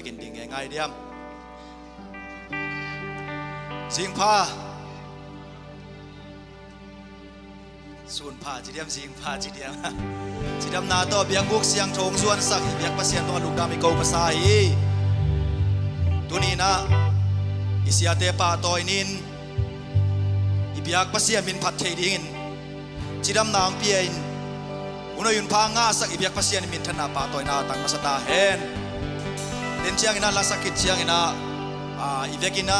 กินดิ่งง่ายเดียมสิงพาส่วนพาจีเดียมสิงพาจีเดียมจีเดียมนาตัวเบียงบุกเสียงโถงส่วนสักเบียงภาษีตัวลูกดำอีกเอาภาษาอีตัวนี้นะอิเสียเตปาตัวนินอีเบียงภาษีมินพัดเทดิ่งจีเดียมนางเปียนอุณหยุนพางาสักอีเบียงภาษีมินธนาปาตัวนาตังมาสตาเฮนเดินเชียงอินาลาสักกิจเชียงอินาอีเบียกินา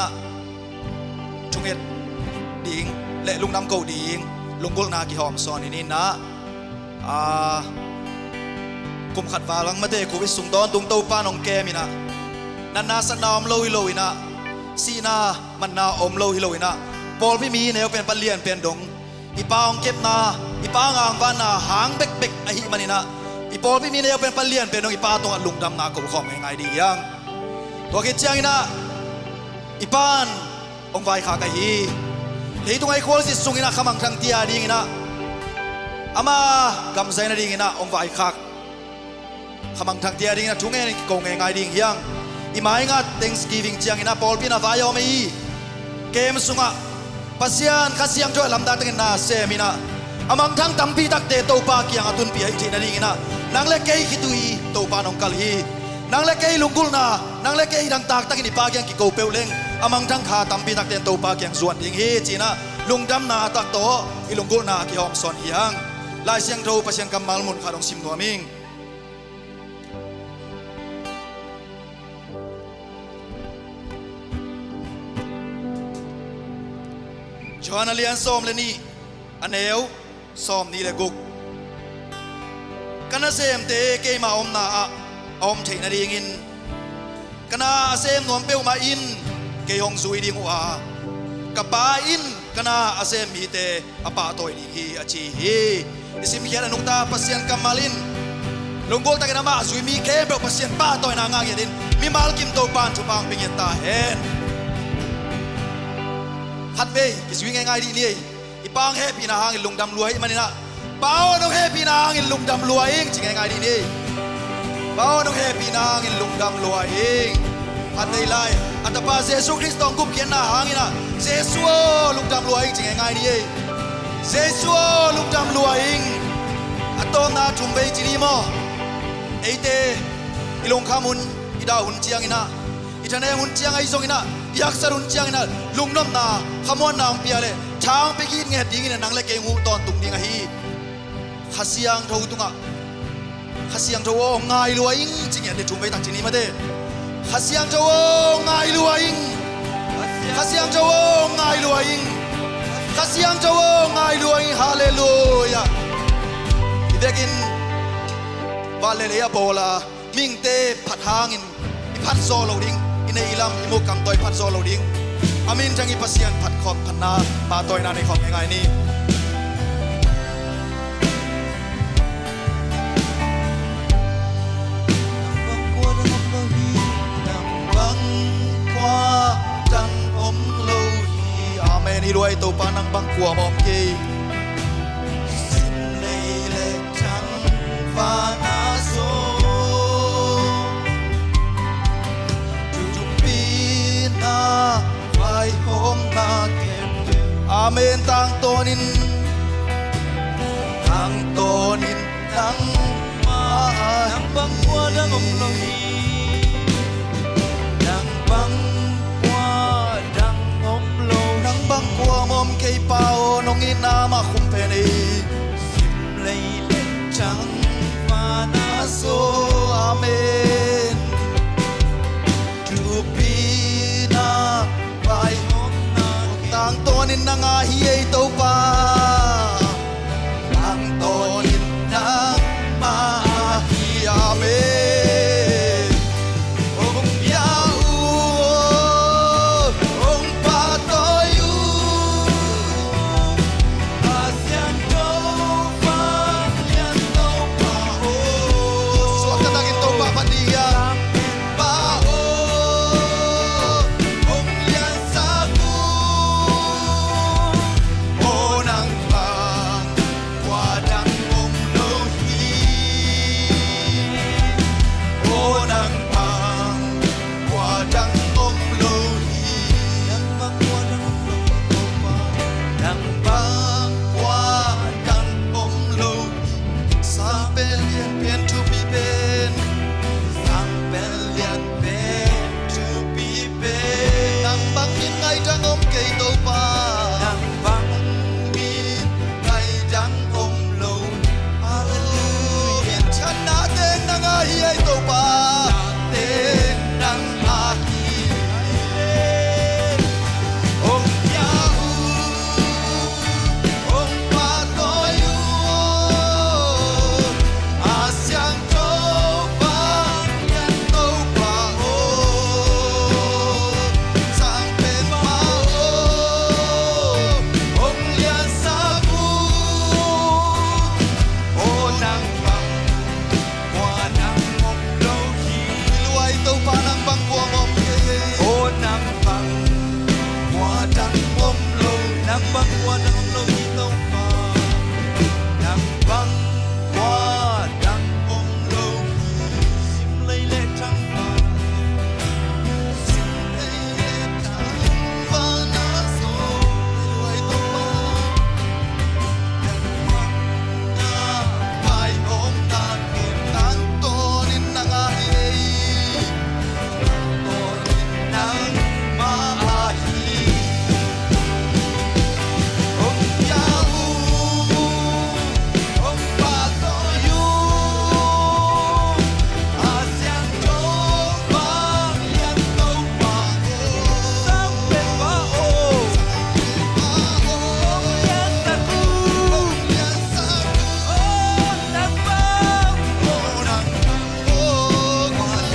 ชุงเอ็ดดิ่งและลุงน้ำเกาดิ่งลุงกุลนากิหอมซอนนี่นะกุมขัดฟ้าลังมาเดกูวิสุงดอนตุงเต้าป้านองแกมินะนันนาสนามโลฮิโลอินะสีนามันนาอมโลฮิโลอินะปอลพี่มีแนวเป็นปลเลียนเป็นดงอีปาองเก็บนาอีปางางบ้านนาหางเบกเบกไอหิมันนี่นะอีปอลพี่มีแนวเป็นปลเลียนเป็นดงอีปาตรงลุงดำนากูของยังไงดียังตัวกิจเชียงอินะอีปานองไฟขาไกฮีเฮ้ยตรงไอ้คนสิสุงอินะขมังทางเตียดีงินะอามากำไซนะดีงินะองไฟขาขมังทางเตียดีงินะทุ่งเงินกงง่ายดียังอีหมายงัด Thanksgiving เจียงอินะปอลพี่นาไฟยอมไม่เกมสุงะปัสยานข้าเสียงช่วยลำดาตั้งนาเซมินะอามังทั้งตั้มปีตักเตโตปากียงอตุนปีให้ทีนาดีงินะนางเล็กเกย์คิตุยโตปานองกัลฮีนางเล็กเกย์ลุงกุลนานางเล็กเกย์ดังตากตักนิปากียงกิโกเปลเลงอามังทั้งขาตั้มปีตักเตโตปากียงส่วนยิงฮีจีนะลุงดำนาตักโตอีลุงกุลนากิหอมซอนฮียังลายเสียงโทรปัสยานกำมัลมุนขาดองซิมนัวมิงจวนเลียนซ้อมเลยนี่อันเอวซ้อมนี่เลยกุกกันเซมเตเกมาอมนาอมเชนดีงินกันเซมนวมเปียวมาอินเกยองซุยดิงว่ากับปาอินกันเซมมีเตอปาโตยดีฮีอชีฮีอิสิมเขียนนุกตาปัสยันกัมมาลินลงโกตะกันมาซุยมีเคเบลปัสยันป้าโตยนางางยดินมีมาลกิมโตปานชุปังเป็นยันตาเฮนฮัดเบย์กิสวิงง่ายๆดีนี่อีปางเฮปีนาหางอิลุงดำรวยมันนี่นะเป้าน้องเฮปีนาหางอิลุงดำรวยเองจริงง่ายๆดีนี่เป้าน้องเฮปีนาหางอิลุงดำรวยเองฮัดได้ไล่อัตตาปาเซซูคริสต์องกุบเขียนนาหางอินะเซซัวลุงดำรวยเองจริงง่ายๆดีเซซัวลุงดำรวยเองอัตโตนาจุ่มเบย์จีนีโมเอเตอิลงขามุนอิดาหุ่นเจียงอินะอิทันเอหุ่นเจียงไอซงอินะอยากสรุนเจียงอินะลุงน้ำนาขมวนนางเปียเลยช้างไปกินเงี้ยดิ้งอินะนางเล็กเกงูตอนตุงดิ้งฮีข้าเสียงทูตุงะข้าเสียงทูง่ายรวยอิงจริงเงี้ยเดี๋ยวจุ่มไปตักจีนีมาเด้ข้าเสียงทูง่ายรวยอิงข้าเสียงทูง่ายรวยอิงข้าเสียงทูง่ายรวยอิงฮาเลลูยาอีเด็กินวาเลเลียโบลามิงเตผัดหางอินผัดโซโลดิ้งอินในอิลามอิมุกำต่อยผัดโซโลดิ้งอามินจังอีปัสยันผัดขอบพันนาปาต่อยนาในของง่ายๆนี่ดังอมโลหีอาเมนฮิรวยตัวปานังบังกัวมอมเกยสินเลเลจังฟานาโซจุปีนาไฟหอมนาเก็บอาเมนต่างตัวนินต่างตัวนินดังมาดังบังกัวดังอมโลหีดังบังbang kwa mom kay pao nong ina makumpeni simlay lechang manaso amen tupina bai hom na tang tonin na nga hiyay to pa tang tonin na mahi amen nang bangwa nang long itaw pa nang bangwa nang om long sim lay le trăng pa sim lay le trăng pa na so lay to pa nang bangwa pai om ta kim tan to nin na nga nang maahi om yau om patoyu asyang jobang yang tau pa sampai pa om yang saku om nang bang nang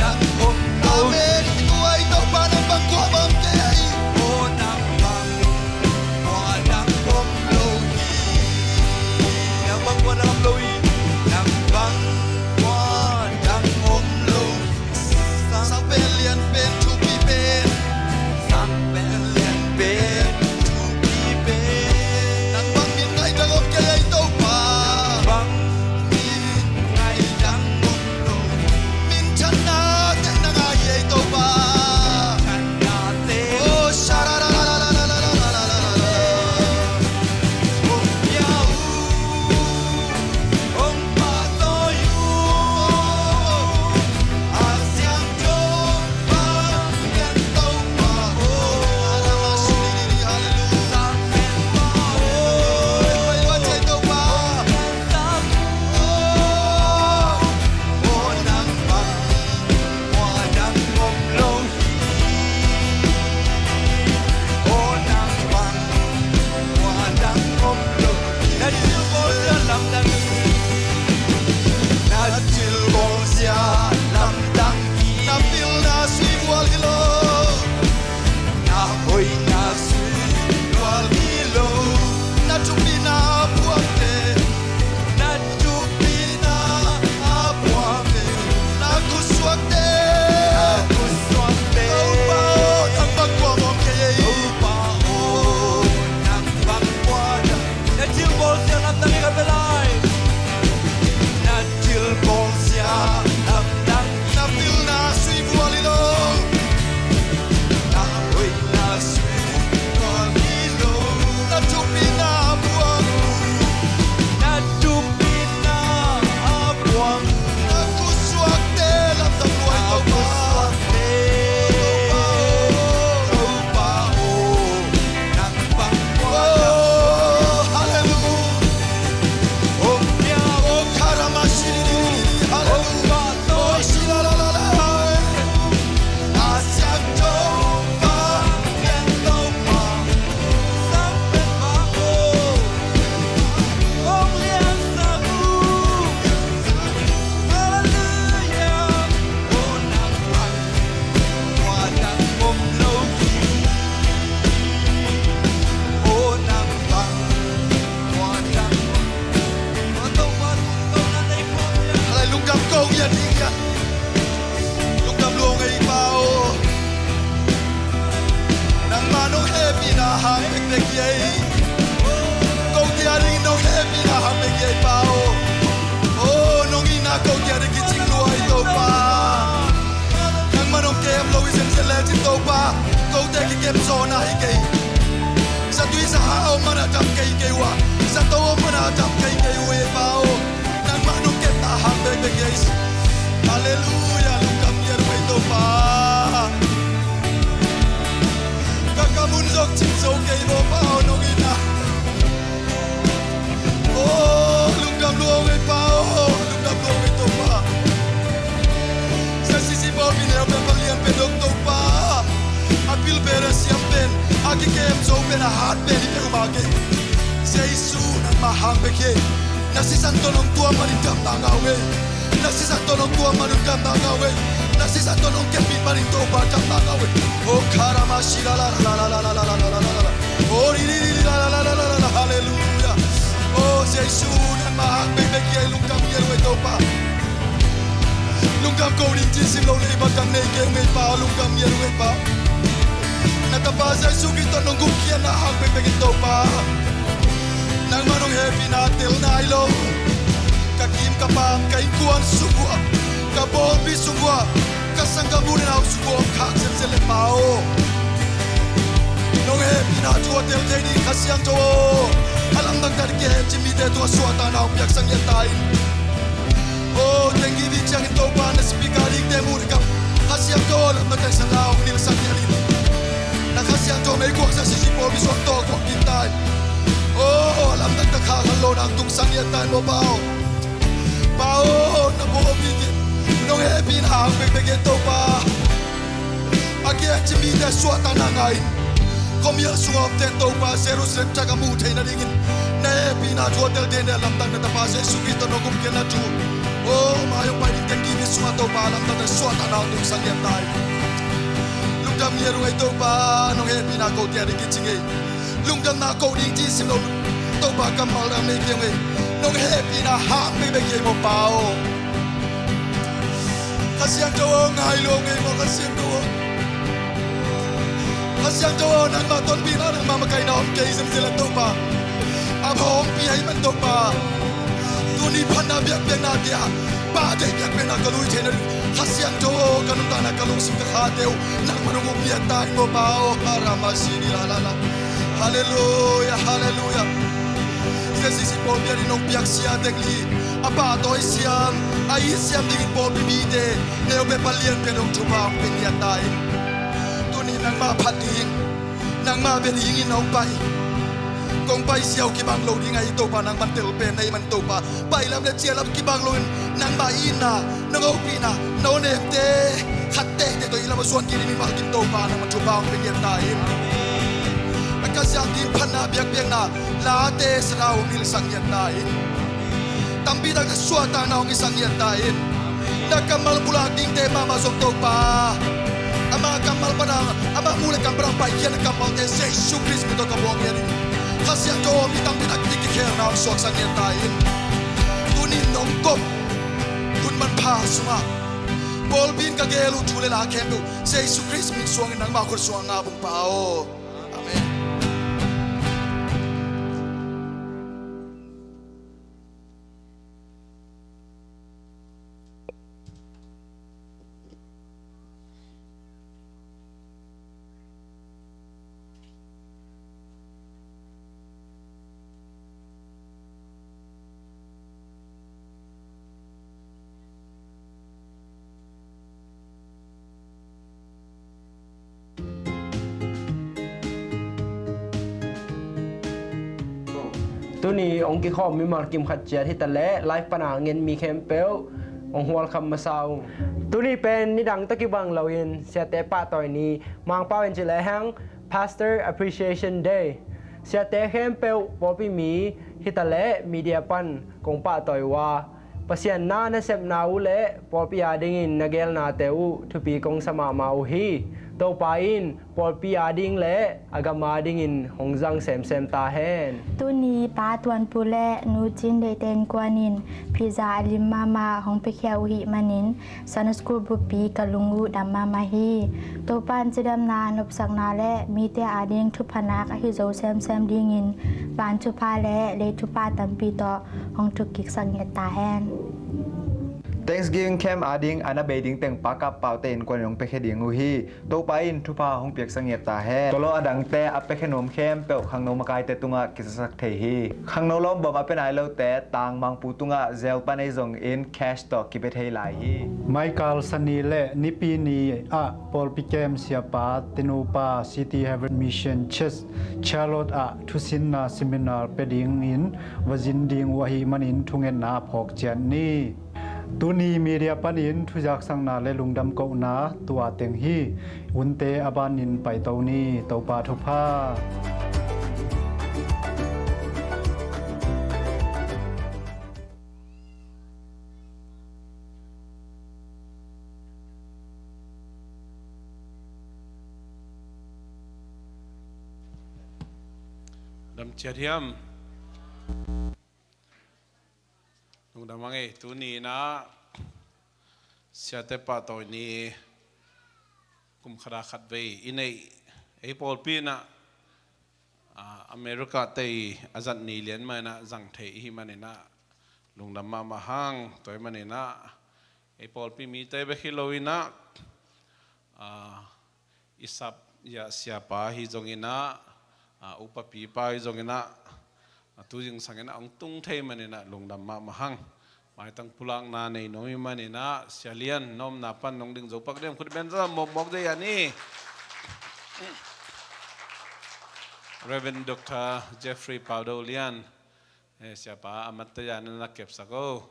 yang om tau Ay, ito pa ng bangko, ma'am, kaya nang bang nang om lohi nang bang nang lohi nang bang nang om lohi Sang pelian pen to be pen sang pelian pen to be pen Nang bang min ngay dangop kaya ito pa bang ngay dang om lohi Minsan natin na nga ito pa nate Oh, shararararararararararara om yau om patoyu asyang jobang yang tau pa Hallelujah. sampai pa Iwan siya ito pa nang bang nang om lohi nang bang nang om lohi na silbol sa lamdang na silbol sa lamdang Napil na sibual kilo na hoy na silbol hilo Nachupi na buwagte na chupi na abuame Nakuswagte kuswante Opa, ang bagwa mo kaya upa o nang bangwada na silbol sa lamdang ikapelay na silbol sa lamdang Napil na sibual ilo na hoy na silbol hilo Nachupi na buwag na chupi na abuame Nakuswagte Lang tabuhay ito pa Oh, hallelujah Oh, karamashiri Hallelujah Oh, shilalala Asyang jopa Hallelujah Lugam kong yan yan Lugam lungay pao Nang manong happy na hangig nagyay Kong tiyaring nong happy na hangig yay pao Oh, nung ina kong tiyaring kiching luhay ito pa Nang manong kem Louis and Celeste ito pa Kong tiyaring kem zona higay Sa tuwi sa hao manatap kay kaywa Sa tawa manatap kay kaywa pao Nang manong kem na hangig nagyay Hallelujah, lugam yan pa ito pa Kakamunzok chinsok kay mo pa nung ina Oh, lugam luwag pa lugam luwag ito pa Sa sisipaw pinero pepalian pedok pa Apil pera siyam pen Aki kem so pen a hat pen ipe umake Sa isu nang mahang beke Nasisanto nung tua manindam nangawe Nasisanto nung tua manindam nangawe Nasisanto nung kepin manindam nangawe Oh karamashi la la la la la la la la la la la Oh li li li la la la la la la hallelujah Oh sa isu nang mahang beke lungkam yero ito pa Lungkam ko rin jisim lo le bakang ne ke me pa lungkam yero pa tapasa Jesucristo nung gukyan na ang pipigito pa nang manong happy na til na ilaw kakim kapam kainkuan sugwa kabolbi sugwa kasanggamunin ako sugwa kaksen selepao nung happy na tuwa til teni kasyang tuwa alam nagdarike jimite tuwa suwata na upiyak sang yatain oh tengi vichang ito pa na spikarik temurikap kasyang tuwa alam nagdarike na upiyak sang yatain nakasiyang to may kuwag sa sisipo biswag to kuwag kintain oh alam nagdakakalo ng tungsang yatan mo bao bao na buo bigit nung happy na ang bibigit to pa agyat jimida suwata na ngayon komya sungop tento pa serus rep tsaka mutay na ringin na happy na hotel din alam nagdapasa Jesucristo nung kumkyan na tu oh mayong pwedeng kangibis sunga to pa alam nagdasuwata na ang tungsang yatan lungdam yeru ito pa nung happy na ko tiya rin kitsingi lungdam na ko rin jisim no to ba kamal na may kiyong nung happy na happy bigay mo pao kasi ang tawa ng hailongay mo kasi ang tawa ng maton pina ng mamakay na om kay isang sila to pa abong piyay man to pa tunipan na biyak-biyak na tiya bagay biyak-biyak na kaluy tayo kasi ang tawa kanong tanang kalungsip kakatew nang manungupiyan tayo mo pao haramasini lalala hallelujah hallelujah sisi po biya rin biyak siya tegli apa toy siyang ay siyang dingin po bibide neo be palian penong tubang pinyatain tunin nang mapating nang mabelingin ang bay kung bay siyaw kibang loading ay ito pa nang mantel pen ay manto pa bailam na siya lam kibang loading nang maina nang opina no nefte kate dito ilang masuan kini mi malkin to pa nang matubang pinyatain kasi ang din panabiyak-biyak na late sa raong isang yantain. Tambi na kaswata na ang isang yantain. Nagkamal mula ding tema masok pa. Ang mga kamal pa na, ang mga mula kang barang bayan na kamal de sa Jesu Cristo ito kabuang yan. Kasi ang doon itang pinagtikikir na ang suwak sa yantain. Tunin nung kop, tun man pa suma. Bolbin kagelo tulila kemdo sa Jesu Cristo minsuangin ng mga kursuang ngabong pao. Amen.ตัวนี้องค์กิขอมีมากิมขัดเจียที่ตะเละไลฟ์ปนาเงินมีแคมเปลองหัวคำมาเศร้าตัวนี้เป็นนิดังตะกี้บังเราเย็นเสียแต่ป้าต่อยนี้มังเป้าเอ็นจิเลหัง Pastor Appreciation Day เสียแต่แคมเปลพอปีมีที่ตะเละมีเดียปันกงป้าต่อยว่าเปเสียนนาเนเซบนาอุเละพอปีอาดิงินนักเกลนาเตอุทุปีกงสมามาอุฮีตัวไปอินพอปีอาดิงเละอากามาดิงินหงจังเซมตาแฮนตุนีปาตวนปุเละนูจินเดเตนกวานินพิซาลิมมาหงไปเขียวหิมานินสันสกูบุปีกะลุงูดัมมาฮีตัวปานจะดำนานบสักนาและมีเตอาดิงทุพนักฮิโซเซมดิงินปานทุพาและเลทุปาตัมปีต่อหงทุกกิกสังเกตตาแฮนThanksgiving camp ading ana beding teng pakap pauten kwan yong pekheding uhi to pain thupa hong piak sangiat ta he tolo adang te apekhenom camp pe khangno makai te tunga kisasak the hi khangno lom bom apen ai lo te tang mang putunga zel panai jong in cash to kibet hei lai hi Michael Sanile nipi ni a Paul Pikem siapa tenupa City Heaven Mission Church Charlotte a thusinna seminar peding in wajinding wahi manin thungen na phok chen niตุนีมีเดียปันอินทุจักสังนาและลุงดำเกานาตัวเต็งฮีอุนเตอบานินไปเตานีเตาปาทุพาดำเชียร์ยมลุงดำมังเอตัวนี้นะเสียแต่ป่าตัวนี้กุมขราขัดไว้อินไอ ไอ้ปอลปีน่ะอเมริกาเตยอาจารย์นีเลียนมานะจังเทหิมันนะลุงดำมาหังตัวมันนะไอ้ปอลปีมีเตยเบคิโลวินะอิสับยาเสียปาฮิจงอินะอุปปีปาฮิจงอินะtu jing sangena ang tung thei manina lungdam ma mahang mai tang pulang na nei noi manina sialian nom na pan nong ding zo pak dem khut ben za mok mok de yani Reverend Dr. Jeffrey Paudolian siapa amat ya na kep sako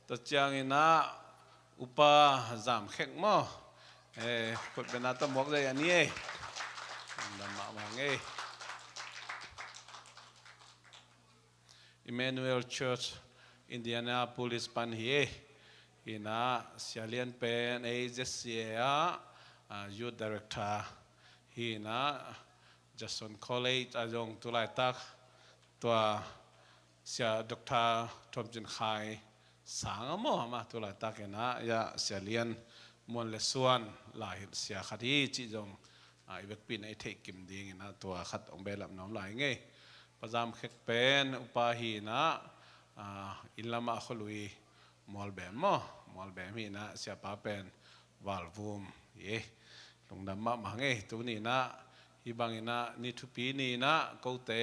to chiang ina upa zam khek mo khut ben na to mok de yani lungdam ma mahang Emmanuel Church Indianapolis pan hi ina sialian pen AJCA youth director hi na Jason College ajong tulai tak tua sia Dr. Thomjin Khai sang mo ma tulai tak ina ya sialian mon lesuan lai sia khadi chi jong ibek pin ai thei kim ding ina tua khat ong belam nom lai nge pazam khek pen upahi na ilama khului molbem hi na siapa pen valvum ye lungdam ma mangai tu ni na hibang ina ni thupi ni na kote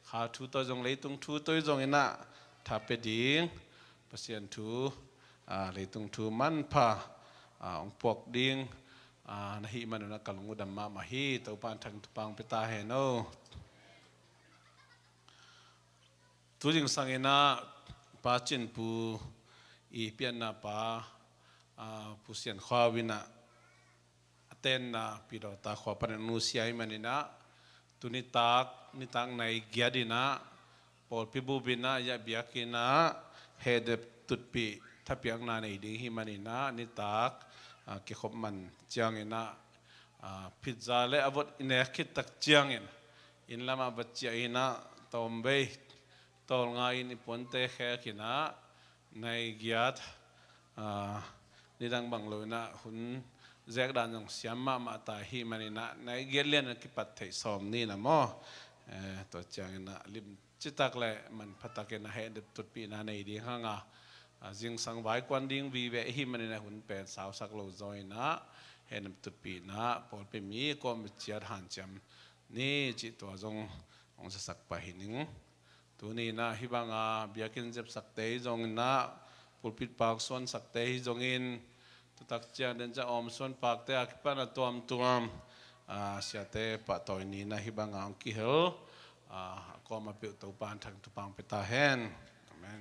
kha thu to jong leitung thu toi jong ina thape ding pasien thu leitung thu man pha ong pok ding na hi man na kalungu dam ma hi to pan thang tupang pita he no tu jing sangena pa chin pu i pian na pa pu sian khawina aten na piro ta khwa pan nu siai manina ni tak nai gyadina pol pibu bina ya biakina head tutpi thapiak na nei ding hi manina ni tak ki khop man chiangena pizza le avot ine khit tak chiangin in lama bachia ina tombe tol ngai ni ponte khe kina nai giat ni dang bang loina hun zek dan jong siamma ma ta hi manina nai gialian ki pat thei som ni na mo to changina lim chitak le man phatakena he de tut pi na nei di hanga jing sang vai kwan ding vi ve hi manina hun pen saw sak lo joina he nam tut pi na pol pe mi kom chiat han cham ni chi to jong ong sa sak pa hining tu ni na hibanga biakin jep sakte jong na pulpit pak son sakte hi jongin tu tak chia den cha om son pak te akpan atom tuam siate pa toy ni na hibanga ang ki hel ko ma pe to pan thang tu pang peta hen amen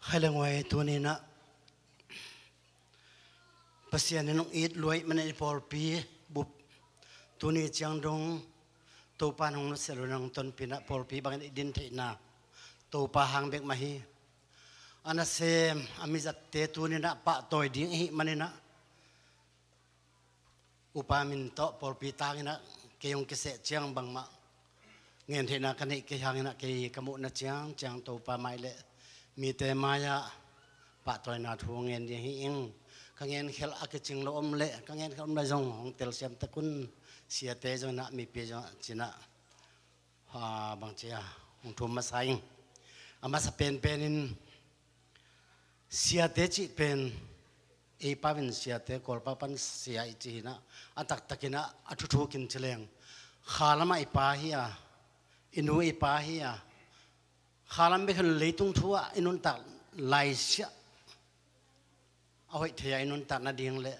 ให้เรื่องไว้ตัวนี้นะภาษาในน้องอีดรวยมันในพอลปีบุบตัวนี้จังดงตัวปานของนุสเซลนังต้นปีนะพอลปีบางดินเทนาตัวปาหางเบกมาฮีอันนั้นเซมอามิจัดเตตัวนี้นะปะตัวดิ้งฮิมันนี่นะอุปามินโตพอลปีตางินะเกยงเกษเจียงบางมาเงินเทนากันนี่เกยหางนะเกยกมุนเจียงจังตัวปาไม่เละมีแต่มายาปะตัวนาทวงเงินยังฮิงกังเงินเขลอักจิงโลอมเละกังเงินเขลอมได้จงของเตลเซียมตะกุนเสียเตจงนะมีเปียจงจีนะบางเจียของทุ่มมาใส่อามาสเปนเป็นเสียเตจิเป็นเอปาวินเสียเตกอลปาปันเสียอิจีนะอัตักตะกินะอัตุทุกินเฉลียงขาลมาอิปาฮียอินูอิปาฮียขาลามไม่เคยเลยตุงทัวอินุนตักไลเสียเอาไว้เทียอินุนตักนาดิงเละ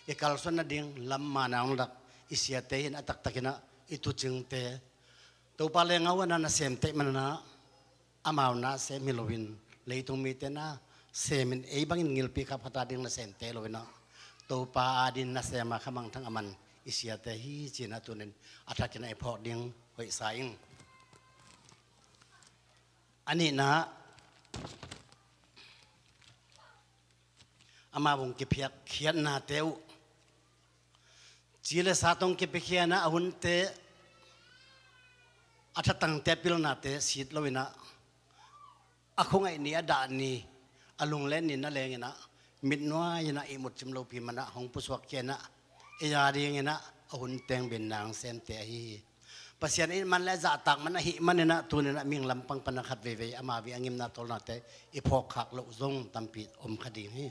อีกาลส่วนนาดิงลำมานาองดักอิเสียเตหินอัตักตะกินะอิตุจึงเตตัวปาเลงเอาวันนั้นเสมเตมันนะอามาวนะเสมิโลวินเลยตุงมีเตนะเสมินเอ้บังอินงิลปีกับพัตตาดิงละเสมเตโลวินะตัวปาอาดินนะเสมาขมังทั้งอามันอิเสียเตฮีจีนะตัวนั้นอัตักกินะไอพอดิงไว้สายอันนี้นะอามาบุงเก็บเพียกเขียนนาเตวจีเลสาตงเก็บเขียนนะอาหุนเตอัฐตังเตปิลนาเตสิทลวินะอาคงไอเนียดานีอาลุงเล่นนี่นั่นเลยนะมิดนัวยนะอิมุดจิมโลพิมนะหงปุสวกเขียนนะเอียดีเงนะอาหุนเตงเป็นนางเซมเตฮีภาษานี้มันและจะตักมันหิมันเนี่ยนะตัวเนี่ยนะมีลำปังปนักขัดเวอามาวิอังยิมนาตอลนาเตอีพอกขักโลซงตัมปีอมคดีนี่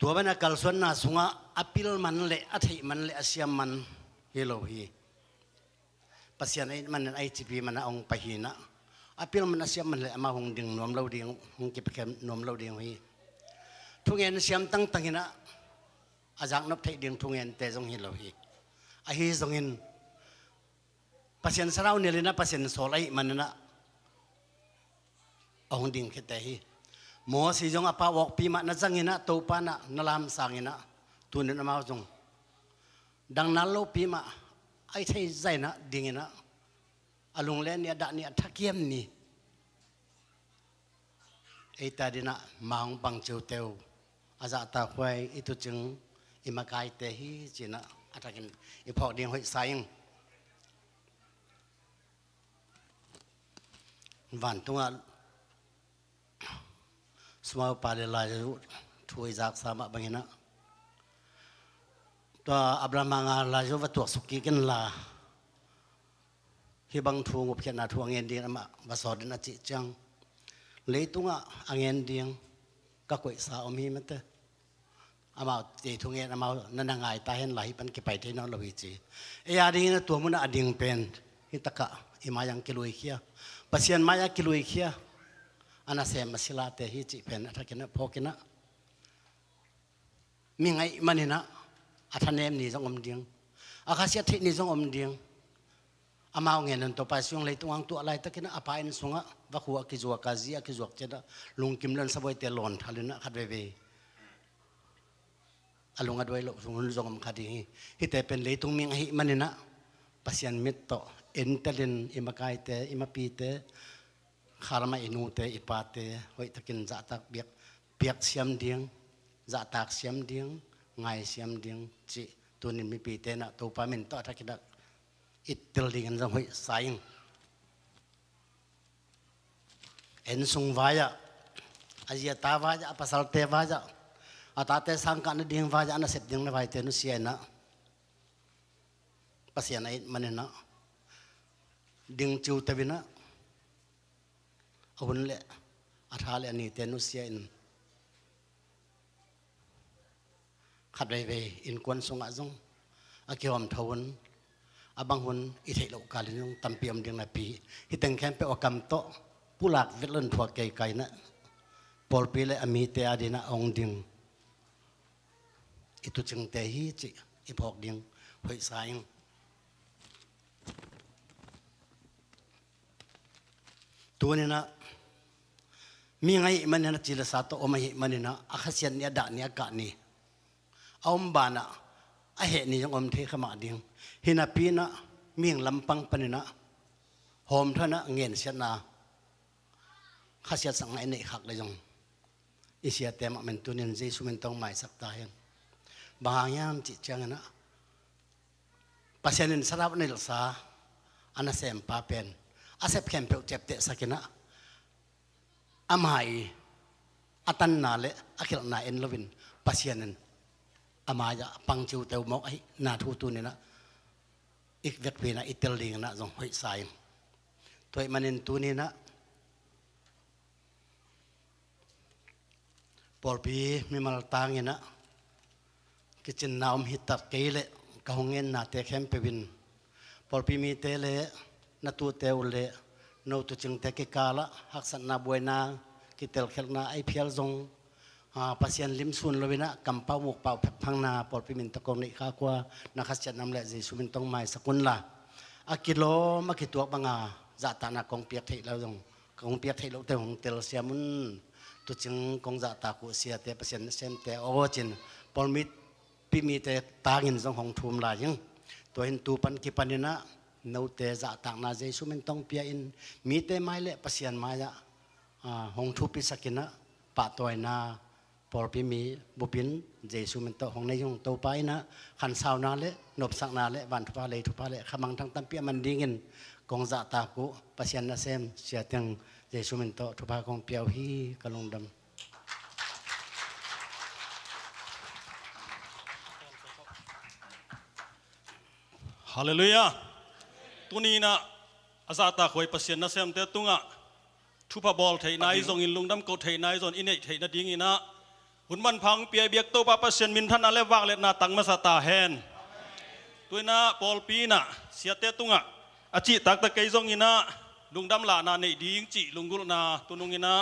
ตัวมันกัลส่วนน่าสุงะอพิลมันเละอัฐิมันเละอาเซียมันเฮโลฮีภาษานี้มันไอจีพีมันองไปหินะอพิลมันอาเซียมันเละมาหงดิ่งนวมเราดิ่งหงเก็บแคมนวมเราดิ่งฮีทุกเงินเสียมตั้งตั้งนะอาจารย์นับไทยเดียงทุ่งเงินแต่จงเห็นเราอีกอาฮีจงเห็นภาษาสระเนี่ยเลยนะภาษาโซลัยมันนะองดิ่งแค่แต่ฮีหมอสิจงอภาวกปีมานะจังเห็นนะตัวปานะนลามสังเห็นนะตัวนี้นะมาจงดังนั้นโลปีมาไอ้ไทยใจนะดิ่งเห็นนะอลุงเล่นเนี่ยด่านเนี่ยทักเยี่ยมนี่ไอ้ตาดีนะมาหงบังเจียวเตวอาจารย์ตาควายอิตุจึงอิมากายเตฮีจีนะอาจารย์กินอีพอดีหอยสายวันตัวสมาปาเลลายช่วยจากสามะบางนะตัวอับรามังอาลายว่าตัวสุกิกันลาที่บางทวงอุปเขียนนาทวงเงินเดียงมาบาสอดนัจิจังเลยตัวอังเงินเดียงก็กวยสาวมีมันเตอามาตีทุ่งเงินอามานั่นนางไงตาเห็นไหลปันกิไปที่นั่นเราวิจีเอียดีนะตัวมันอดิ่งเป็นฮิตกะอิมายังกิลุยเคียปัสยันมายากิลุยเคียอันนั้นเสมาสิลาเตฮิจิเป็นถ้ากินนะพอกินนะมีไงมันนี่นะอัฐเนมนี่จงอมเดียงอาคาเสียทินี่จงอมเดียงอามาเงินนั่นตัวไปส่งเลยตัวอังตัวอะไรตะกินนะอภัยนั่นส่งอ่ะว่าหัวกิจวัตรกาเซียกิจวัตรเจด้าลุงกิมเล่นสบายเตลอนทันเลยนะขัดเวอลุงอดไว้ลูกส่งจงอมคดีฮิแต่เป็นเลยตรงมีไงมันนี่นะปัสยันมิตโตเอ็นเตลินอิมากายเตอิมาปีเตขารมาอินูเตอิปาเตหอยตะกินจะตักเบียกเสียมเดียงจะตักเสียมเดียงไงเสียมเดียงจีตัวนี้มีปีเตนะตัวปามินต่อตะกินอิตติลดิกันจะหอยสายเอ็นสุงวายะอาเจียตาวายะภาษาเตวายะอาตาเตสังกันดิงวายะนะเสร็จดิงนะวายเตนุเสียนะภาษาไหนมันนะดิงจิวเตวินะหุ่นเละอาทาเลนี่เตนุเสียอินขัดไปไปอินควนสงอาจงอาเกี่ยวกับทวนอาบางหุ่นอิเทโลกาลินงตัมเปียมดิงนาปีฮิตังแคมเปอากำโตผู้หลักเวลันทัวไกไกนะปอลปีเลอมีเตอาดินะองดิงอิตุจึงเตฮีจิอิพอกดิงหอยสาย ตัวนี้นะมีไงมันนะจิลสาตโอมาหิมันนะอาคาเซียนเนี่ยด่าเนี่ยกะนี่เอาบานะไอเหนี่ยังอมเทขมาดิ่งฮินาปีนะมีงลำปังปนินะโฮมท่านะเงินเสียนาข้าเสียสังไอเนี่ยหักเลยจงอิเสียเต็มมันตัวนี้เจสุมันต้องหมายสักตาเห็นบางอย่างจิตจังนะปัจจัยนั้นสลับในหลักษาอันนั้นเสมปาเป็นอาเซปเข้มเปลเจ็บเตะสักนะอามัยอาตันนาเลอาคิลนาเอ็นลวินปัจจัยนั้นอามายะปังจิวเตวมอกไอนาทูตุนี่นะอีกเวกเวนะอิตาลีนะจงหอยสายตัวมันเองตัวนี้นะปอลปีมีมาลตางเงี้ยนะกิจนามฮิตตัดเกลเลกะหงเงินนาเตะเข้มเปวินปอลปีมีเตเลนาตูเตวเลโนตุจึงเตะกิกาละหักสันนาบวยนากิเตลเขลนาไอพีเอลจงปัสยันลิมซุนลวินะกัมปามุกเป่าพังนาปอลปีมินตะกงนิข้ากว่านักขัดจัดนำแหละเจสุมินต้องไม่สกุลละอากิโลมากิตัวบังอาจัตานากงเปียกเทแล้วจงกงเปียกเทแล้วแต่ของเตลเซียมุนตุจึงกงจัตากุเสียเตปัสยันเซมเตโอจินปอลมิดปีมีเตตางินจงของทุมลายังตัวเห็นตูปันกิปันินะนูเตจัตานาเจสุมินต้องเปียอินมีเตไม่เละปัสยันมายะของทุปิสกินะปะตัวนาพอพี่มีบุปินเจสุมันโตของในยงโตไปนะขันสาวนาเละนบสักนาเละวันทุพาเลยทุพาเละขมังทั้งตั้มเปียมันดิ้งกงจัตากุปัสยันนาเซมเสียตังเจสุมันโตทุพากงเปียวฮีกะลงดำฮาเลลูยาตัวนี้นะอาซาตาคอยปัสยันนาเซมเตตุงะทุพาบอลไทยนายทรงอินลุงดำเกาไทยนายทรงอินเนไทยนาดิ้งนะหุ่นมันพังเปียเบียกโตปาปัสยันมินท่านอะไรวางเล็นาตังมาสตาแฮนตัวน่ะปอลปีน่ะเสียเตตุงะอาจิตักตะเกยทรงอินะลุงดำลานาในดิ้งจิลุงกุลนาตุนุงอินะ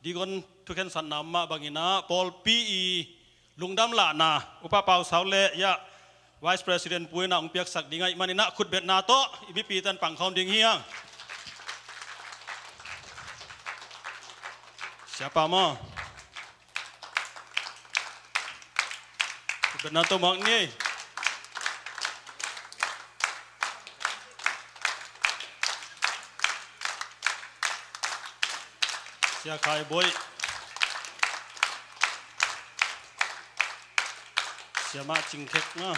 ดีกอนทุกคนสันนามาบางอินะปอลปีลุงดำลานาอุปเปาสาวเละยะ Vice President ปุยนาองเปียกสักดิ้งไงมันนะขุดเบ็ดนาโตอีบีปีตันปังคอมดิ้งเฮียงsiapa mau benar tu mak ni siapa kai boy siapa cingkek na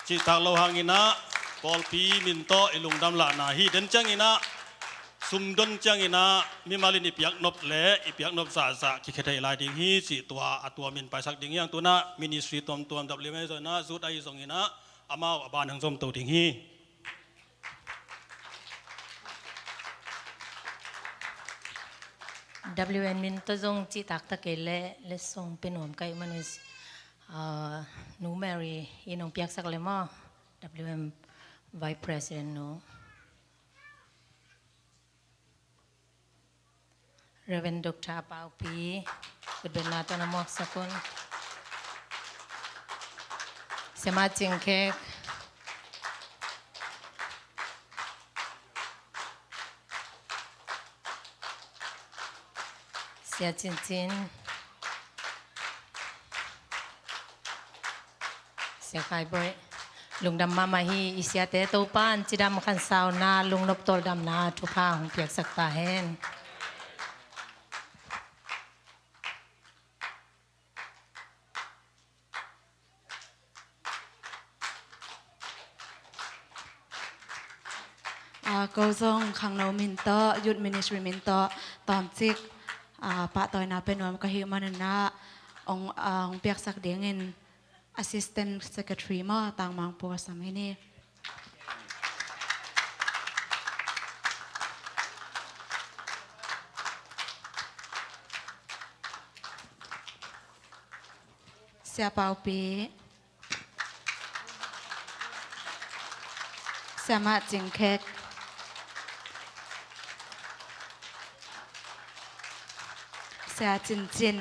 cita lohang ina pol pi minto ilung dam la na hi den chang inaซุมดนจังอินะมีมาลินอิปยักนบเละอิปยักนบสาสะคิดเทลายดิ่งฮีสิตัวมินไปสักดิ่งยังตัวน่ะมินิสทรีตัวดับเบิลเมสนะสุดไอส่งอินะอามาบานหังสมตัวดิ่งฮีWN มินตัวจงจิตักตะเกลเลส่งเป็นหอมไก่มันหนูแมรี่ยินองเปียกสักเลยมั้ง WM Vice President หนูReverend Dr. Paupi, Gubernador Namok Sakun, Semat Cingkek, Sia Cincin, Sia Kai Boy, Lung Dam Mamahi, Isia Te Topan, Cidam Kan Sauna, Lung Nop Tol Dam Na, Tupa Hong Piak Sakta Hen.ก็ส่งขังโนมินโตยุดมินิสทรีมินโตตอมจิกปะตอยนาเป็นวันก็หิวมันนะองเปียกสักเดียงเงิน assistant secretary มาต่างมังปัวสมัยนี้เสียเปาปีเสียมาจิงเค้กเสียจินจิน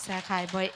เสียขายบ่อย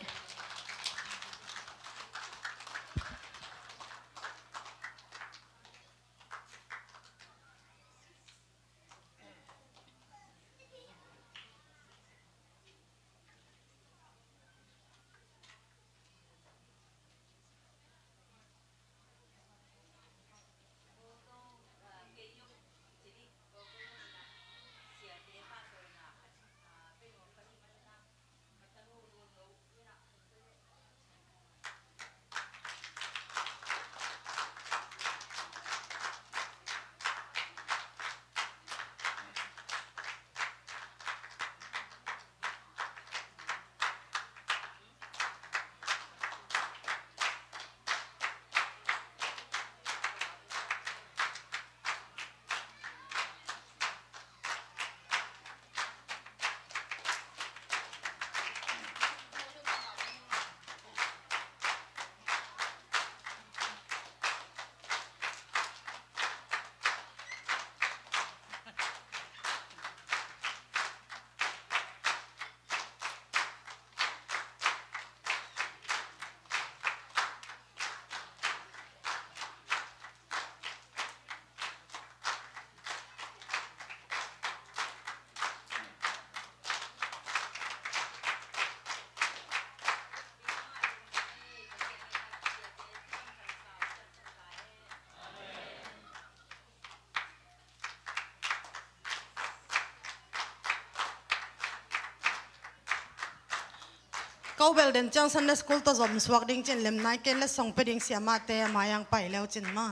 ก็เบลเดนจังซันเดสคูลตัวจอมสวักดิ้งจินเล็มนายเกนและส่งไปดิ้งเสียมาเตะมายังไปแล้วจินมา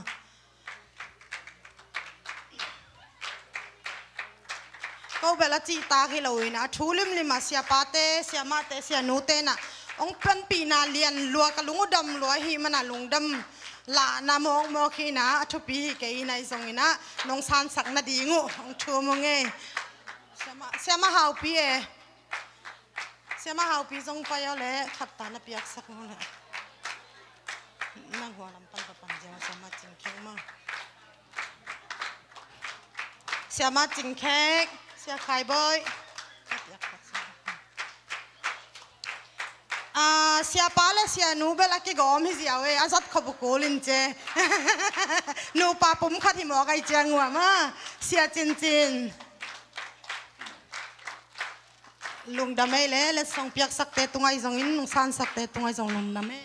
ก็เวลาจีตาให้เรานะชูลิมลิมาเสียปาเตเสียมาเตเสียนูเตนะองเป็นปีนาเลียนลัวกะลุงดำลัวหิมันลุงดำละนามองมอขีนะทุปีเกยในทรงนะน้องซานสักนาดีงูองชัวมงเงเสียมาหาวปีเสียมาหาวปีทรงไปเอาเลยขับตาหน้าเปียกสักนู่นเลยนั่งหัวลำปันปันเจ้าเสียมาจิงเค้กมั่งเสียมาจิงเค้กเสียไข่บอยเสียป้าและเสียหนูเบลากิกอมฮิเสียเวอาจัดขบกูลินเจหนูป้าปุ่มขัดหิมอไกเจียงหัวมาเสียจินจินลุงดำไม่เล่และส่งเปียกสักเตตุงไอซงอินลุงซานสักเตตุงไอซงลุงดำไม่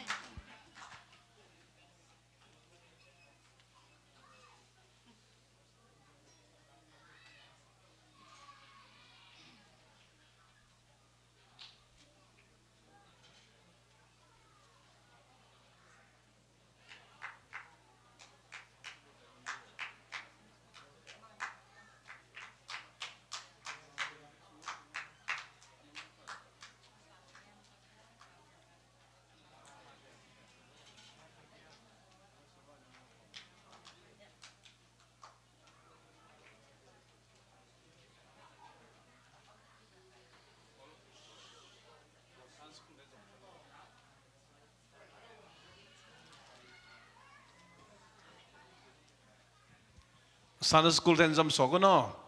Sunday school ten jam sogo no.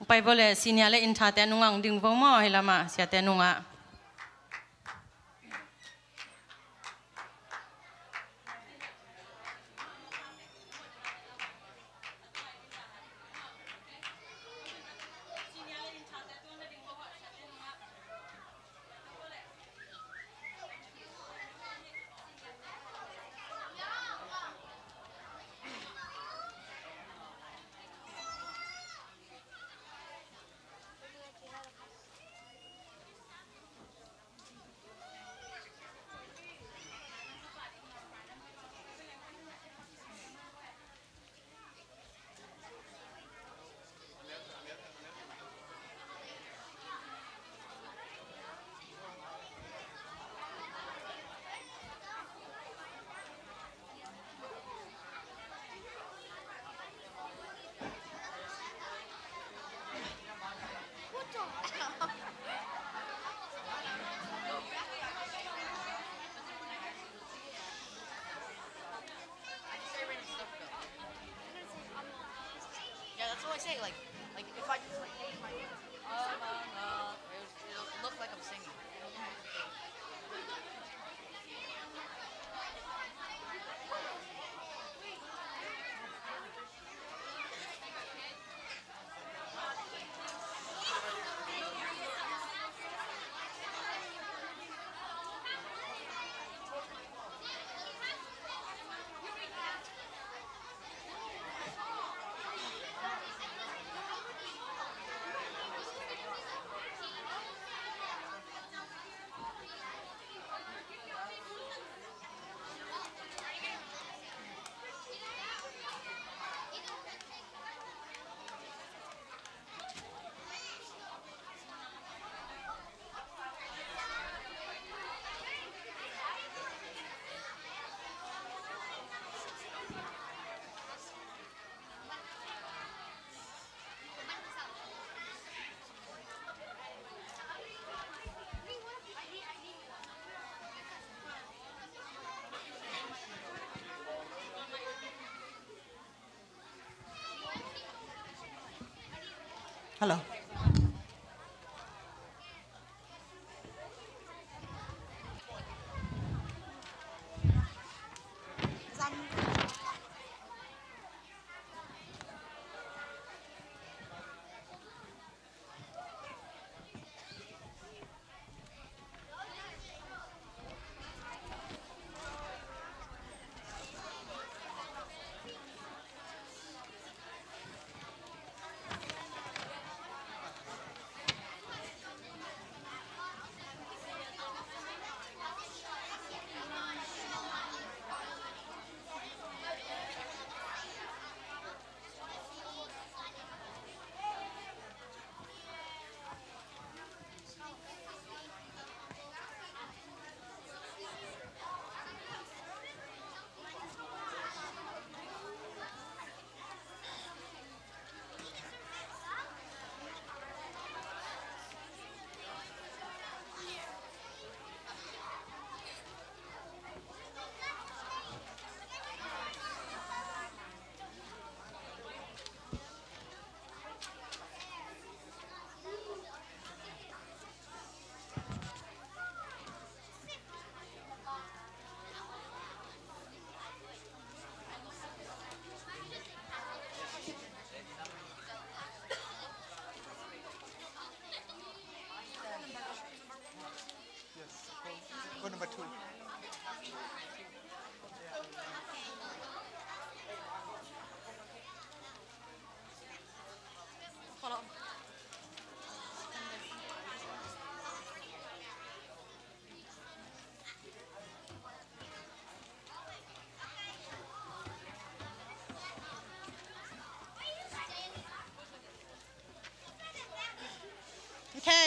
Pai boleh sinyal in thate nungang ding bo mo hilama sia te nunga say like if I just like hey my it'll look like I'm singing. Hello.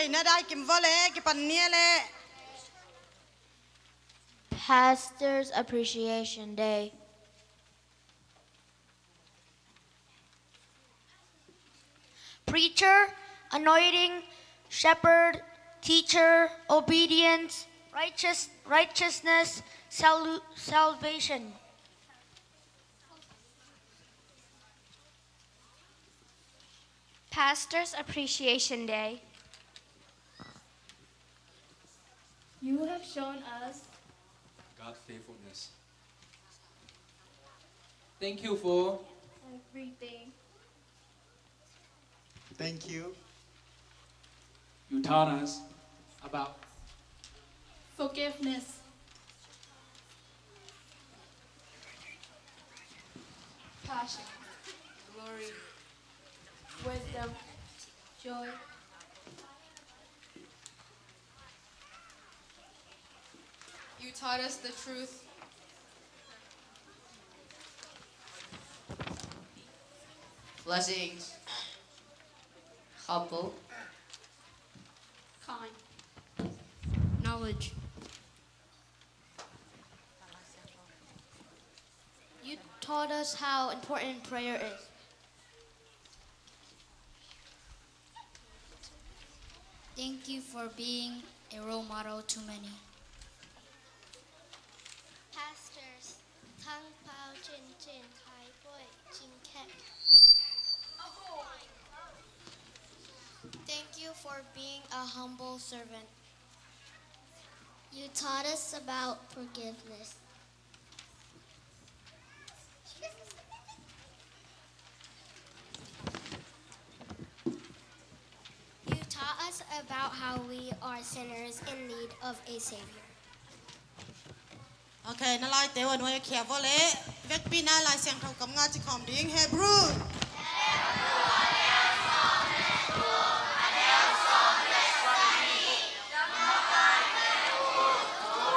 na dai kim vale ki pan nia le Pastors Appreciation Day. Preacher, anointing, shepherd, teacher, obedience, righteousness, salvation. Pastors Appreciation Day. You have shown us God's faithfulness. Thank you for everything. Thank you. you taught us about Forgiveness. Passion. Glory. Wisdom. Joy. You taught us the truth. Blessings. Humble. Kind. Knowledge. You taught us how important prayer is. Thank you for being a role model to many. Pastors, Tang Pao Chin Chin Kai Boy Chin Kek. Thank you for being a humble servant. You taught us about forgiveness. You taught us about how we are sinners in need of a Savior. Okay, na lai te wa noi khia vole vek pi na lai siang thau kam nga chi khom ding Hebrew. Hãy subscribe cho kênh Ghiền Mì Gõ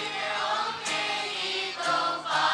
để không bỏ lỡ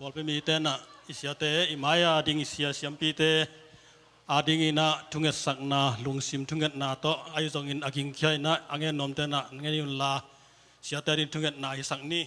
ปอลไปมีเตนะอิเสียเตอิมายาดิงอิเสียเสียมปีเตอาดิงอินะทุงเงสักนาลุงซิมทุงเงนาโตอายุจงอินอากิงเขียนะอังเงนนมเตนะเงนินลาเสียเตดินทุงเงนาอิสักนี้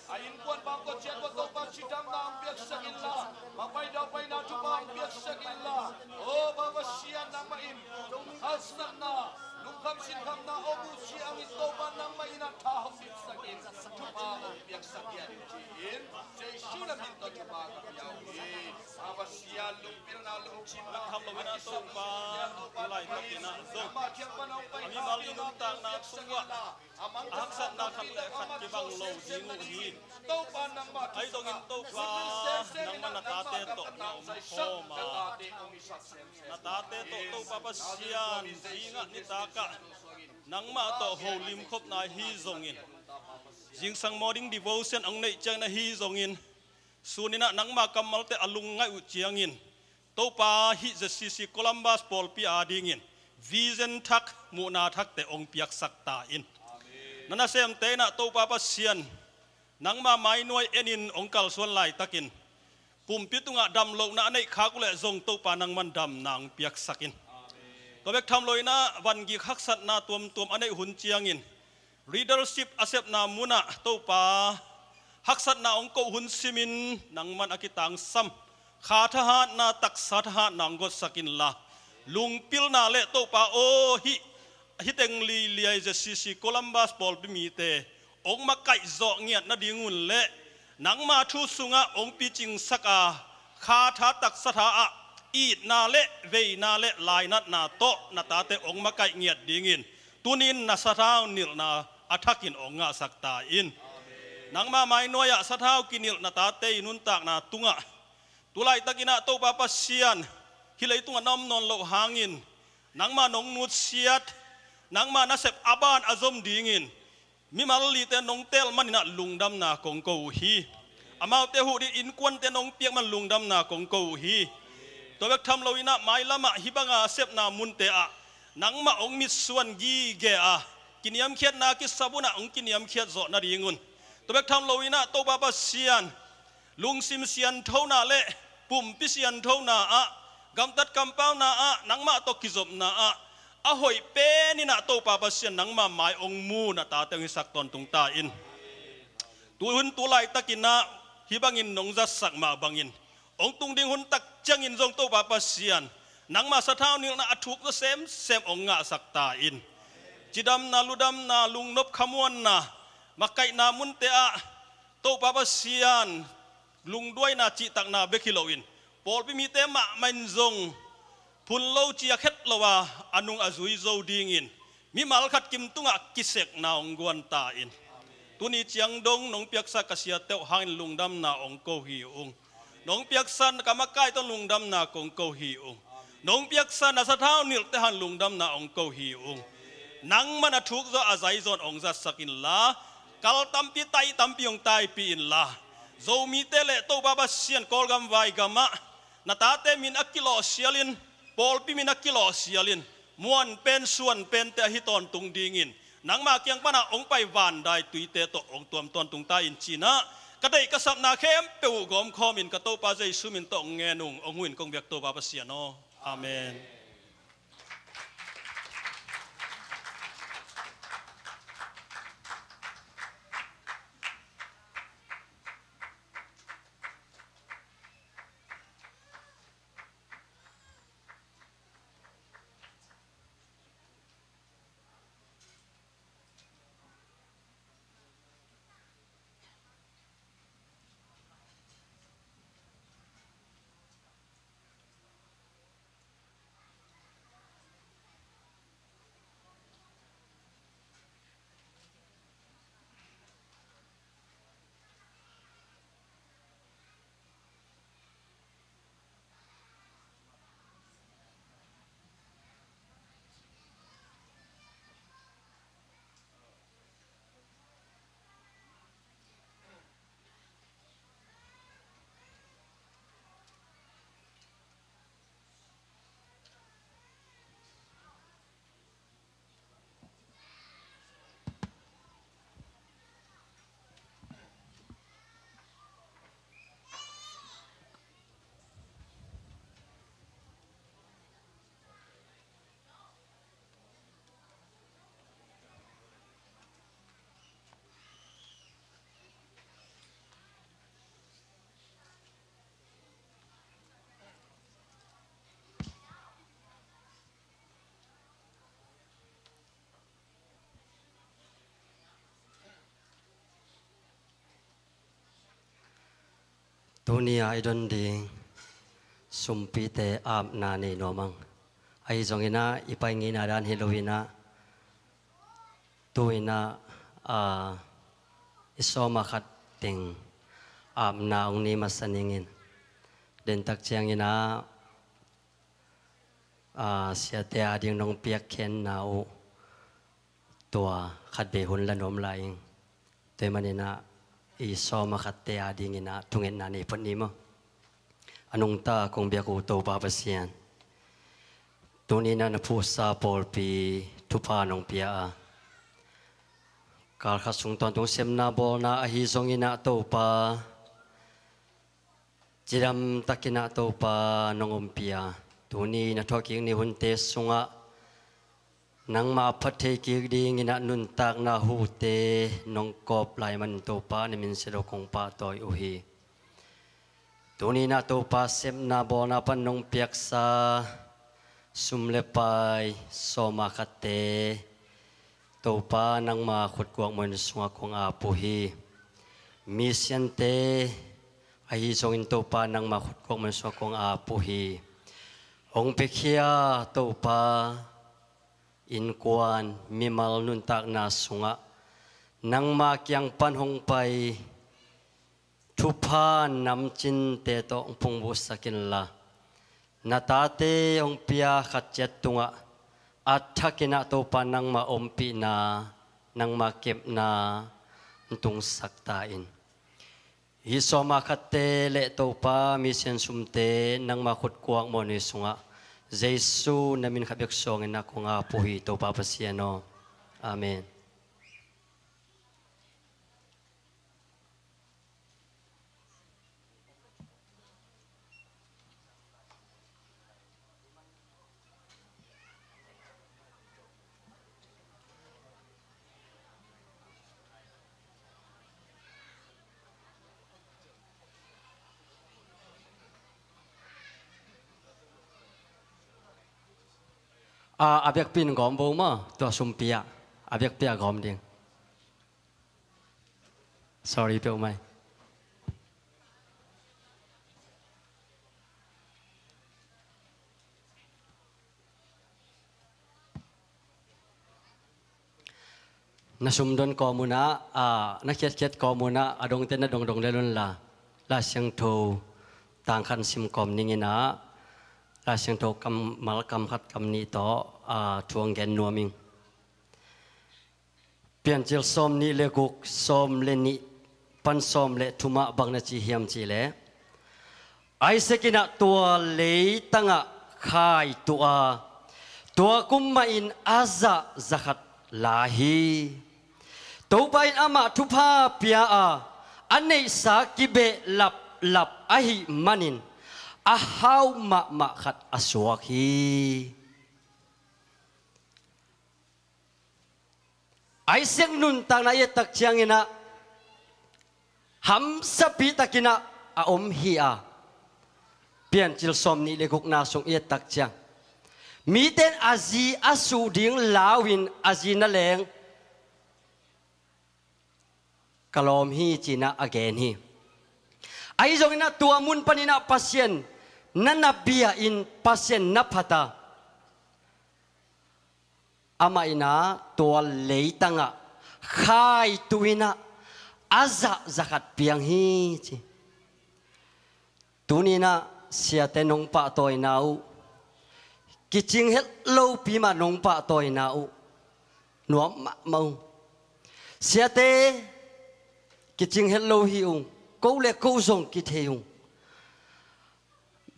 Ayin kuan bang ko chen ko ba chidam na ambiak sagilla mapai daw pai na tuba ambiak sagilla o baba sian na main asna na lungkam sin kam na obu si ang ito ba na maina tahong dik sagin tuba ambiak sagyan jin jay shuna min to tuba ka yawi baba sian lumpir na lungchin na ham lo wina to ba lai takina zo ami mali nung tang na sungwa aksan na khat le khat ki bang lo dingu hi ai dong in to pa nang man natate to na homa natate to pa pa sian inga ni taka nang ma to holim khop na hi zongin jing sang morning devotion ang nei chang na hi zongin sunina nang ma kamal te alung ngai u chiangin to pa hi je sisi Columbus Paul pi adingin vision thak mu na thak te ong piak sakta in nana sem te na to pa pa sian nang ma mai noi enin ongkal suan lai takin pum pitunga dam lo na nei khak le zong to pa nang man dam nang piak sakin to bek tham loi na wan gi khak sat na tuam anei hun chiangin leadership asep na muna to pa hak sat na ong ko hun simin nang man akitang sam kha tha ha na tak sa tha nang got sakin la lung pil na le to pa o hi teng li liai je sisi Columbus Paul bi mi te ong makai zo ngiat na dingun le nang ma thu sunga ong pi ching saka kha tha tak sa tha a i na le ve na le lai nat na to na ta te ong makai ngiat dingin tunin na sa tha nil na athakin onga sakta in nang ma mai noya sa tha kinil na ta te nun tak na tunga tulai takina to pa pasian hilai tunga nom non lo hangin nang ma nong nut siat nang ma na sep aban azom dingin mi malli te nong tel manina lungdam na kong ko hi amau te hu di in kwan te nong piak man lungdam na kong ko hi to bek tham loina mai lama hibanga sep na mun te a nang ma ong mit suan gi ge a kiniam khiat na ki sabuna ong kiniam khiat zo na ringun to bek tham loina to ba ba sian lung sim sian thona le pum pi sian thona a gam tat kam pau na a nang ma to kizop na a ahoy pe ni na to pa pasien nang ma mai ong mu na ta teng sak ton tung ta in tu hun tu lai takina hibangin nong za sak ma bangin ong tung ding hun tak changin jong to pa pasian nang ma sa thau ni na athuk na sem ong nga sak ta in chidam na ludam na lung nop khamuan na makai na mun te a to pa pasian lung duai na chi tak na bekiloin pol pi mi te ma main jong pun lo chia khet lowa anung azui zo dingin mi mal khat kim tunga kisek na ongwan ta in tuni chiang dong nong piak sa kasia teu hangin lungdam na ong ko hi ung nong piak san kamakai to lungdam na kong ko hi ung นงเปียกสันอาสะเท้านิลเตหันลุงดำนาองเกาหิวนังมันทุกข์จะอาศัยจนองจัดสักินละกัลตัมปีไตตัมปีองตายปีอินละโจมีเตเลโตบาบาเซียนกอลกัมไวกัมะนาตาเตมินอักกิโลเซียลินปอลปีมินอักกิโลเซียลินมวนเป็นส่วนเป็นแต่ฮิตอนตุงดีงินนังมาเกียงปนาองไปวานได้ตุยเตโตองตัวมตอนตุงตาอินจีนะกระไดกระสับนาเข้มเปียวกอมคอมินกระโตปาใจสุมินตองเงนุงองหุ่นกงเบียกโตบาบาเซียนอาเมนตัวนี้ไอ้ดนดีสุมปีเตอาบนาเนโนมังไอ้จงอินะอีไปงินาดานเฮโลวีนะตัวอินะอิสอมาขัดติงอาบนาองนี้มาสนิงินเดินตักเชียงอินะเสียเตอาดิ่งนองเปียกเข็นนาอุตัวขัดเบหุนละนมลายตัวมันอินะอีสอมาขัดเตอาดิ่งอินะทุงเงินนานี่พนี้มั้งanong ta kung biya ko to papasyan tuni na na pusa pol pi tupa nong pia kal khasung ton tung sem na bol na ahi zong ina to pa jiram takina to pa nong pia tuni na thoking ni hunte sunga nang ma phathe ki ding ina nun tak na hu te nong kop lai man to pa ni min sero kong pa toy uhi tuni na to pa sem na bo na pan nong piak sa sumle pai so ma khate to pa nang ma khut kuang mon sunga kong a puhi mission te ai zong in to pa nang ma khut kuang mon sunga kong a puhi ong pe khia to pa in kwan mi mal nun tak na sunga nang ma kyang pan hong paiทุพานำจินเตโตองพงบุสกินละนาตาเตองเปียขัดเจ็ดตุงะอัฐกินะโตปานังมาอมปีนานังมาเก็บนาตุงสักตาอินฮิโซมาขัดเตเลโตปามีเซนสุมเตนังมาขุดกวางโมนิสุงะเจสุนามินขับยกสองนักคงอาปุหิโตปาปเสียโนอาเมนอาเบียกปินกอมบูมาตัวสุมเปียอาเบียกเปียกอมเดียง sorry เปียวไหมนัสุมดนกอมุนะนักเขียดกอมุนะอดงเต้นดงเลลุนลาเสียงโทต่างคันซิมกอมนิงินะ ราชิงโตกำมัลกำขัดกำนี้ต่อทวงแกนนัวมิงเปลี่ยนจิลสมนี้เลกุกสมเลนิปันสมเลทุมาบังนาจีเฮียมจีเลไอเสกินะตัวเลยตั้งขายตัวกุมมาอินอาซาzakatลาฮีตัวไปอินอามาทุพาเปียอันนี้สากิเบลับอาหิมันินอาฮาวมาขัดอสวกฮีไอเสียงนุนต่างนายตักเชียงอินะหัมสปีตักินะอมฮีเปลี่ยนจิลสมนี้เลกุกนาสงเอตักเชียงมีเต้นอาจีอาสูดิ่งลาวินอาจีนั่นแหลงกลอมฮีจีน่าอเกนฮีไอ้จงนั้นตัวมุนปนินาพัศยันนั่นนับเบียอินพัศยันนับพัตตาอามาอินาตัวเลตังขายตัวอินาอาซาzakatเปียงฮีจีตัวนี้นะเสียแต่นงปะตัวอินาอูกิจิงเฮลโลปีมานงปะตัวอินาอูหนวมมะเมาเสียแต่กิจิงเฮลโลฮิอุงกูเล็กกูส่งกิเทยุง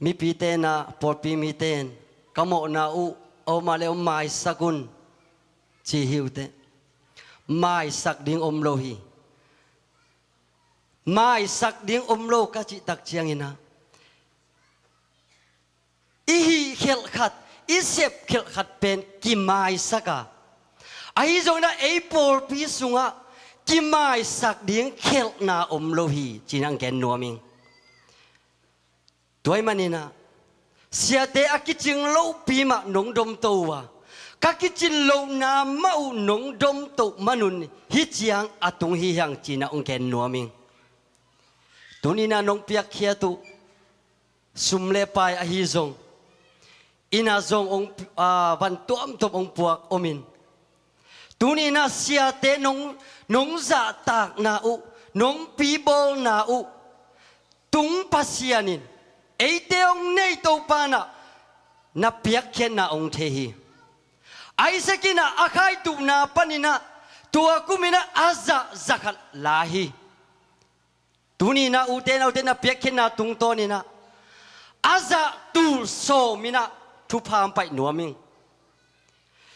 มีปีเตนะปอดปีมีเตนกะโมนาอูเอามาเลวไม้สักุนจีฮิวเตไม้สักดิ่งอมโลฮีไม้สักดิ่งอมโลกะจิตักเชียงอินะอีฮีเขลขัดอีเสพเขลขัดเป็นกิไม้สักไอ้จงนะไอ้ปอดปีสุงะกิไม้สักดิ่งเขลนาอมโลฮีจีนังแกนนัวมิงตัวมันนี่นะเสียแต่อากิจิงโลปีมานงดมตัวกักิจิงโลนามาอุนงดมตัวมนุนฮิจิยังอาตุงฮิยังจีนังแกนนัวมิงตัวนี้นะนงเปียกเขียตุสุมเลปายอหิจงอินาจงองวันตัวมตบองปวกอมินตัวนี้นะเสียแต่นงจะตากนาอุนงปีโบนาอุตุงปัสยานินไอเตองในตัวปานะนับเปียกเขียนนาองเทฮีไอสกินะอาคายตุนาปนินะตัวกุมินะอาซาzakatลาฮีตัวนี้นะอุเตนะเปียกเขียนนาตุงโตนี่นะอาซาตูโซมินะทุพามไปหนัวมิง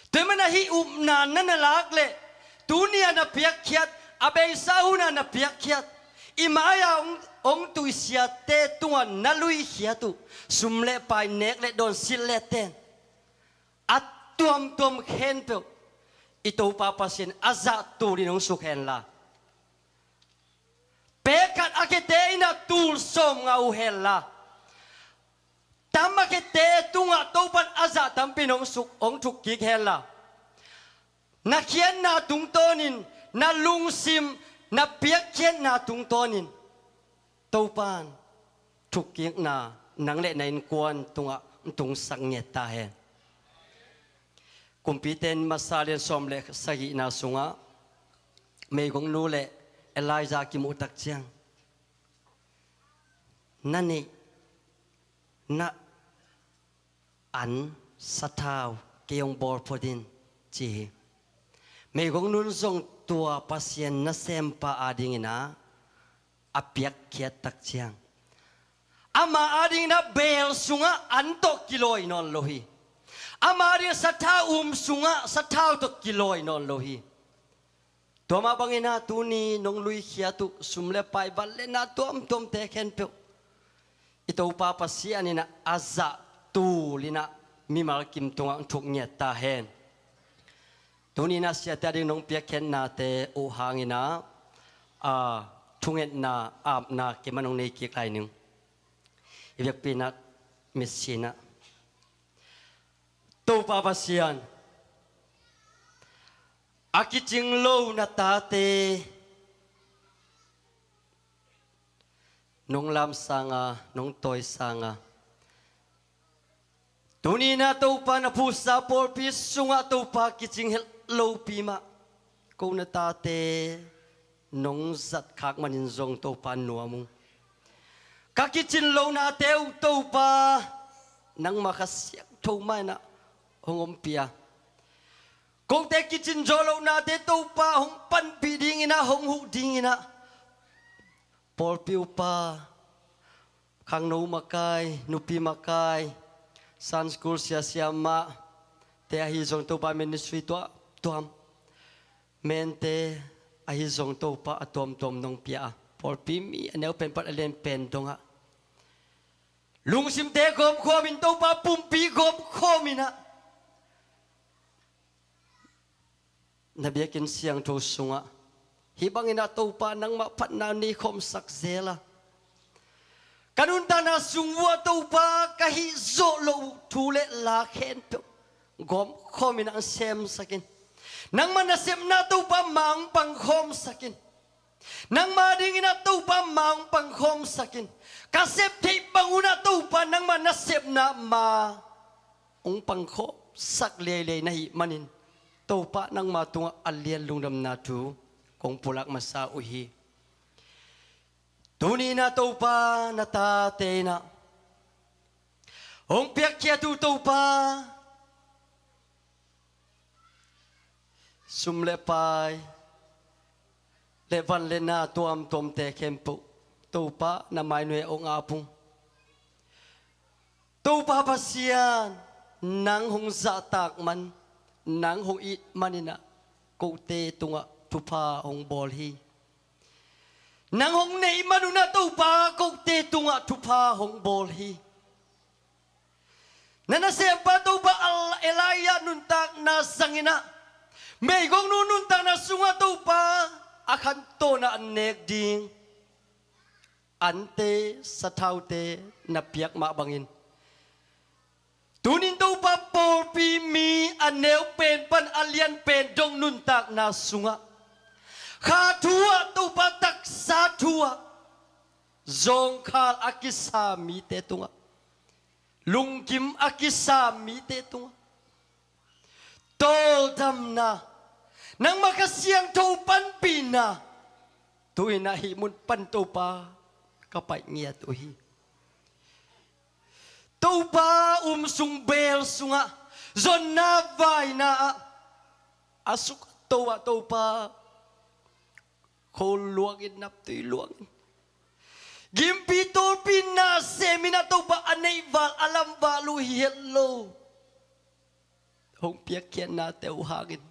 แต่มันนะฮิอุมนานนั่นลักเลยตัวนี้นะเปียกเขียดอาเบย์ซาอุนะเปียกเขียดอิมายาองตุเสียเตตัวนัลุยเขียตุสุมเลไปเนกเลโดนสิเลเตนอัตตัวมเข็นเปลอิตูปาปัสเซนอาซาตูรินงสุเข็นลาเปกัดอาเกเตอินะตูลสมงาอุเฮลลาตามมาเกเตตุงะตูปันอาซาตัมปินงสุกองทุกกิเฮลลานักเขียนนาตุงโตนินนาลุงซิมนาเปียกเขียนนาตุงโตนินตูปันทุกกินานังเละในกวนตุงสังเงตาเฮกุมพิเตนมาซาเลนสมเลสกินาสุงะเมย์ของนูเลเอลายซากิมุตักเชียงนั่นนี่นะอันสัทาวเกียงบอลพอดินจีเมย์ของนูส่งตัวพัศยันนัสเซมปาอาดิงนะอเปียกเขียตักเชียงอามาอาดิงนะเบลสุงะอันโตกิโลอินอนโลฮีอามาอาดิงสัทธาสุงะสัทธาโตกิโลอินอนโลฮีตัวมาบังอินาตัวนี้นงลุยเขียตุสุมเลไปบัลเลนะตัวมเตะเข็นเปวอิตัวปาปัสยานี่นะอาซาตูลินะมีมากิมตัวทุกเงียตาเฮนตัวนี้นะเสียแต่ดินงเปียกเข็นนาเตอุหางินะทุงเอ็นนาอาบนาเกมันงในเกียร์ไกลหนึ่งอีเวกปีนัดมิสชินะตัวปาปัสยานอากิจิงโลนาตาเตนงลำสังนงตอยสังตัวนี้นะตัวปานะผู้สาวปอลพิสุงะตัวปากิจิงเฮลโลปีมากูนาตาเตนงจัดขากมันจงตัวปานัวมุงกักิจิงโลนาเตวตัวปา nang makasyak to mai na hongom pia kong te kitchen jolo na te to pa hong pan pi ding ina hong hu ding ina por piu pa khang no makai nupi makai san school sia siama te ahi zong to pa ministry to tuam mente ahi zong to pa atom tom nong pia por pi mi aneu pen pat alen pen donga lung sim te gom khomin to pa pumpi gom khomina nabiakin siang to sunga hibangina to pa nang ma phat na ni khom sak zela kanun ta na sungwa to pa kahi zo lo thule la khen to gom khomina ang sem sakin nang manasem na to pa mang pang khom sakin nang mading ina to pa mang pang khom sakin kasep thei banguna to pa nang manasep na ma ong pang kho sak le le nahi manin to pa nang matunga alian lungdam na tu kong pulak masa uhi tuni na to pa na ta te na ong piak kia tu to pa sum le pai le van le na tuam tom te kempu to pa na mai nue ong apung to pa pasian nang hong za tak man nang hong it manina ko te tunga tupa hong bol hi nang hong nei manuna to pa ko te tunga tupa hong bol hi nana sempa to pa al elaya nuntak na sangina may gong nuntak na sunga to pa akan to na anek ding ante sa taute na piak mabangin tunin to pa por pi mi aneu pen pan alian pen dong nuntak na sunga kha thua to pa tak sa thua zong khal akisa mi te tunga lungkim akisa mi te tunga tol dam na nang makasiang to pan pina tuina hi mun pan to pa kapai ngiat uhi to pa sung bel sunga zon na vai na asuk to pa khol luangin nap tui luangin gimpi tol pina semina to pa anei val alam valu hello hong piak kian na teu hagin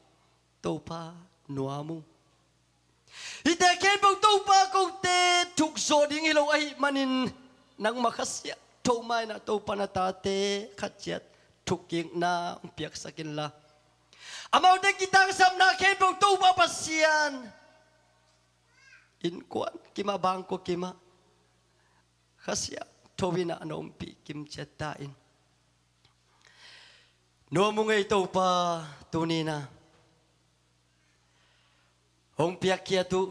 to pa nuamu ite ken bang to pa ko te tuk so ding ilo ai manin nang makasya to mai na to pa na tate khachiat thuking na piak sakin la amau de kitang sam na ken bang to pa pasian in kwan kima bangko kima khasya towina anom pi kim chetain no mungai to pa tunina hong piak kia tu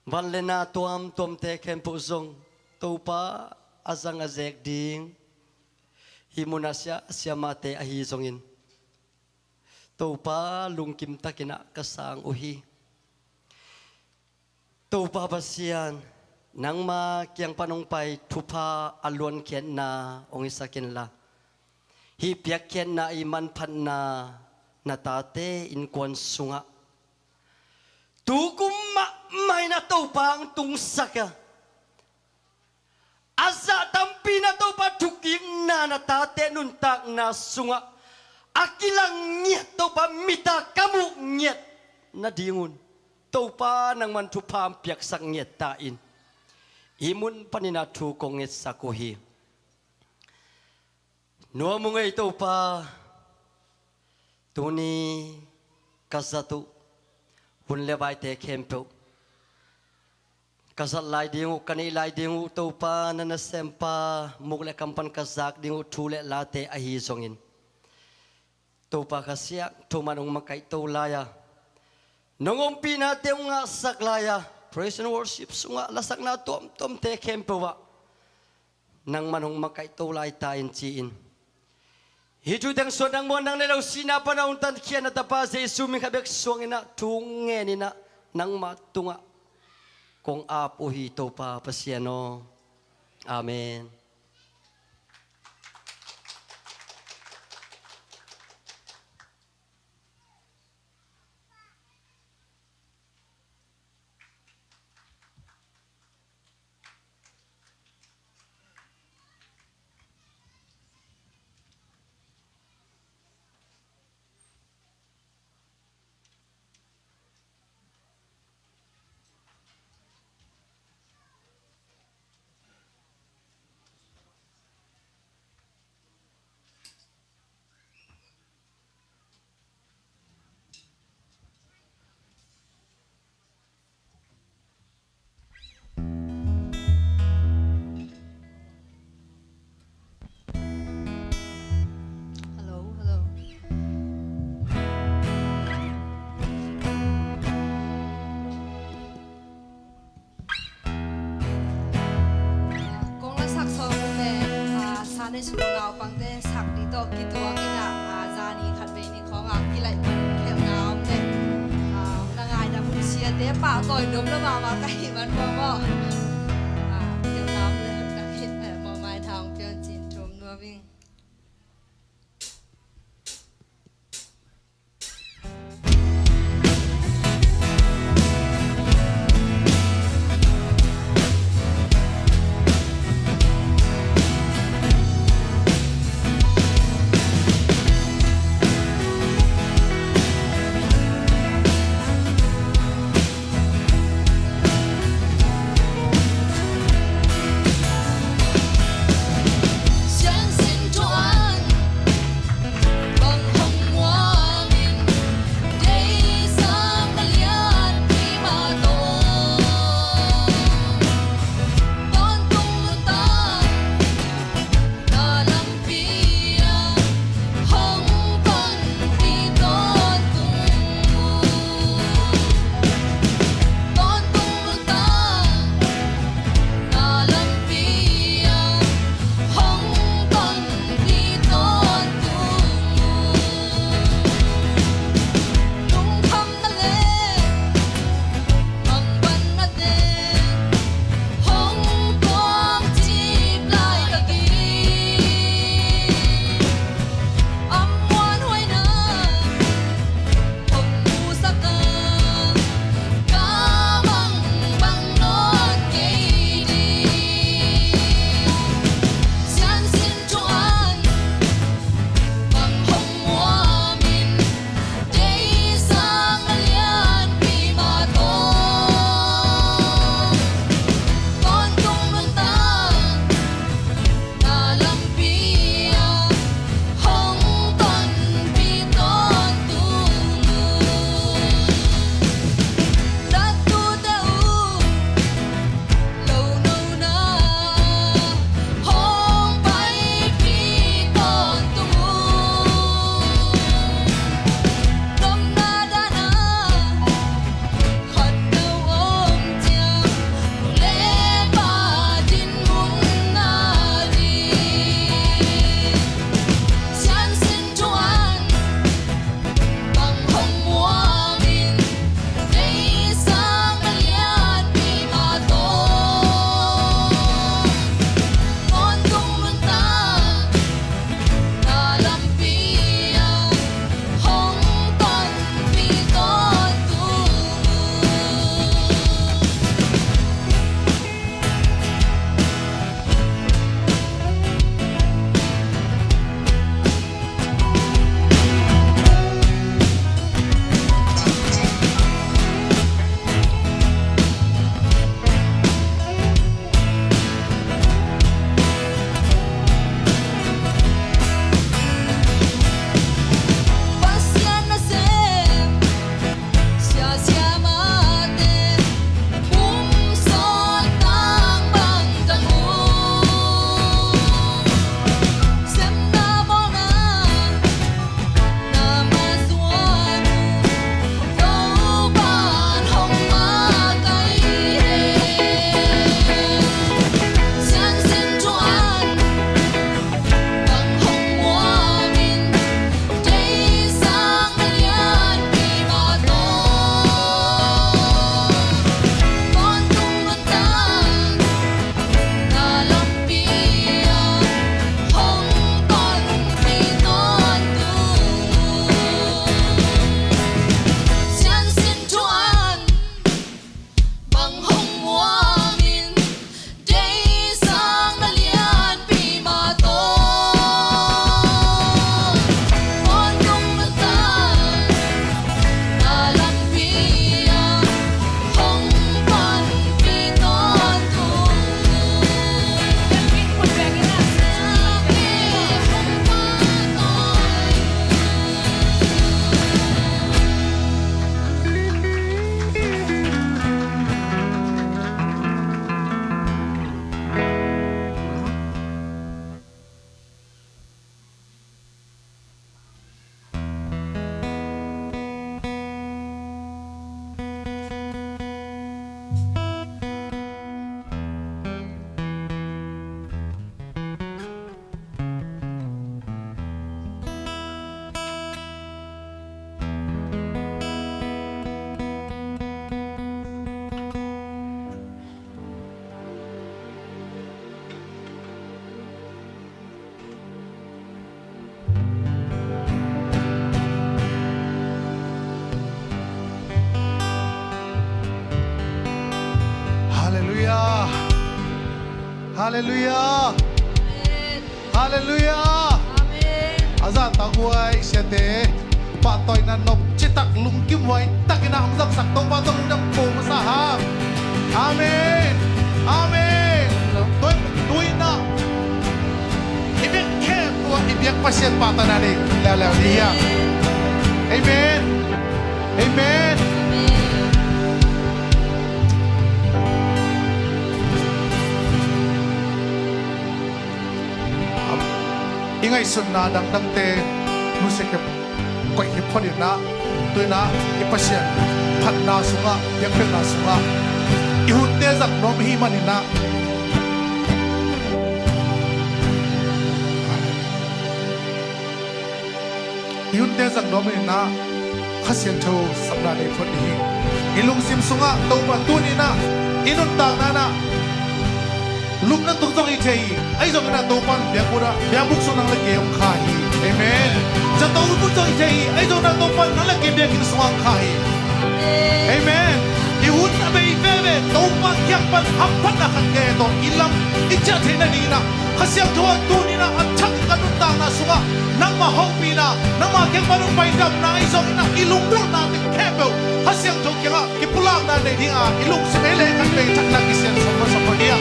van lena tuam tom te kem pu zong to pa azang azek ding himunasya siamate ahi zongin to pa lungkim takina kasang uhi to pa pasian nang ma kyang panong pai thupa alon kien na ong isakin la hi piak kien na iman phan na natate in kwan sunga tu kumma mai na to pang tung saka asa tampi na to pa thuking na natate nun tak na sunga akilang nyet to pa mita kamu nyet na dingun to pa nang man thupam piak sak nyet ta in imun panina thu konget sakuhi no mungai to pa tuni kasatu hun le bai te kempo kasat lai dingu kani lai dingu to pa nana sempa mukle kampan kazak dingu thule late ahi zongin to pa kasya to manung makai to laya nongom pina te nga saklaya praise and worship sunga lasak na tom te kempo wa nang manung makai to lai ta in chiin hitu dang so dang mo nang lelaw sina pa na untan kia na tapa sa isuming kabek suangina tungenina nang matunga kung apo hito pa pasiano. Amen. ในสุนาวปังเตสักดีโตกิตัวกินะอาจานีขัดเบนีของอ่ะกิไลเขียวนาวเตนางไงนะมุเชียเตป่าต่อยดมแล้วมาใกล้มันบ่เขียวนาวเลยกันเห็นมอไม้ทางเพียงจินทมนัววิ่ง Hallelujah. Hallelujah. Azat tahuai siate patoy na nop chitak lungkim wai takina hamzak sakto patong dam po masaham. Amen. Amen. Tuy na. Ibig kem tua ibig pasien patanani lalaw niya. Amen. Amen. Ingay sun na dang te musik koi hip hop na tuy na ipasyan phat na sunga yakpen na sunga ihunte zak nom hi manina ihunte zak nom manina khasyan tho sabna ne phot hi ilung sim sunga to pa tu ni na inun tang na na lục na tung tong ithei ai zong na to pan bia pura bia buk so nang lage ong khai amen cha to bu tong ithei ai zong na to pan nang lage bia kin suang khai amen i hun na be ve to pa kyak pan hap pan na khan ge to ilam icha thena ni na khasiam tho tu ni na achak kanun ta na suwa nang ma hong pi na nang ma kyak pan pai dam na ai zong na ilung bu na te kebel khasiam tho kya ki pulang na ne ding a ilung se le kan be thak na ki sen so dia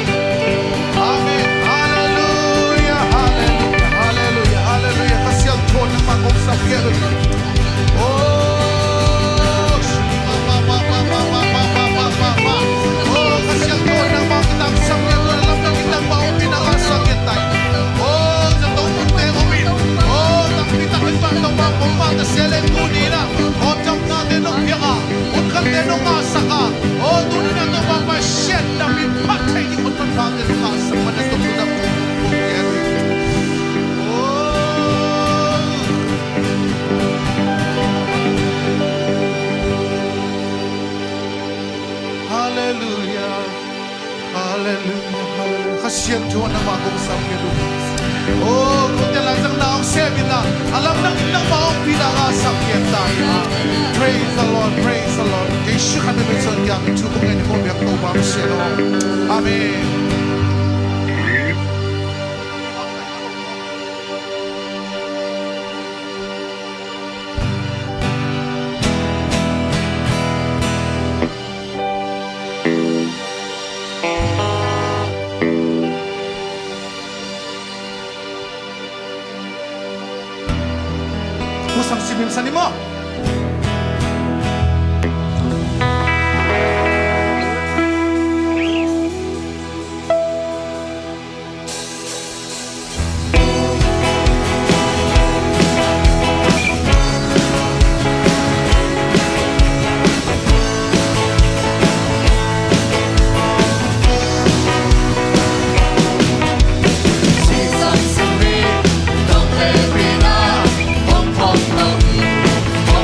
Amen. Hallelujah. Hallelujah. Hallelujah. Hallelujah. Kasihan Tuhan yang mangkok sakit. Oh, oh, kasihan Tuhan yang mau kita sakit dalam yang kita mau pinakasakit tayo. Oh, jatuh pun teruin. Oh, tapi tak hebat dong mampu mata seleng tunina. Oh, jam natin nung pira. Unkan din nung asaka. Oh, tunina to mama shed tapi patay di unkan natin nung asaka. Hallelujah, hallelujah. Kasihan Tuhan ang bagong sambil. Oh, kung talagang na ang seven na, alam nang inang maong pinakasakyan tayo. Praise the Lord, praise the Lord. Yesu kami minsan yang chukungin mo biyak to bang sino. Amen. Musang sibil sa nimo. Hãy subscribe cho kênh Ghiền Mì Gõ để không bỏ lỡ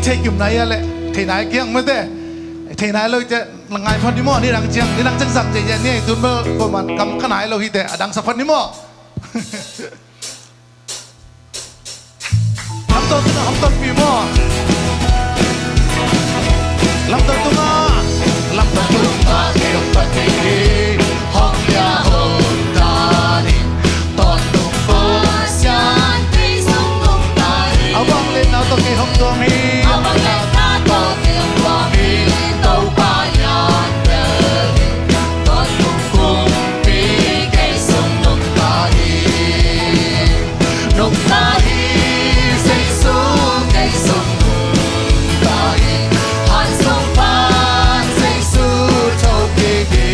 เทกิมไหนอะแหละเทไหนเกี่ยงไม่ได้เทไหนเราจะลังไงพันนิโมนี่ดังเจียงนี่ดังจังสักเจียนี่ตุนเบอร์ประมาณกำขนาดเราฮิตดังสักพันนิโมลำต้นลำต้นปีโมลำต้นตุ้งลำต้นตุ้งเกี่ยวกับที่ห้องยาโฮตาดิตอนตุ้งโฟชันที่ส่งตุ้งตาดิเอาบังเล่นเอาตัวเกี่ยวห้องตัวมีเอาบังเล่นเอาตัวเกี่ยวตัวมีตัวปายานเดินตอนตุ้งกุ้งปีเกี่ยวส่งตุ้งตาดินุ่งตาดิเซ็กซูเกี่ยวส่งตุ้งตาดิหันส่งฟ้าเซ็กซูโชคดี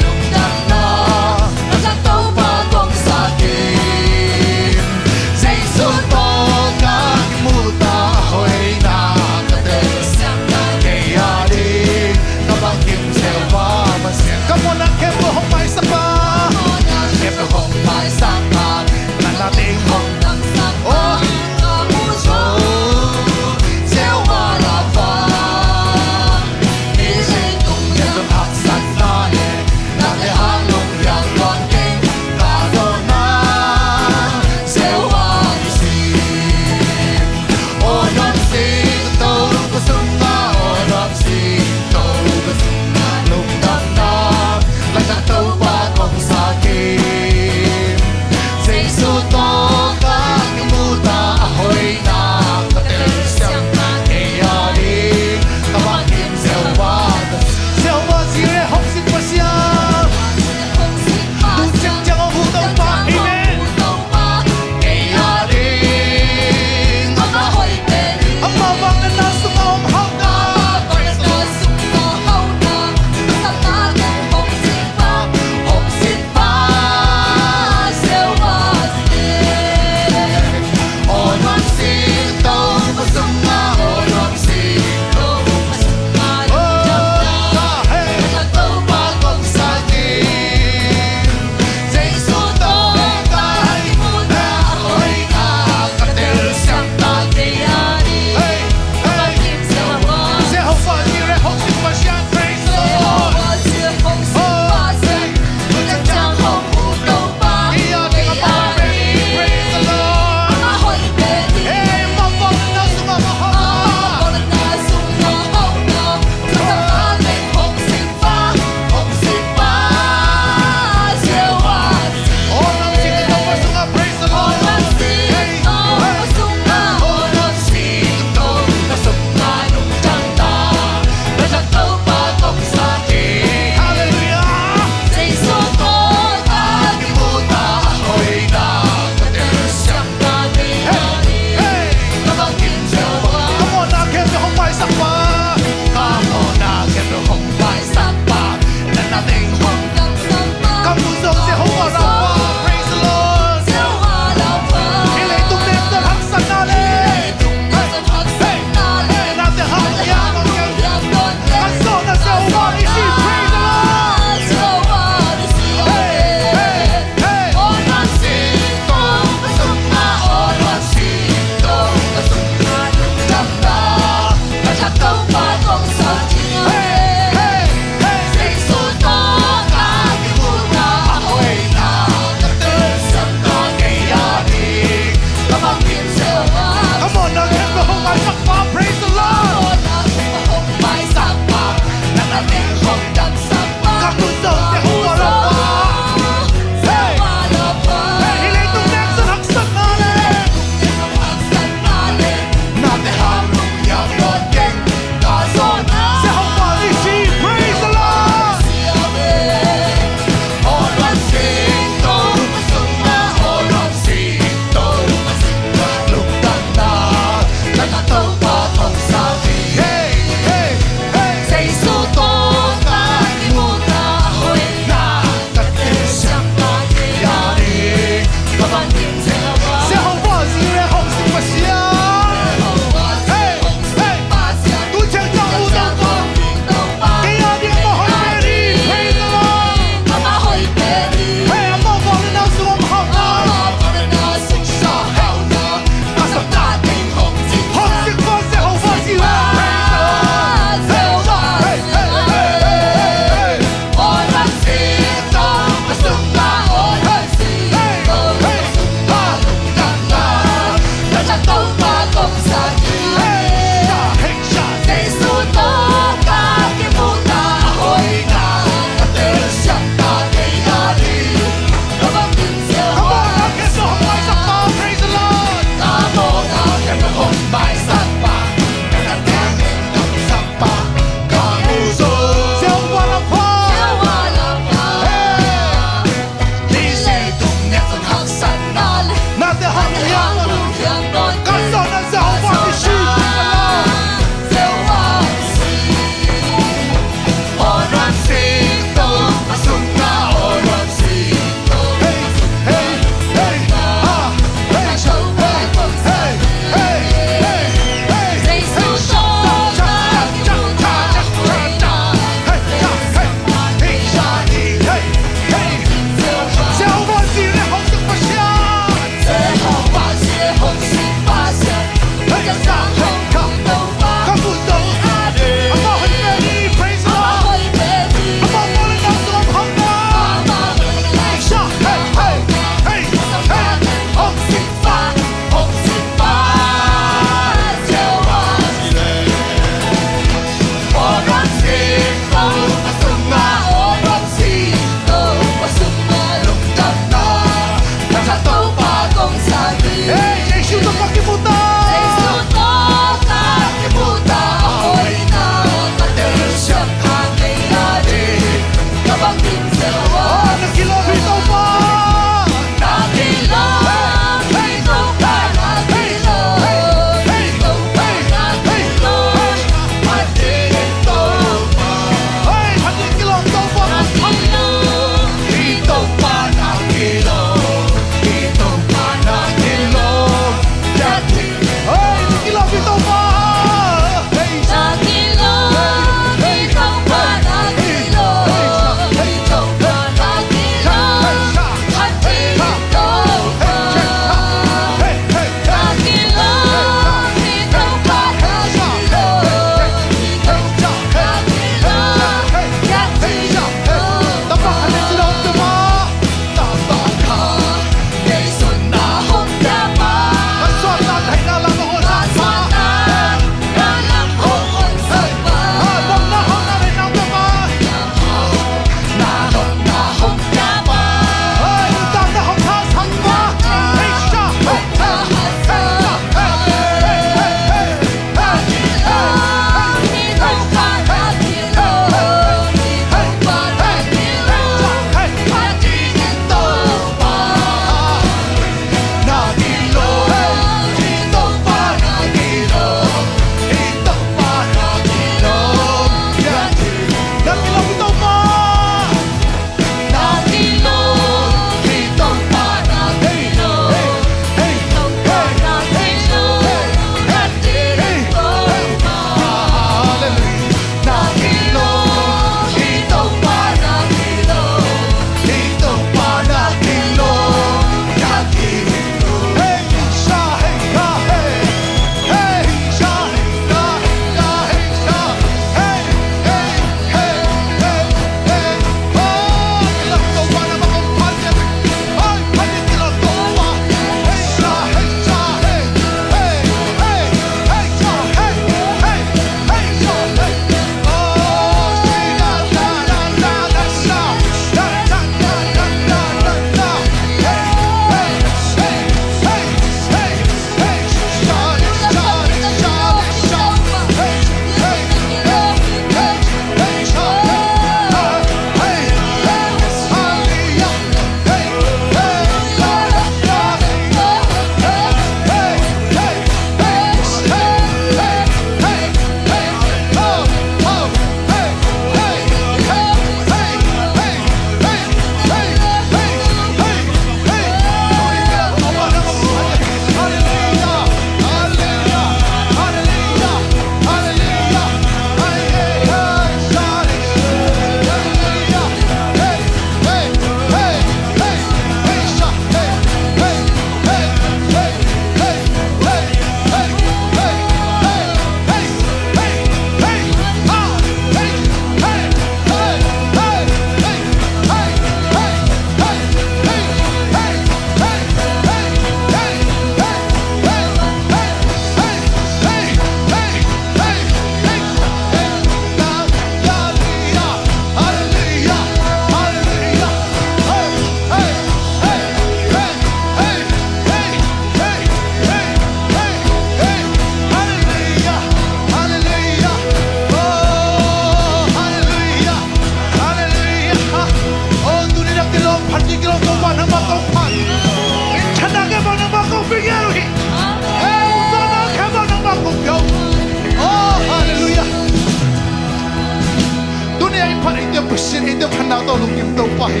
to lung kim to pa hi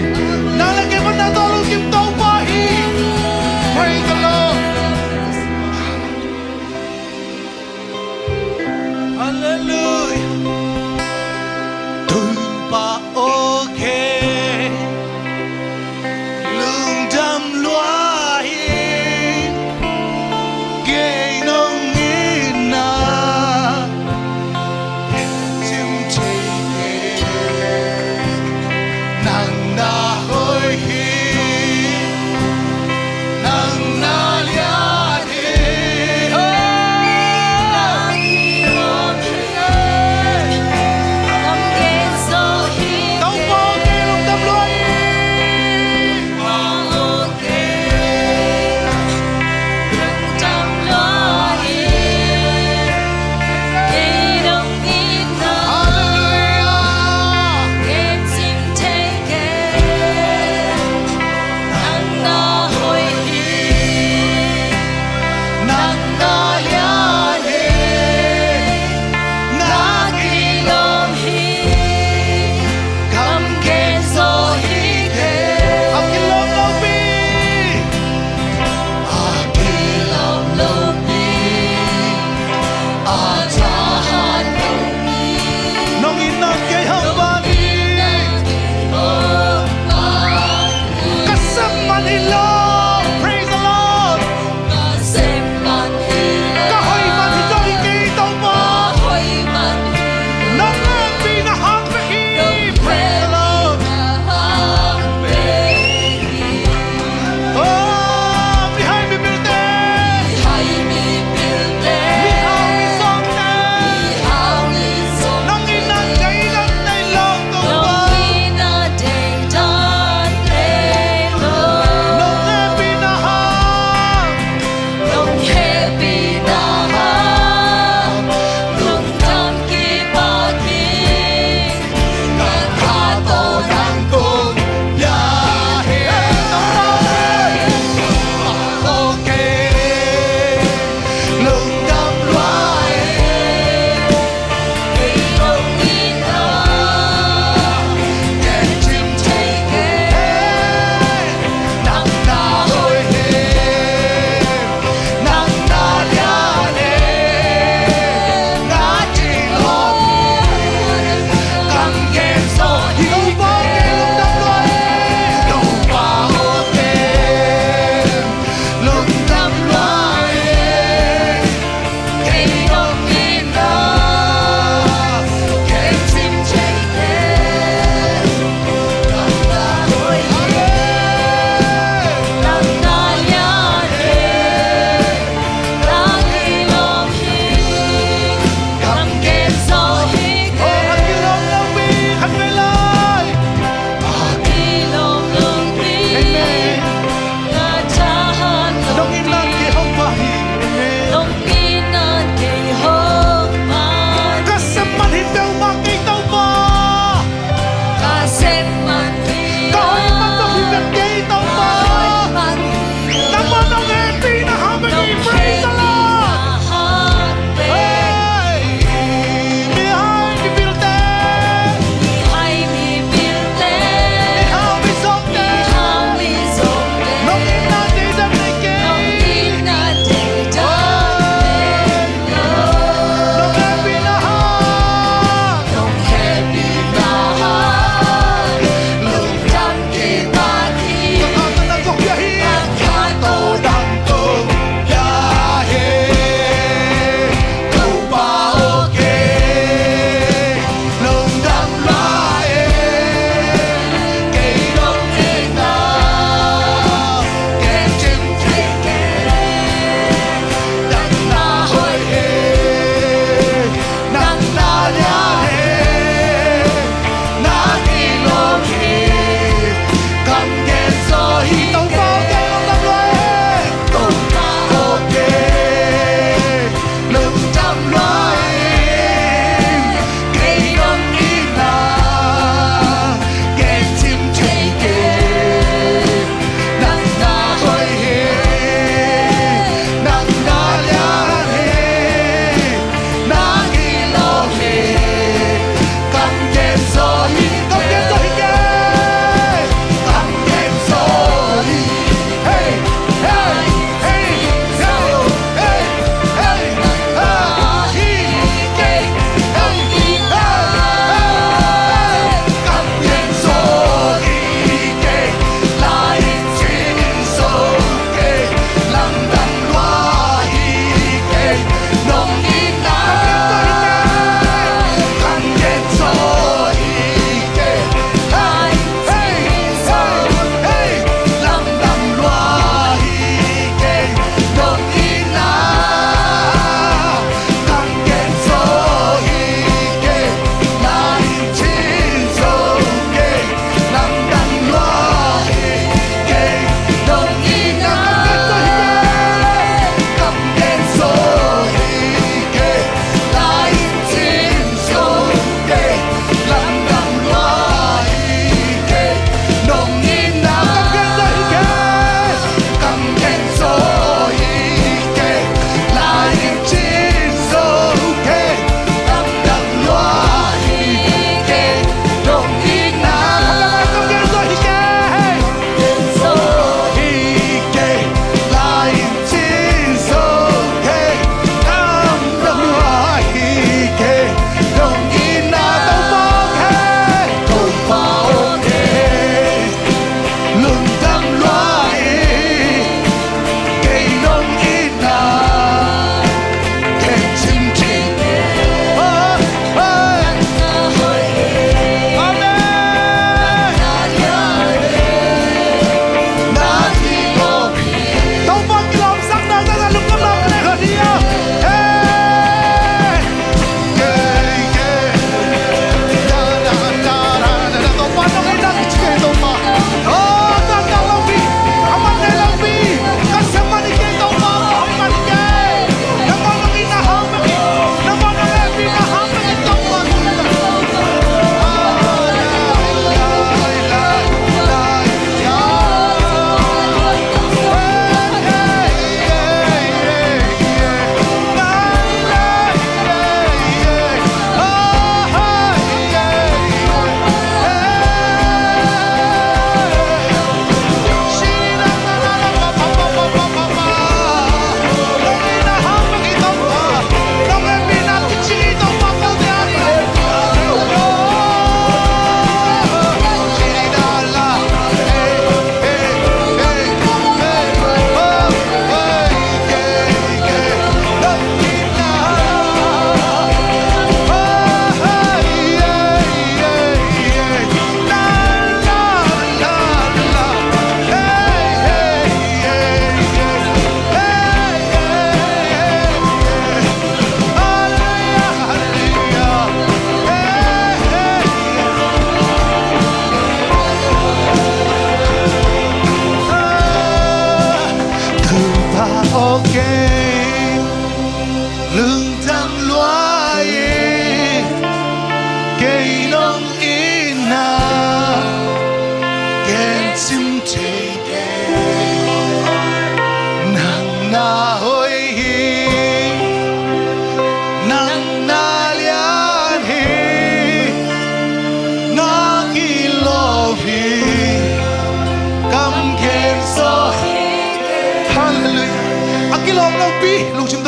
nang la ke na to lung kim to pa hi praise the Lord hallelujah tu pa okay lung dam lua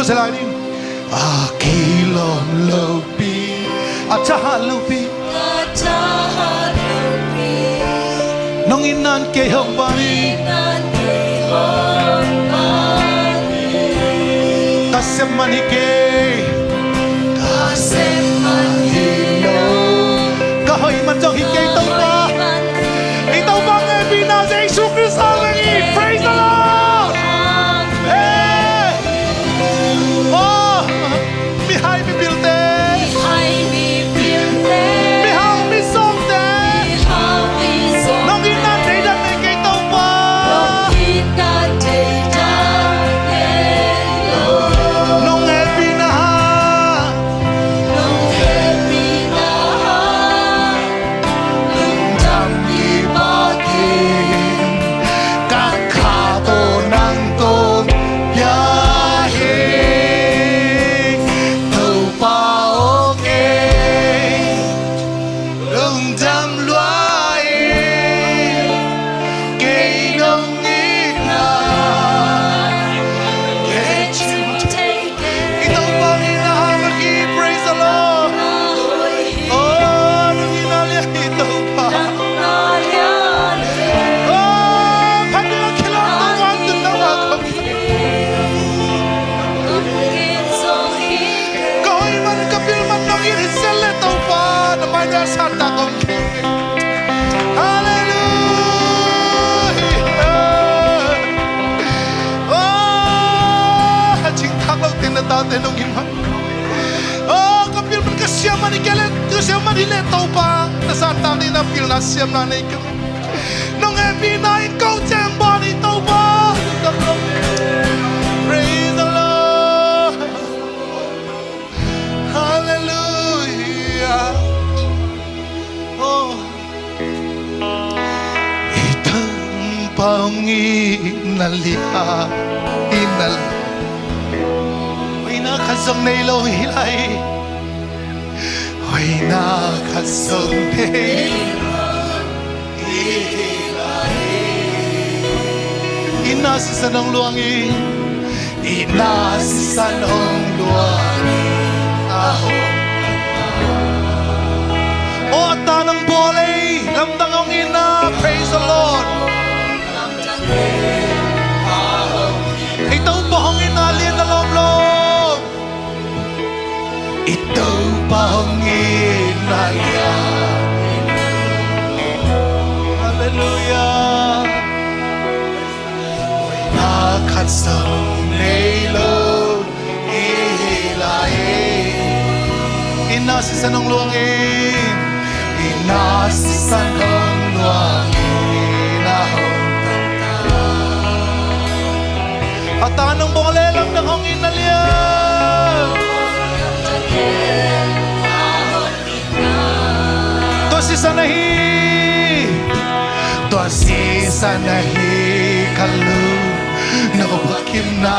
tu selai ni akilom lopi achaha lopi nong inan ke hambani kasem manike kasem manilo kahoy man jong hike tau pa itau pa nge bina Jesus Christ already praise the Lord hey oh mihai mi bilte mihau mi somte nong inan dei dan ne ke tau pa nong e bina dam di bagi kakato nang tom ya he tau pa oke lung dam luai ke nong ina ke chim itau pa ina hagi praise the Lord oh nung ina lia itau pa oh kanila kilang tawag dun na ako Ko'y man kapil man nang irisele tau pa na manya sa takong king Hallelujah oh ching thaklau tinata tenong imang oh kapil man kasyam man ikelet kasyam man ile tau pa na sa tani na pil na siyam na ikem nong epi na ikaw tiyang bani tau pa praise the Lord hallelujah oh itang panginaliha inal Hoy nakasong na ilaw hilay Hoy nakasong na inasisan ng luangin inasisan ng luangin ahong o tanang boleh lamdang ang ina praise the Lord ito bahong inalien na lom ito bahong inalien hallelujah nakatsang nilo ihilain inasisan ng luangin inasisan ng luangin ahong tanda at anong bongalelang ng hong inaliyaw to si sanahi kalu no bakim na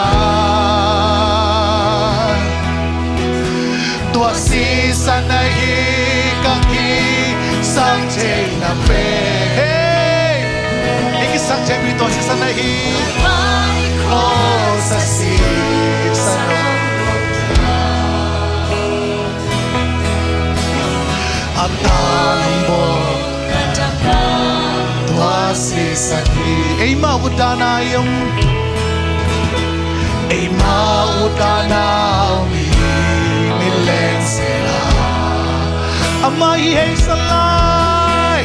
to si sanahi kaki sang cheng na pe iki sang cheng mi to si sanahi oh sa si sanong atambo tuasi saki ei maudana yung ei maudana mi mileng sela ama ihei salai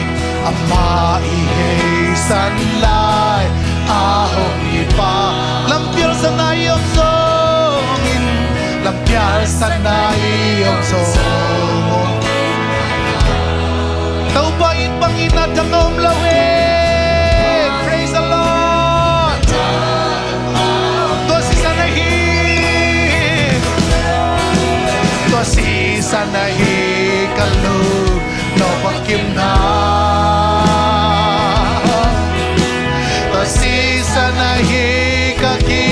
ama ihei sanlai ahong ipa lampiar sanayong songin lampiar sanayong songin tau bait pangina dangom lawin praise the Lord to si sanahi kalu no bakim na to si sanahi kaki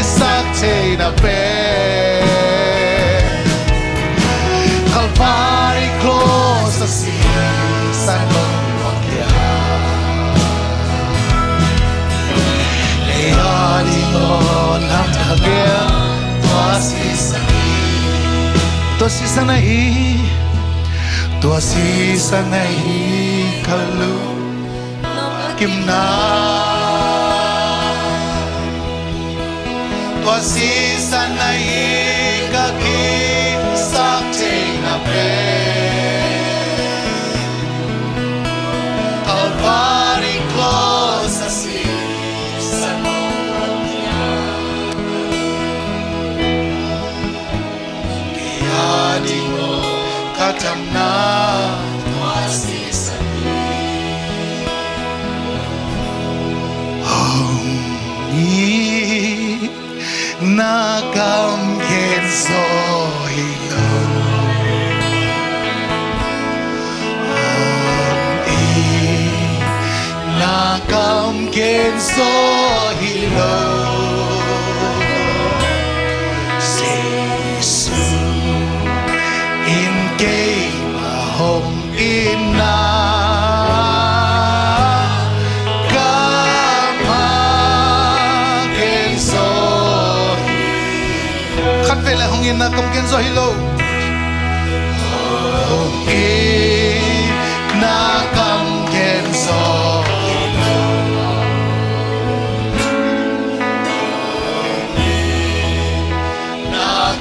sakche na pe Calvary close si sanong wakya leani mo nam thagya was ตัวสิสันฮีตัวสิสันฮีคัลลูกิมนาตัวสิสันฮีกะกิสักเทนาเปCalvary close assim sanonia que adingo katamna tuasi sani Ni nakam kenso hilo Nakam kenso hilo Sisu in game home ina Kama kenso Khát về lại hong ina kam kenso hilo Home ina kam kenso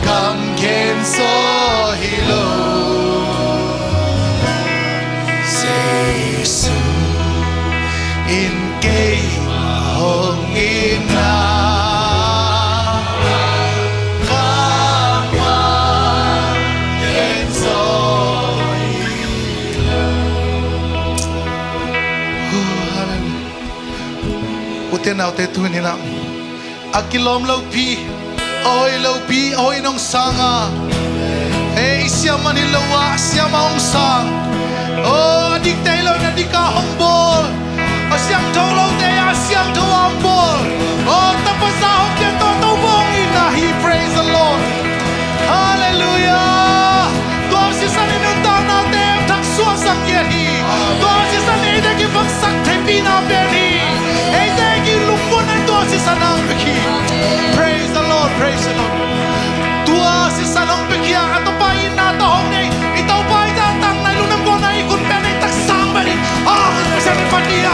Come can so hilo Say so in game hong ina Come can so hilo Uten nào te tu ni na Akilom lo pi Oi lo pi oi nong sanga Hey siapa ni lawa siapa ong sang Oh adik tayo na di ka humble Asyang tolo te asyang to humble Oh tapos sa hong to tubong ina He praise the Lord Hallelujah Tuang si sa ninuntaw natin Taksua sang yehi Tuang si sa nida kipagsak tepi na beri Hey tegi lumpun ay tuang si sa nang beki Praise the Lord Tua si sanong bigya ato pa inato hong ni itaw pa itatang na lunang ko na ikon pa na itaksang bali kasi ni Fatia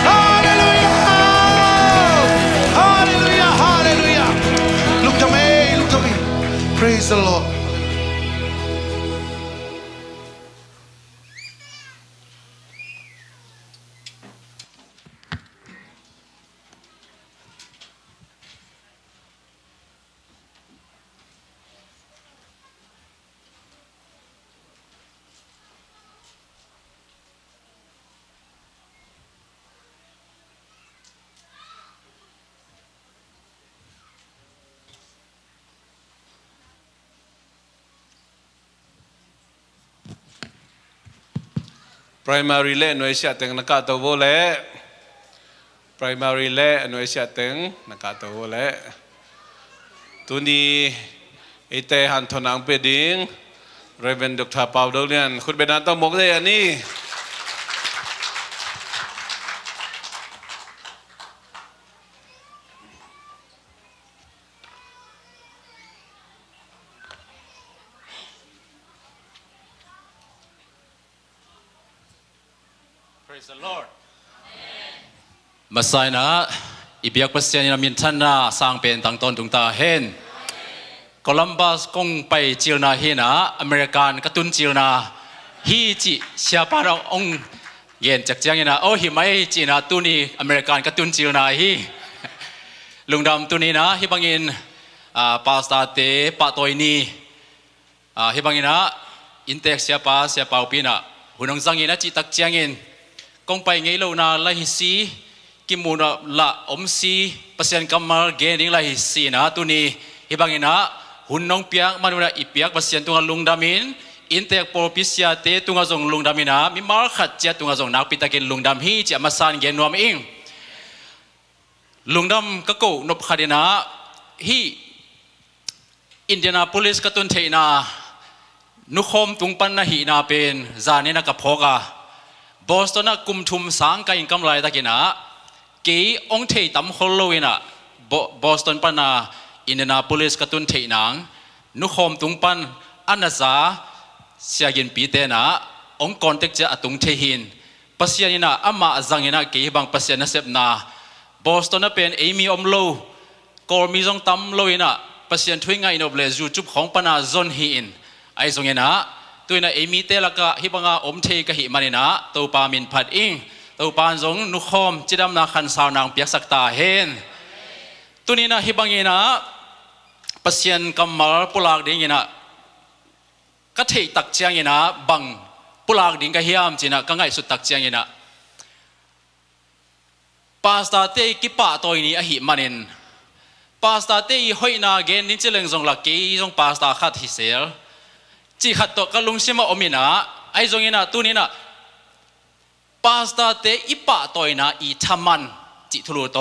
Hallelujah Hallelujah Hallelujah Look to me Praise the Lord primary le noi sia teng nakato vole primary le noi sia teng nakato vole tuni ite han thonang peding Reverend Dr. Paul Dolian คุณเป็นนักต้องมกได้อันนี้ Praise the Lord. Masayna ibiyak pasyan na minsan na sang pen tang ton tung ta hen. Columbus kong pai chill na hina American katun chill na hi chi siapa na ong gen chak chiang ina oh hi mai chi na tu ni American katun chill na hi. Lungdam tu ni na hi bangin pasta te pa toy ni hi bangin na intek siapa upina hunong zangin na chi tak chiangin kong pai ngei lo na la hi si kimuna la omsi pasyan kamal gening la hi si na tu ni hi bangin na hunong piak manuna ipiak pasyan tunga lungdamin intek polpisia te tunga zong lungdamina mi mar khat chia tunga zong nak pitakin lungdam hi chia masan gen nuam ing lungdam ka ko nop khadina hi Indianapolis katun theina nukhom tungpan na hi na pen zane na kaphoka Boston na kumthum sang ka income lai takina ke ong thei tam hollowina Boston pa na Indianapolis katun theinang nukhom tungpan อันนั้นจะเสียกินปีเตนะองค์กรเด็กจะตุงเทหินปัสยานินะอามาจังยินะเกี่ยบังปัสยานะเสพนาบอสตันเป็นเอมี่อมโลกอร์มีจงตำโลยนะปัสยานทวีงไงนบเลจูจุบของปนาจนหินไอ้จงยินะตัวน่ะเอมี่เตละกะฮิบังอาอมเทกะหิมันนะตัวปามินพัดอิงตัวปานจงนุคอมจิดำนาขันสาวนางเปียกสักตาเฮนตัวนี้นะฮิบังยินะปัสยานกำมัลปุลากดิ้งยินะก็เทตักเจียงยินะบังปุลากดิ้งก็เฮียมจีนะก็ง่ายสุดตักเจียงยินะปาสตาเตกิปะตัวนี้อหิมันินปาสตาเตยหอยนาเกนนิจเลงจงลักกี้จงปาสตาขัดฮิเซลจีขัดตัวกลุงซิมาอมินะไอจงยินะตัวนี้นะปาสตาเตอิปะตัวนี้อีทามันจิทุลุโต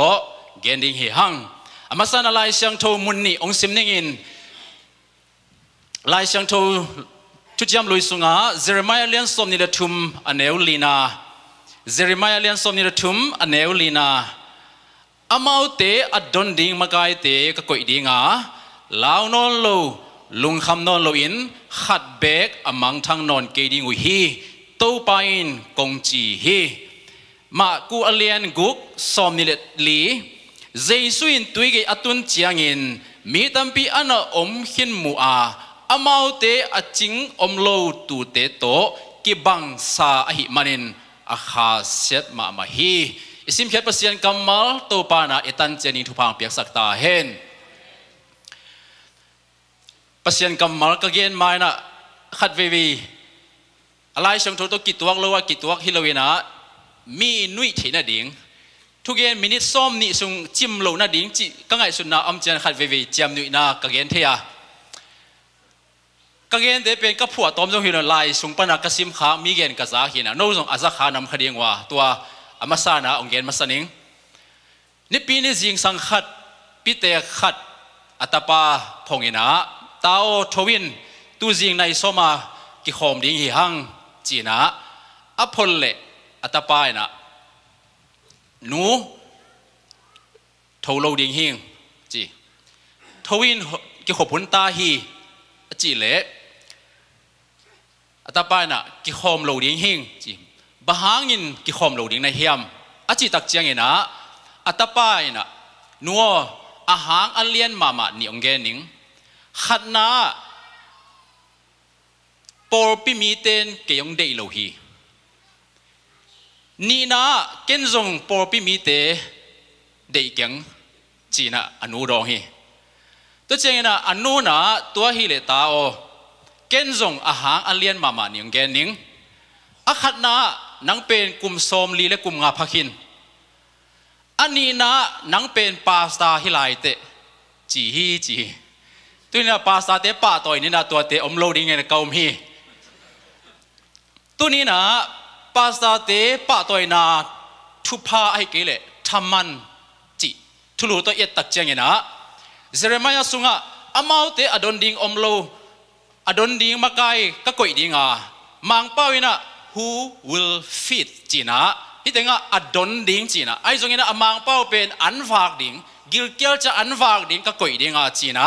เกนดิ้งเฮหังอามาสันอะไรเสียงโทมุนนี่องซิมนิงินลายเสียงโททุจยามลุยสุงาเจเรมายาเลียนสมนิลทุมอเนวลีนาเจเรมายาเลียนสมนิลทุมอเนวลีนาอามาอุเตอดอนดิ้งมากายเตก็กอยดิ้งาลาวนอนโลลุงคำนอนโลอินขัดเบกอามังทางนอนเกดิ้งอุฮีโตปายนกงจีฮีมากูอเลียนกุกสมนิลลีเจสุอินตุยเกอตุนเจียงอินมีตัมปีอันอมหินมัวอามาอุเตอจิงอมโลตูเตโตกิบังซาอหิมันินอาคาเซตมาฮีอิสิมเขียนภาษากัมมัลโตปานาเอตันเจนิทุพังเปียกสักตาเฮนภาษากัมมัลก็เกณฑ์มานะขัดเววีอะไรช่างทุกกิจวักโลวกิจวักฮิโลวีนะมีนุยเทน่าดิ่งทุกเกณฑ์มินิซ้อมนี่ส่งจิมโลน่าดิ่งจิก็ไงสุดนะอัมเจนขัดเววีจำนุยนะก็เกณฑ์เทียก็เกณฑ์เดเป็นกับผัวตอมจงหินลายส่งปนักกสิมขามีเกณฑ์กษาหินะโน้ตส่งอาซาขานำคดีว่าตัวอามาซานะองเกนมาสนิงนี่ปีนี้จิงสังขัดปีเตะขัดอัตปาพงอินะตาโอทวินตูจิงในสมากิขอมดิ้งหิหังจีนะอพอลเลอัตปาอินะนูทโลดิ้งหิงจีทวินกิขอพุนตาฮีจีเล่อัตปาอินะกิขอมโลดิ้งหิงจีบะหางินกิขอมโลดิ้งในเฮียมอาจิตักเจียงอินะอัตปาอินะนัวอาหารอันเลียนมานี่องเกนิงขัดนาปอปิมีเตนเกยงเดโลฮีนี่นะเกนจงปอปิมีเตเดยกังจีนะอนุรองฮีตัวเจงนะอนุนะตัวฮีเลตาโอเกนจงอาหารอันเลียนมานี่องเกนิงอาขัดนานังเป็นกลุ่มโสมลีและกลุ่มงาพักินอันนี้นะนังเป็นปาสตาฮิไลเตจีฮีจีตัวนี้นะปาสตาเตป้าตัวนี้นะตัวเตอมโลดิ้งเงินเกามีตัวนี้นะปาสตาเตป้าตัวนี้นะทุพาไอเกลทำมันจีทุลุตัวเอตักเจียงเงินนะเจเรมายาสุงะอามาเตอดอนดิ้งอมโลอดอนดิ้งมาไกก็กอยดิ้งมังเป้าวินะwho will feed จีน่าที่แต่งอดอนดิ้งจีน่าไอ้ตรงนี้นะมังเป้าเป็นอันฝากดิ้งกิลเกลจะอันฝากดิ้งก็กอยดิ้งจีน่า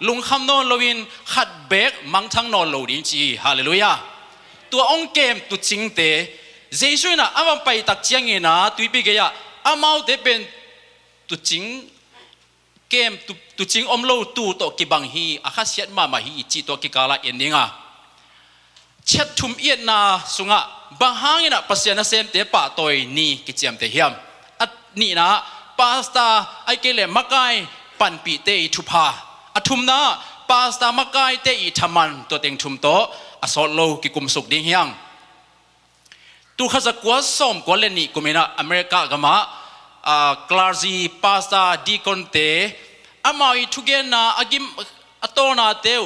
ลุงคำนอนโลวินขัดเบกมังทั้งนอนโลดิ้งจีฮาเลลูยาตัวองเกมตุจิงเตเจสุนะอามันไปตักเจียงเงินะตุยปีเกียอามาเตเป็นตุจิงเกมตุจิงอมโลตูโตกิบังฮีอาคาเซียดมาฮีจีตัวกิกาลาเอ็นดิ้งเช็ดทุ่มเอียดนาสุงะบางหางนะปัสยานาเซมเตปะตัวนี้กิจยามเตเฮียมอันนี้นะปาสตาไอเกเลมักไกปันปีเตอิทุพาอัทุมนะปาสตามักไกเตอิทามันตัวเต็งทุมโตอสอโลกิกุมสุกดิ้งเฮียงตัวข้าศึกว่าส่งกว่าเลนี่กุมินะอเมริกากามะคลาร์ซีปาสตาดีคอนเตอามาอิทุเกนะอากิมอัตโตนาเตว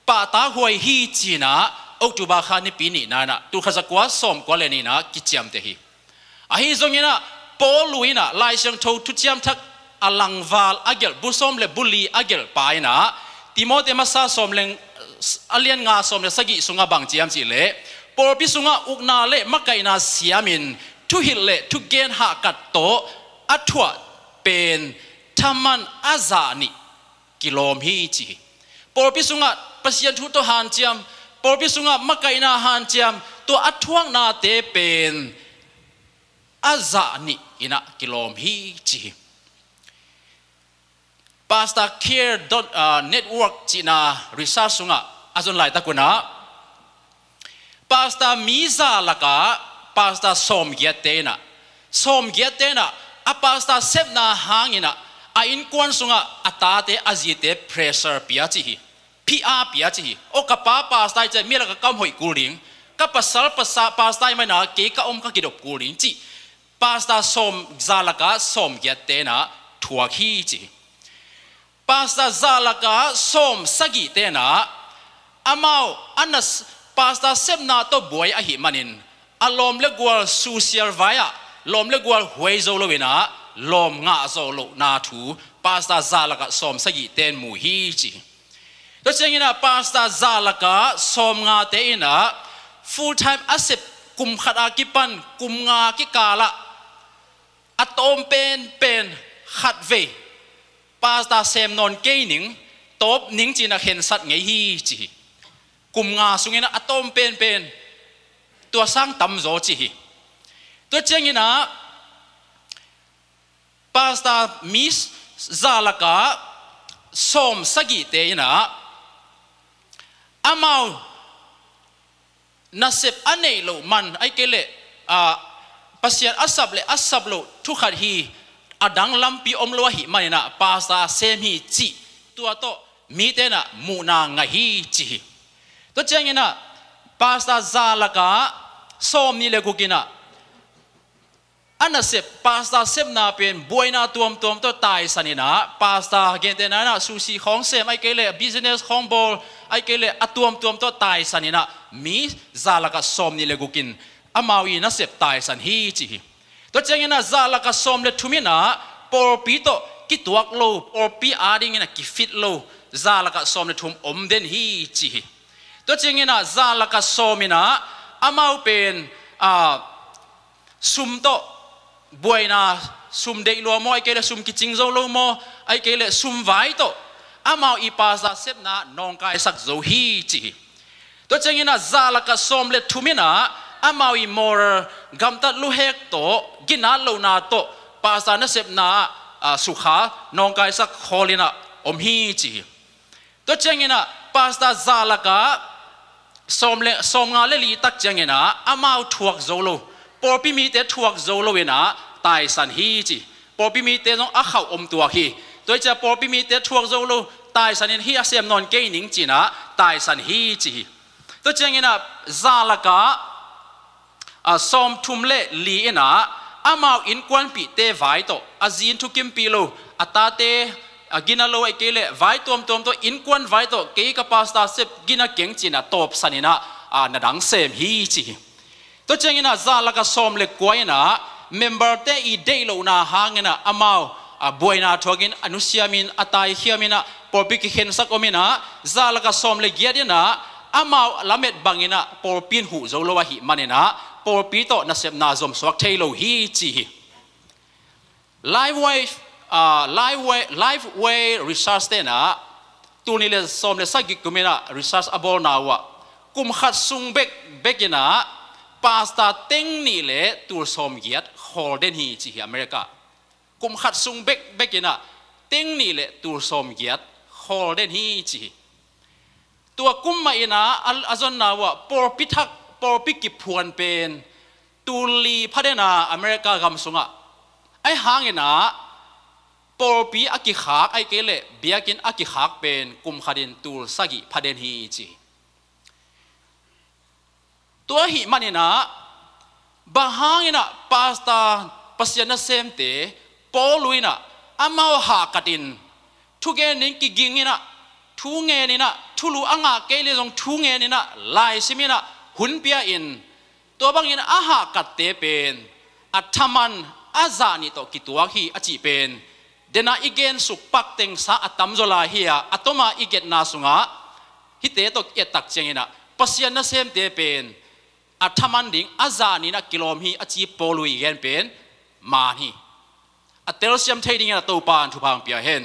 ปาตาหวยฮีจีนะออกจูบาคานิปีนี่นะตัวข้าศึกว่าส่งกว่าเลนี่นะกิจยามเตฮีอาฮิซงยินะปอลุยนะไลเชียงโททุจยามทักอลังวาลอาเกลบุษอมเลบุลีอาเกลไปนะติโมเตมาซาสมเลงอเลียนงาสมเลสกิสุงาบังจียามจีเลปอปิสุงาอุกนาเลมักไกนาเสียมินทุหิเลทุเกนหากัดโตอัตวะเป็นธรรมันอาซานิกิโลมฮีจีป por pi sunga pasien thu to han chiam por pi sunga makai na han chiam to athuang na te pen aza ni ina kilom hi chi Pastor Care Network china research sunga azon lai takuna Pastor Miza laka Pastor Som Giatena a Pastor Sebna hangina a in kwan sunga atate azite pressure piachi PR piachi o kapa pastor je mira ka kam hoi kuling ka pasal pastor mai na ke ka ka kidop kuling chi Pastor Som Zalaka Som Giatena thuak hi chi Pastor Zalaka Som Sagi tena amau anas Pastor Sebna to boy a hi manin alom le gwal social vaya lom le gwal huizo lo wina lom nga zo lo na thu Pastor Zalaka Som Sagi ten mu hi chi to chengina Pastor Zalaka Som nga te ina full time asep kum khata ki pan kum nga ki kala atom pen khat ve Pastor Sem non ke ning top ning china khen sat ngei hi chi kum nga sungina atom pen tua sang tam zo chi tua chengina Pastor Miss Zalaka Som Sagi te ina amau nasib anei lo man ai kele pasien asab lo thu khat hi adang lampi om lo hi manina Pastor Sem hi chi tua to mi te na mu na nga hi chi to chengina Pastor Zalaka Som ni le gukina anasep Pastor Sem na pen boina tuam to tai sanina Pastor gente na susi khong sem ai kele business khong bol ai kele atuam to tai sanina mi Zalaka Som ni le gukin amawi na sep tai san hi chi to chengina Zalaka Som le thumina por pi to kituak lo or pi ading ina ki fit lo Zalaka Som le thum om den hi chi to chengina Zalaka Somina amau pen sum to boina sum de lo mo ai kele sum ki ching zo lo mo ai kele sum vai to amau I Pastor Sebna nong kai sak zo hi chi to chengina Zalaka Som le thumina amau I mor gamtat lu hek to gina lo na to Pastor na Sebna sukha nong kai sak kholina om hi chi to chengina Pastor Zalaka som nga le li tak chengena amau thuak zolo por pi mi te thuak zolo wena tai san hi chi por pi mi te no a khau om tua hi toi cha por pi mi te thuak zolo tai san in hi asem non ke ning china tai san hi chi to chengena Zalaka som thumle li ena amau in kwan pi te vai to azin thu kim pi lo atate gina lo ai kele vai tom to in kwan vai to ke ka Pastor Sep gina keng china top sanina na dang sem hi chi to chengina Zalaka Som le koina member te I dei lo na hangena amau boina thogin anusiamin atai hiamina porpi ki khen sakomina Zalaka Som le giadina amau lamet bangina porpin hu zo lo hi manena porpi to na sep na zom swak thei lo hi chi live way research te na tunile som le sagi kumina research abol na wa kum khat sung bekina Pastor Teng ni le tur som giat holden hi chi America kum khat sung bekina Teng ni le tur som giat holden hi chi tua kum ma ina azon na wa por pikip phuan pen tuli phadena America gam sunga ai hangena por pi aki khak ai kele biakin aki khak pen kum khadin tur sagi phaden hi chi tua hi manina bahangina Pastor pasiana semte poluina amau ha katin thuge ning ki gingina thunge nina thulu anga kele jong thunge nina lai simina hunpia in to bangin aha katte pen athaman azani to kituak hi achi pen dena igen suk pak teng sa atam zola hiya atoma iget na sunga hite to etak chengina pasiana semte pen athaman ding azani na kilom hi achi polui gen pen mani atel siam thading na to pan thu phang pia hen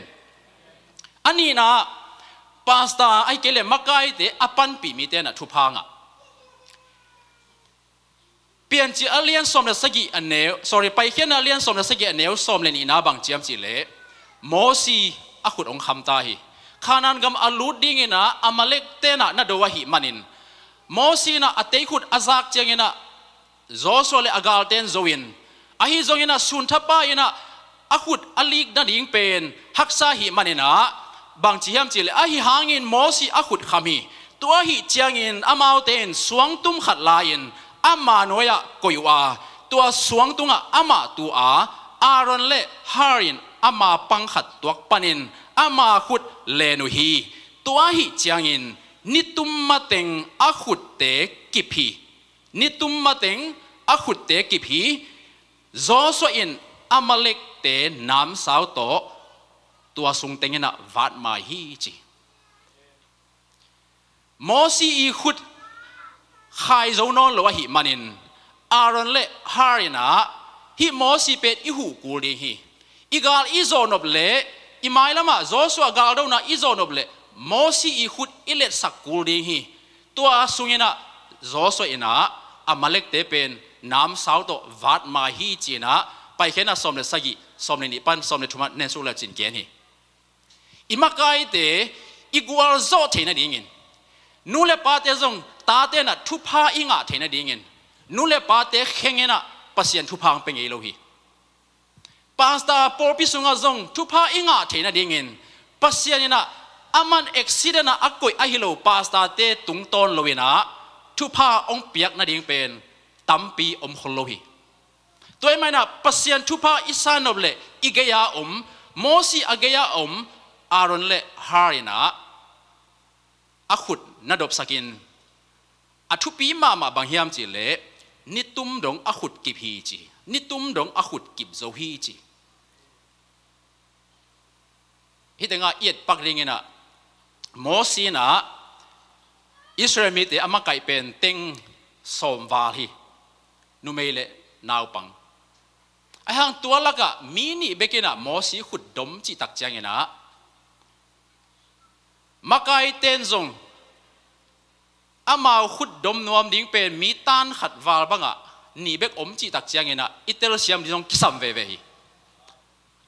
ani na ปาสตาไอเกเลมักไกเตอปันปีมีเตนะทุพังอ่ะเปลี่ยนจีอเลียนสมเลสกิอันเนว sorry ไปเขียนอเลียนสมเลสกิอันเนวสมเลนีนาบังเจียมจีเล่โมซีอขุดองคำตาฮีขานันกำอลูดดิ้งนะอามาเล็กเตนะนาดูวะหิมันินโมซีนะอเตยขุดอาซักเจียงนะโจโซเลอากาลเตนโจวินอาฮิโจงนะสุนทับป้ายนะอขุดอลีกนั่นยิงเป็นฮักซาหิมันินะบางเจียมจีเล่อาฮิหางินโมซีอขุดขามีตัวหิเจียงินอามาวเตนสวงตุ้มขัดลายินอามาโนยะกอยวาตัวสวงตุงะอามาตัวอารอนเลฮารินอามาปังขัดตัวปนินอามาขุดเลนุฮีตัวหิเจียงินนิตุมมาเต็งอาขุดเตกิพีนิตุมมาเต็งอาขุดเตกิพีโจโซอินอามาเล็กเตน้ำสาวโตตัวสุงเต็งนะวัดมาฮีจีโมซีอีขุดขายโจนอนหรือว่าหิมันินอารอนเลฮารินะฮิโมซีเป็ดอิหูกูลีฮีอีกาลอิโซนบเลอิมายละมาโจสวากาลดาวนะอิโซนบเลโมซีอีขุดอิเลตสักกูลีฮีตัวสุงินะโจสวอินะอามาเล็กเตเป็นน้ำสาวโตวัดมาฮีจีนะไปแค่น่ะสมเลสกิสมเลนิปันสมเลทุมาเนสุเลจินเกนีอิมากายเตอีกัวโจเทนะดิ้งนูเลปาเตจงตาเตนะทุพาอิงะเทนะดิ้งนูเลปาเตเขงนะปัสยันทุพังเป็นไงโลหีปาสตาปอปิสุงะจงทุพาอิงะเทนะดิ้งปัสยันนะอามันเอ็กซิเดนะอักกอยอะฮิโลปาสตาเตตุงตอนโลวินะทุพาองเปียกนะดิ้งเป็นตัมปีอมคนโลหีตัวเองไม่นะปัสยันทุพาอิสานอบเลอิเกียโมซีอเกียอารอนเลฮารินะอขุดนาดบสกินอทุปีมาบางเฮียมจีเล่นิตุมดงอขุดกิบฮีจีนิตุมดงอขุดกิบโซฮีจีฮิตงาเอียดปักริงนะโมซีนะอิสราเอลมีแต่อามาไก่เป็นเต็งสมวาลีนุเมเลนาวปังไอหางตัวละกะมีนี่เบกินะโมซีขุดดมจีตักจังนะมาไก่เต้นจงอามาขุดดมนวมดิ้งเป็นมีตันขัดวาลบังอ่ะนี่เบกอมจีตักเจียงเงินะอิตาลีเซียมดิจงกิสัมเวเวฮี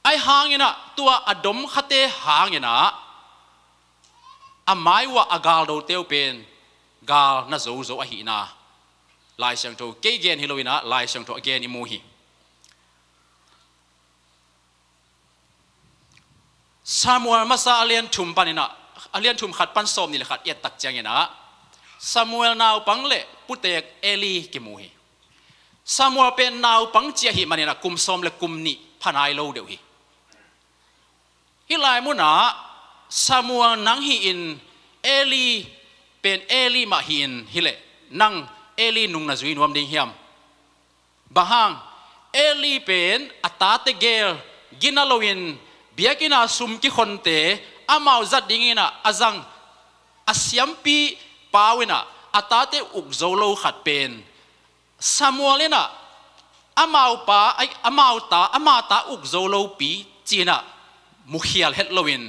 ไอหางเงินะตัวอดมขัดเตหางเงินะอาไม่ว่าอากาลโดเตียวเป็นกาลน่าโจโจอหินะลายเสียงโตเกย์เกนฮิโลวินะลายเสียงโตเกนิมูฮีซามูเอลมาซาเลียนชุมปันินะเลียนชุมขัดปันสมนี่แหละขัดเอียดตักเจียงเงินะซามูเอลนาวปังเล่ปุตเตกเอลีกิมูฮีซามูเอลเป็นนาวปังเจียหิมันนี่นะกุมสมเล็กุมนี่พันไอโลเดียวฮีฮิลายมุนะซามูเอลนังฮีอินเอลีเป็นเอลีมาฮีอินฮิเลนังเอลีนุงนาจุยนวมดิงเฮียมบางฮังเอลีเป็นอัตตาเตเกลกินาโลวินเบียกินาซุมกิคนเตอามาจัดดิ้งนะอาจังอาเซียมปีปาวินะอาตาเตอุกโจโลขัดเป็นซามัวเลนะอามาปาไออามาตาอุกโจโลปีจีนะมุขยาลเฮตโลวิน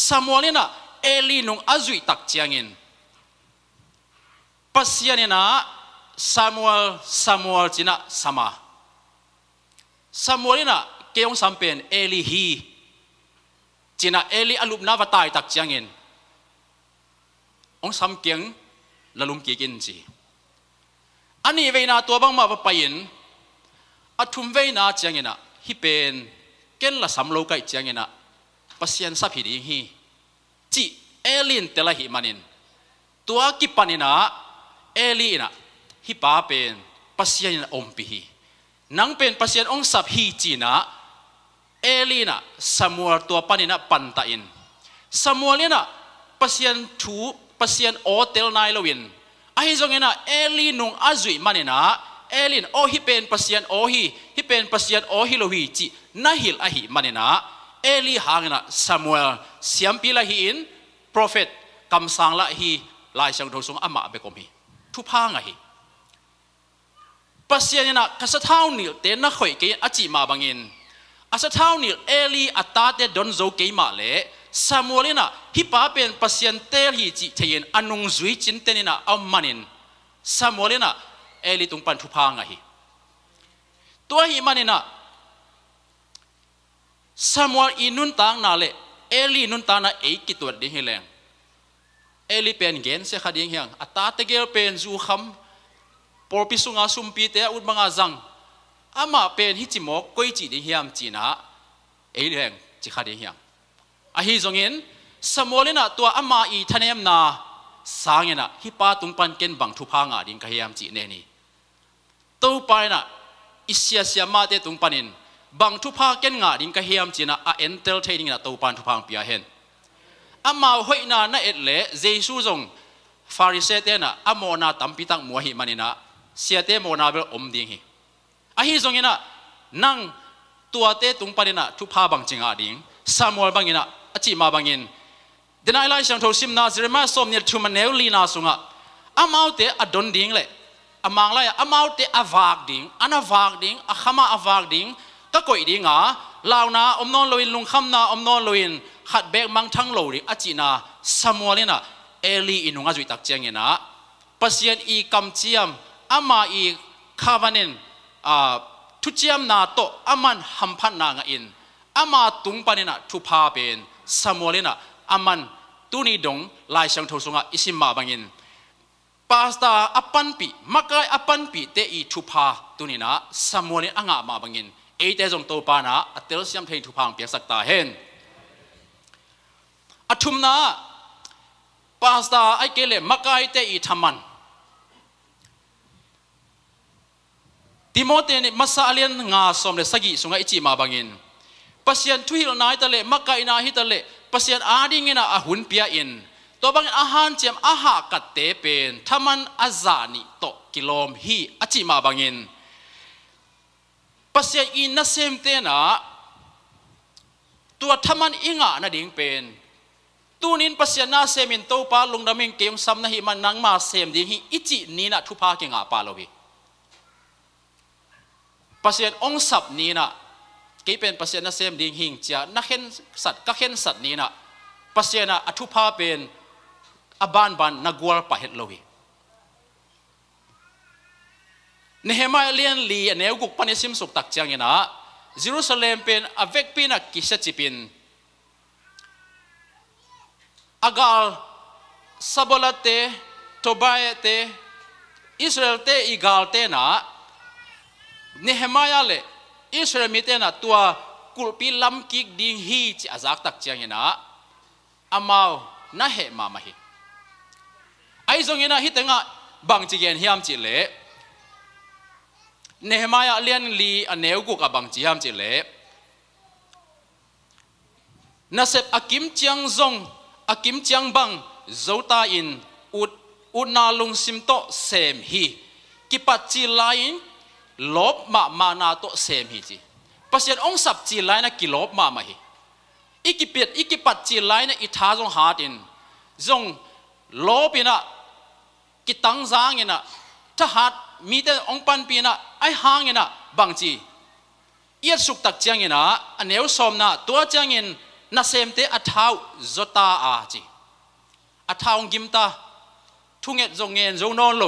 ซามัวเลนะเอลีนงอาจุยตักเจียงินปัสยานีนะซามัวจีนะสมาซามัวเลนะเกี่ยงสัมเป็นเอลีฮีจีน่าเอลีอลุมนาวัตายตักเจียงเงินองสามเกียงละลุมกี่กินจีอันนี้เวนาตัวบังมาไปยินอัทุมเวนาเจียงเงินอะฮิเป็นเกณฑ์ละสามโลกไกเจียงเงินอะปัสยันสับหิดีฮีจีเอลินเตละหิมันินตัวกิปันินะเอลีนะฮิปาเป็นปัสยันอมปีฮีนังเป็นปัสยันองสับฮีจีนะเอลีนะซามูเอลตัวปานินะปันตาอินซามูเอลนะปัสยันทูปัสยันโอเทลนายโลวินไอ้จงเงินะเอลีนุงอาจุยมันนะเอลินโอฮิเป็นปัสยันโอฮิเป็นปัสยันโอฮิโลฮีจีน่าฮิลอาฮิมันนะเอลีหางนะซามูเอลเสียมปีละฮีอินโปรเฟตคำสั่งละฮีลายสังโดสงอามาเบกอมีทุพางะฮีปัสยันนะกษัตริย์เท่านิลเตนนักข่อยเกยอาจิมาบังอินอาศัยเท่านี้เอลีอัตตาเตดอนโจเกยมาเล่ ซามูเอลน่ะฮิปาเป็นปัสยันเตลฮิจิเทียนอนุงจุยจินเตนิน่ะเอามันินซามูเอลน่ะเอลิตุงปันทุพางะฮิตัวฮิมันิน่ะซามูเอลอินุนตางนาเลเอลินุนตางน่ะเอกิตัวดิ่งเฮเลงเอลิเป็นเกนเสขดิ่งเฮงอัตตาเตเกลเป็นจูคำปอปิสุงาสุมปีเตอุดบังอาจังอามาเป็นฮิจิโมกก้อยจีดิ่งเฮียมจีน่ะเอลิเฮงจิขดิ่งเฮงอาฮิจงเห็นสมอลินะตัวอามาอีทะเนมนาสางเงินะฮิปาตุงปันเกนบังทุพางาดิงกะเฮียมจีเนนีตัวไปนะอิเสียเสียมาเตตุงปันินบังทุพาเกนงาดิงกะเฮียมจีนะอาเอ็นเตลเทนิงนะตัวปันทุพางปียเห็นอามาหอยนานะเอ็ดเล่เจสูจงฟาริเซเตนะอโมนาตัมปิตังมัวหิมันินะเสียเตโมนาเบลอมดิงฮิอาฮิจงเห็นนะนั่งตัวเตตุงปันินะทุพาบังจิงอาดิงซามูเอลบังอินะอจิมาบังอินเดนไอไลชังโทซิมนาเจเรมาสอมเนี่ยทุมันเนลลีนาสุงะอามาเตอดอนดิงเลยอามังไลอามาเตอวากดิงอันวากดิงอาขมาอวากดิงก็กอยดิงอ่ะลาวนาอมนอนลวินลุงคำนาอมนอนลวินขัดเบกมังทั้งโลดิอจินาซามูเอลนะเอลีอินุงาจุยตักเจียงเงินะปัสยันอีกัมเจียมอามาอีคาวันเนนทุเจียมนาโตอามันหัมพันนางอินอามาตุงปานินะทุพาเป็นสมัวเลนะอามันตุนีดงลายช่างทศงะอิสิมาบังอินปาสตาอปันปีมักไออปันปีเตอีทุพาตุนีนะสมัวเลอ่างมาบังอินเอเตจงโตปานะอัตเตลเซียมเททุพังเปียกสักตาเห็นอัทุมนะปาสตาไอเกเลมักไอเตอีทามันติโมเตนี่มาซาเลียนงาสมเลสกิสุงะอิจิมาบังอินปัสยันทุฮิลนายตะเลมักกะอินาฮิตะเลปัสยันอาดิงินะอาหุนเปียอินตัวบางอาหารเจียมอาหากัดเตเป็นทามันอาซานิโตกิโลมฮีอจิมาบังอินปัสยันอินนัสเซมเตนะตัวทามันอิงะนะดิ่งเป็นตูนินปัสยันนาเซมินโตปาลงดามิงเกมซัมนะฮิมันนังมาเซมดิ่งฮีอิจินีนะทุพาเกงาปาโลบิปัสยันองสับนีนะกี่เป็นปัสยานะเซมดิ่งหิงเจ้านักเห็นสัตว์ก็เห็นสัตว์นี้นะปัสยานะอธุภาเป็นอบานบันนักวัวปะเห็ดโลหิเนหมาเลียนลีเนวกุกปนิสิมสุกตักเจียงนะเยรูซาเล็มเป็นอเวกปีนักกิเชจิปินอากาลซาบลเตโตบายเตอิสราเอลเตอิกาลเตนะเนหมายาเลอิสราเอลมีเตนะตัวกุลปีลำกิกดิ่งฮีจิอาจักตักเจียงนะอามาวน่าเหมามาฮีไอ้ตรงนี้นะฮิตงะบางจีเกนฮิมจิเลเนหมายาเลียนลีอันเนวกุกับบางจีฮิมจิเลนัสเซบอากิมเจียงซงอากิมเจียงบังโจตาอินอุดนาลุงซิมโตเซมฮีกิปัจจิลายน์ลบมานาโตเซมฮีจีปัสยันองสับจีไลน์นะกิลบมาฮีอีกิปัจจิไลน์นะอิทาจงหาดินจงลบินะกิตังจางเงินะถ้าหาดมีแต่องปันปีนะไอหางเงินะบางจีเอียดสุกตักเจียงเงินะอันเนวสมนะตัวเจียงเงินน่าเซมเตอัฐาวจตาอาจีอัฐาวกิมตาทุ่งเอ็ดจงเงินจงนอนโล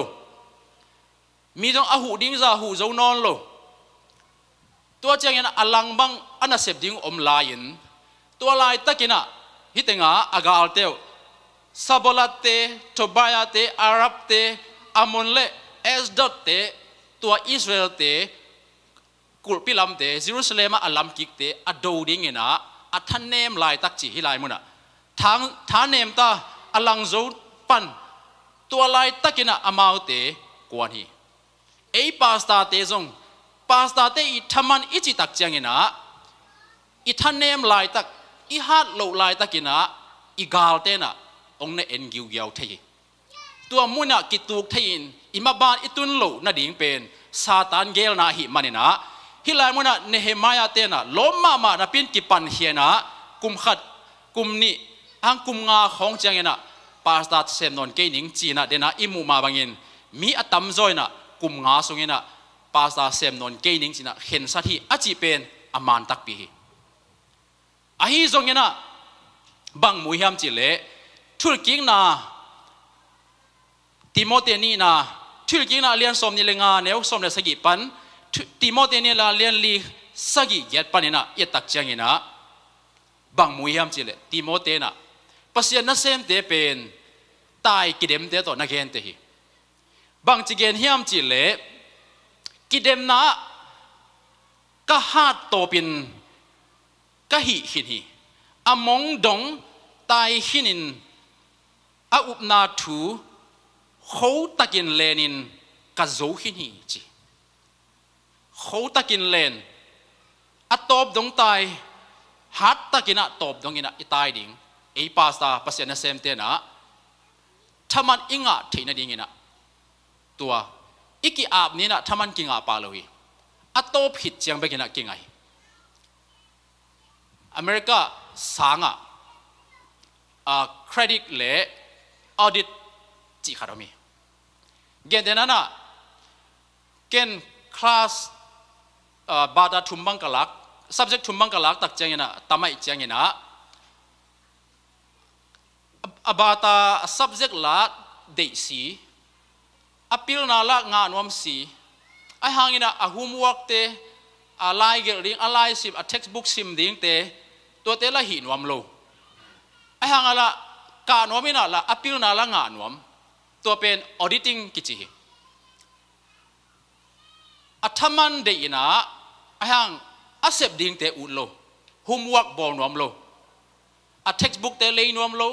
มีจงอาหูดิ้งซาหูจงนอนโลตัวเจียงเงินอลังบังอันน่าเซบดิ้งอมลายินตัวลายตะกินะฮิตงาอากาลเตวซาบลัตเตโตบายาเตอาหรับเตอามอนเลเอสดอตเตตัวอิสราเอลเตกุลปิลัมเตเยรูซาเล็มอัลลัมกิกเตอดาวดิ้งเงินะอัทันเนมลายตักจีฮิลายมุนะทางเนมตาอลังโจปันตัวลายตักินะอามาวเตกวนฮีเอปาสตาเตจงปาสตาเตอิทมันอิจิตักเจียงเงินะอิทันเนมลายตักอิฮัดโลลายตักินะอิกาลเตนะองเนเอ็นกิวเกียวเทยตัวมุนะกิตุกเทยินอิมาบานอิตุนโลนาดิ่งเป็นซาตานเกลนาหิมันนะฮิลายมุนะเนเฮมายาเตนะล้มมานะเป็นกิปันเฮียนะกุมขัดกุมนี่อังกุมงาของเจียงนะปาสตาเซมนอนเกนิงจีนะเดนะอิมูมาบังอินมีอัตมจอยนะกุมงาสงนะปาสตาเซมนอนเกนิงจีนะเห็นสัตย์อาจีเป็นอามานตักปีอาฮีสงนะ บังมุยามจิเลทุลกิงนาติโมเตนีนาทุลกิงนาเลียนสมนิเลงาเนวสมเลสกิปันติโมเตนีลาเลียนลีสกิเย็ดปันนะเยตักจังนะบังมุยามจิเลติโมเตนะปัสยานะเซมเตเป็นตายกิเดมเตต่อนักเกนเตฮีบางจิเกนเฮียมจิเลกิเดมนะก็ฮาดโตปินก็หิหินฮีอมงดงตายหินินอาอุปนาทูเขาตะกินเลนินก็โจหินฮีจีเขาตะกินเลนอัตตบดงตายฮัตตะกินอัตตบดงอินะอิตายดิ่งไอปาสตาปัสยานะเซมเตนะถ้ามันอิงะที่นั่นดิ่งอินะตัวอีกอาบนี้นะถ้ามันกิงอาปาเลยอัตโตผิดจังไปกินอะกิงไงอเมริกาสังเครดิตเล่ออดิตจีคาร์มีเกณฑ์นั้นนะเกณฑ์คลาสบาดาทุมบังกลัก subject ทุมบังกลักตักจังนะทำไมจังนะบาดา subject ละเดซีอพิลนาละงานวมสีไอหางอินะอา homework เตอะไรเกลิ่งอะไรสิบ textbook สิมดิ่งเตตัวเตละหินวมโลไอหางละการวมินะละอพิลนาละงานวมตัวเป็น auditing กิจอัธมันเดียนะไอหางอาเสพดิ่งเตอุดโล homework บอลวมโลa textbook เตเลยนวมโล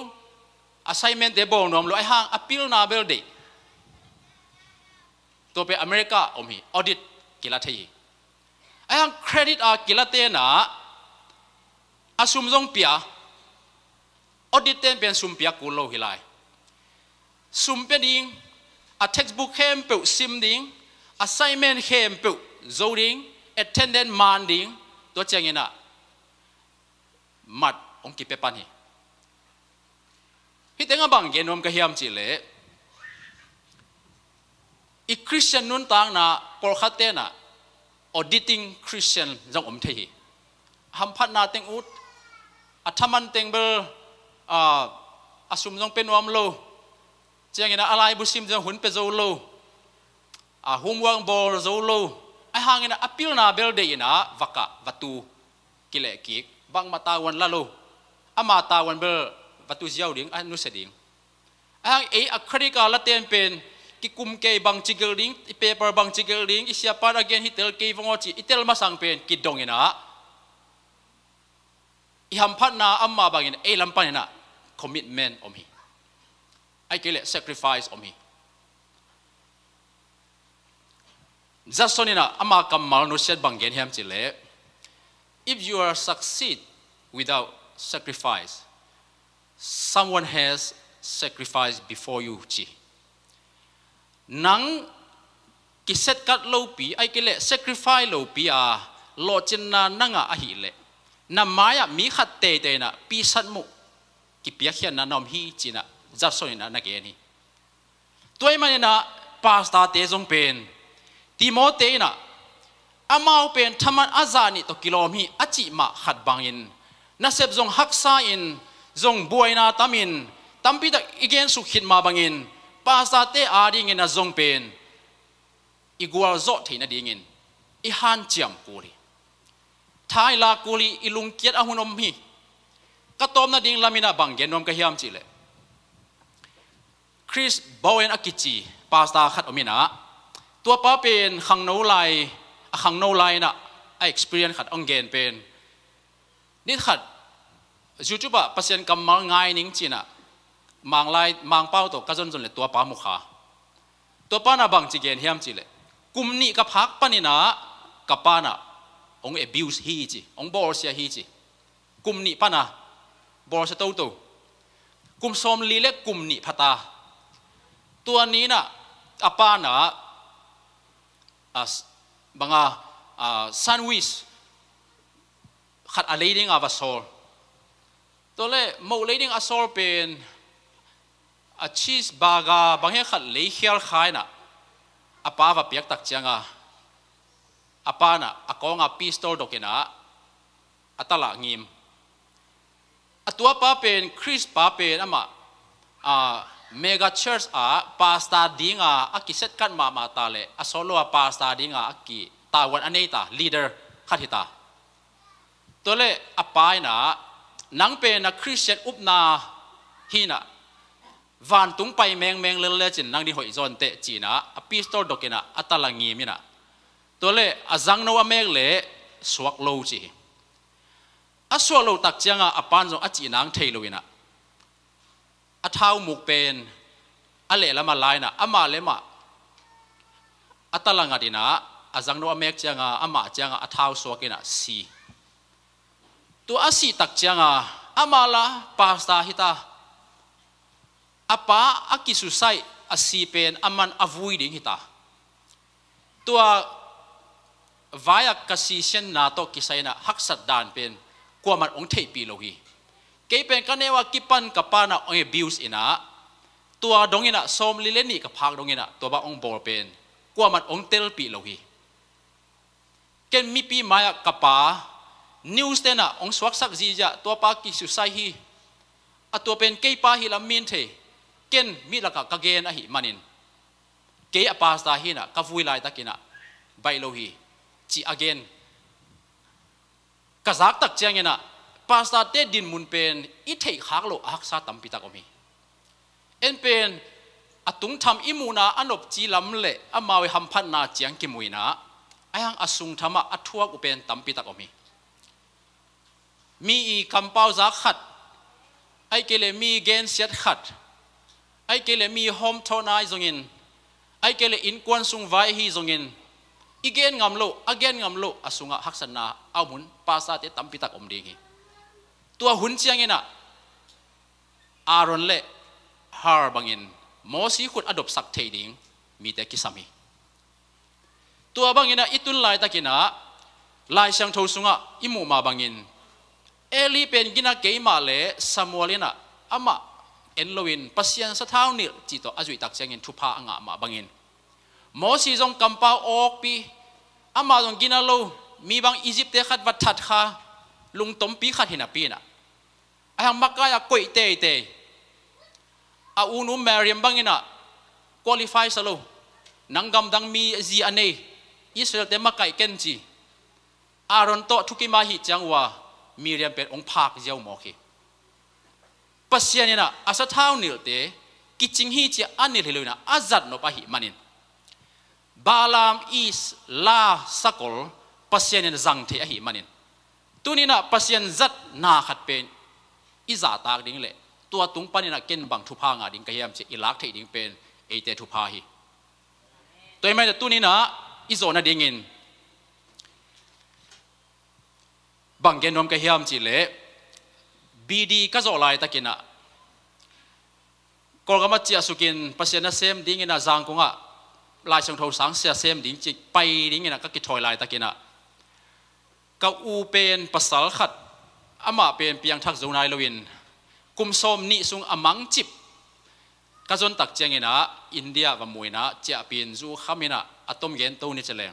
assignment เตบอลนวมโลไอหางอพิลนาเบลเดตัวเป็นอเมริกาอมีออดิตกิลาเทียไอ้ฮังเครดิตกิลาเตนะอาซุมซงเปียออดิตเตนเป็นซุมเปียกุโลฮิไลซุมเป็นดิ่งa textbook เข้มเปิลซิมดิ่ง assignment เข้มเปิลโจดิ่ง attendance มันดิ่งตัวเจงินะมัดองกิเปปันฮีฮิตเองบังเกนอมกะเฮียมจิเลอีคริสเตียนนุ่นต่างนะปอลคัตเตนะ auditing Christian จังอมเทียหัมพัดนาเต็งอุดอัฐมันเต็งเบลอาสุมจงเป็นวามโลเจียงนะอะไรบุษมจงหุ่นเป็นโจโลหุมวังบอลโจโลไอหางนะอพิลนาเบลเดียนะวักกะวัตุกิเลกิกบางมาตาวันละโลอามาตาวันเบลวัตุเจ้าดิ่งอันนุสดิ่งไอหางอัคริกาละเตียนเป็นกิคุมเกย์บางจิกเกอร์ลิงอีเปเปอร์บางจิกเกอร์ลิงอีเสียปาร์เกนฮิตเตลเกย์ฟงอจิอีเตลมาสังเป็นกิดดงอินะอีฮัมพัดนาอัมมาบางอินะเอลัมปันอินะ commitment อมีไอเกล sacrifice อมีจัสโซนินะอัมมากัมมาลนุเซตบางเกนฮิมจิเล if you are succeed without sacrifice someone has sacrificed before you จีนังกิเซตกัดโลปีไอเกล sacrifice โลปีโลจินนานังอะหิเลน้ำมายมีขัดเตยนะปีสัตมุกิเปียเขียนนะนอมฮีจีนะจัดสอยนะนักเอนี่ตัวมันนะปาสตาเตจงเป็นติโมเตนะอามาเป็นธรรมะอาจานิตกิโลมีอจิมาขัดบางอินนับเสพจงฮักษาอินจงบวยนาตามินตัมปีตะอีเกนสุขิดมาบางอินปาสเตอาดิ่งนะจงเป็นอีกัวโจที่นะดิ่งอีฮันเจียมกุลีท้ายลากุลีอีลุงเกียรอาหุนอมฮีกระตอมนะดิ่งลามินาบังเกนนอมกะฮิมจิเลคริสบาวเอนอากิจีปาสตาขัดอมินะตัวป้าเป็นขังโนไลขังโนไลนะไอ experience ขัดองเกนเป็นนี่ขัดจู่ๆปะปัสยันกำมังง่ายนิ่งจีนะมังไลมังเป้าตัวกระจนจนเลยตัวป้ามุขาตัวป้าน่ะบังจีเกนเฮียมจีเลยกุมนี่กับพักปานินะกับป้าน่ะองabuse ฮีจีองบอลเสียฮีจีกุมนี่ป้าน่ะบอลเสียตัวกุมสมลีเล็กกุมนี่พัตตาตัวนี้น่ะอาป้าน่ะบางซันวิสขัดอะไรดิ้งอาวัสโซลตัวเล่โมเลดิ้งอาโซลเป็นชีสบากาบางอย่างขัดเลยเขียลขายน่ะอาป้าว่าเปียกตักจังอาป้าน่ะอากงอาปีสโตลดกินะอัตละงิม ตัวป้าเป็นคริสป้าเป็นเมกาเชิร์ชปาสตาดิงอากิเซตกันมาตาเลอโซโลปาสตาดิงอากิตาวันอันนี้ตาลีดเดอร์ขัดหิตาตัวเลอปายนะนังเป็นนักคริสเตียนอุปนาฮีนะวันตุงไปแมงเลจินนังดีหอยจอนเตจีนะอพิสโตดกินะอัตลังงีมินะตัวเลอจังโนอเมกเลสวกโลจีอสวกโลตักเจียงอปานจงอจีนังเทโลวินะอเท้ามุกเป็นอเลละมาลายนะอามาเลมาอัตลังดีนะอจังโนอเมกเจียงอามาเจียงอเท้าสวกินะสีตัวอาศีตักเจียงอามาลาปาสตาฮิตาอาปาอากิสุไซอาศีเป็นอามันอวุยดิ่งฮิตาตัววายกัสีเชนนาโตกิไซนะฮักสัดดานเป็นกว่ามันองเทปีโลฮีเกเป็นกันเนว่ากิปันกับปานะองบิวส์อินะตัวดงอินะสมลิเลนีกับพักดงอินะตัวบ้าองบอลเป็นกว่ามันองเตลปีโลฮีเกนมีปีมายกับปานิวส์เตนะองสวักสักจีจะตัวปากิสุไซฮีตัวเป็นเกปาฮิลามินเทเกนมีละกะเกนอะฮิมันินเกอปาสตาฮีนะกับวิไลตะกินะไบโลฮีจีอเกนกะซักตักเจียงนะปาสตาเตดินมุนเป็นอิเทฮักโลฮักซาตัมปิตากอมีเอ็นเป็นตุงทำอิมูนาอันอบจีลำเละอามาเวหัมพันนาเจียงกิมุยนะไอ้หังอสุงธรรมะอัทวกุเป็นตัมปิตากอมีคำเป้าซักขัดไอ้เกลมีเกนเสียดขัดไอ้เกลมีโฮมโทนายซงอินไอ้เกลอินกวนซุงไวฮีซงอินอีเกนงำโลอเกนงำโลอสุงะฮักษณาเอาหุนปาซาเตตัมปิตักอมดีงีตัวหุนเชียงอินะอารอนเล่ฮาร์บังอินโมสีขุดอดบสักเทดิงมีแต่กิสามีตัวบังอินะอิตุนไลตะกินะไลเชียงโทสุงะอิมูมาบังอินเอลีเป็นกินะเกยมาเลสมัวเลนะอามาเอ็นโลวินปัสยันสะท้าวนิลจิตโตอจุยตักเชียงอินทุพาอ่างะมาบังอินโมสีจงกำเป้าออกปีอามาจงกินาโลมีบางอียิปต์เตขัดวัดทัดค่ะลุงต้มปีขัดหินาปีน่ะไอ้หังมักกายกุยเตอาอูนุแมริมบางอินะคุริฟายสโลนังกำดังมีจีอันเนอิสราเอลเตมักไก่เกนจีอารอนโตทุกิมาหิจังว่ามีเรียนเป็นองค์ภาคเจ้าหมอคีปัสยานี่นะอาศัยเท้านิลเตกิจิงฮีจีอันนิลเลยนะอาจัดโนปะหิมันินบาลามอิสลาสกอลปัสยานี่จังเทอหิมันินตัวนี้นะปัสยานจัดนาขัดเป็นอิจาตากดิ้งเละตัวตุงปานี่นะเกินบังทุพางาดิ้งกะเฮียมเจอิลักเทดิ้งเป็นเอเตทุพาหิตัวไม่แต่ตัวนี้นะอิโซนะดิ้งินบางเกนนมกะเฮียมจิเลบีดีก็จะลายตะกินะกอลกามาเจียสุกินปัสยานะเซมดิ้งนะจังกงะลายช่างทองสังเสียเซมดิ้งจิไปดิ้งนะก็กิถอยลายตะกินะก็อูเป็นภาษาขัดอามาเป็นเพียงทักจูนายลวินกุมสมนิสุงอมังจิบก็จนตักเจียงนะอินเดียกับมวยนะเจ้าเป็นจูขมินะอัตมเกนตัวนี้เจริญ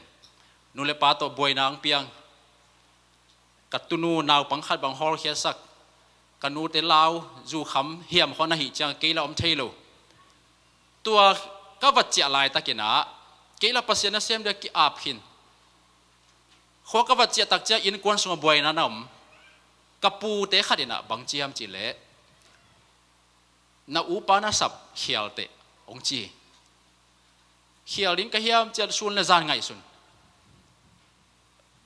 นุเลปาโตบวยนางเพียงกัตุนูนาวปังขัดบังฮอลเคียสักกันูเตลาวจูขำเหี่ยมขนาหิจังเกลาอมเทโลตัวก็วัดเจลายตะกินะเกลาปัสยานะเซมเดกิอาบหินขวก็วัดเจตักเจอินกวนสงบวยนะน้ำกับปูเตขัดนะบังเจียมจิเลนาอูปานาสับเขียวเตองจีเขียวลิงกะเฮียมจะสุนละจานไงสุน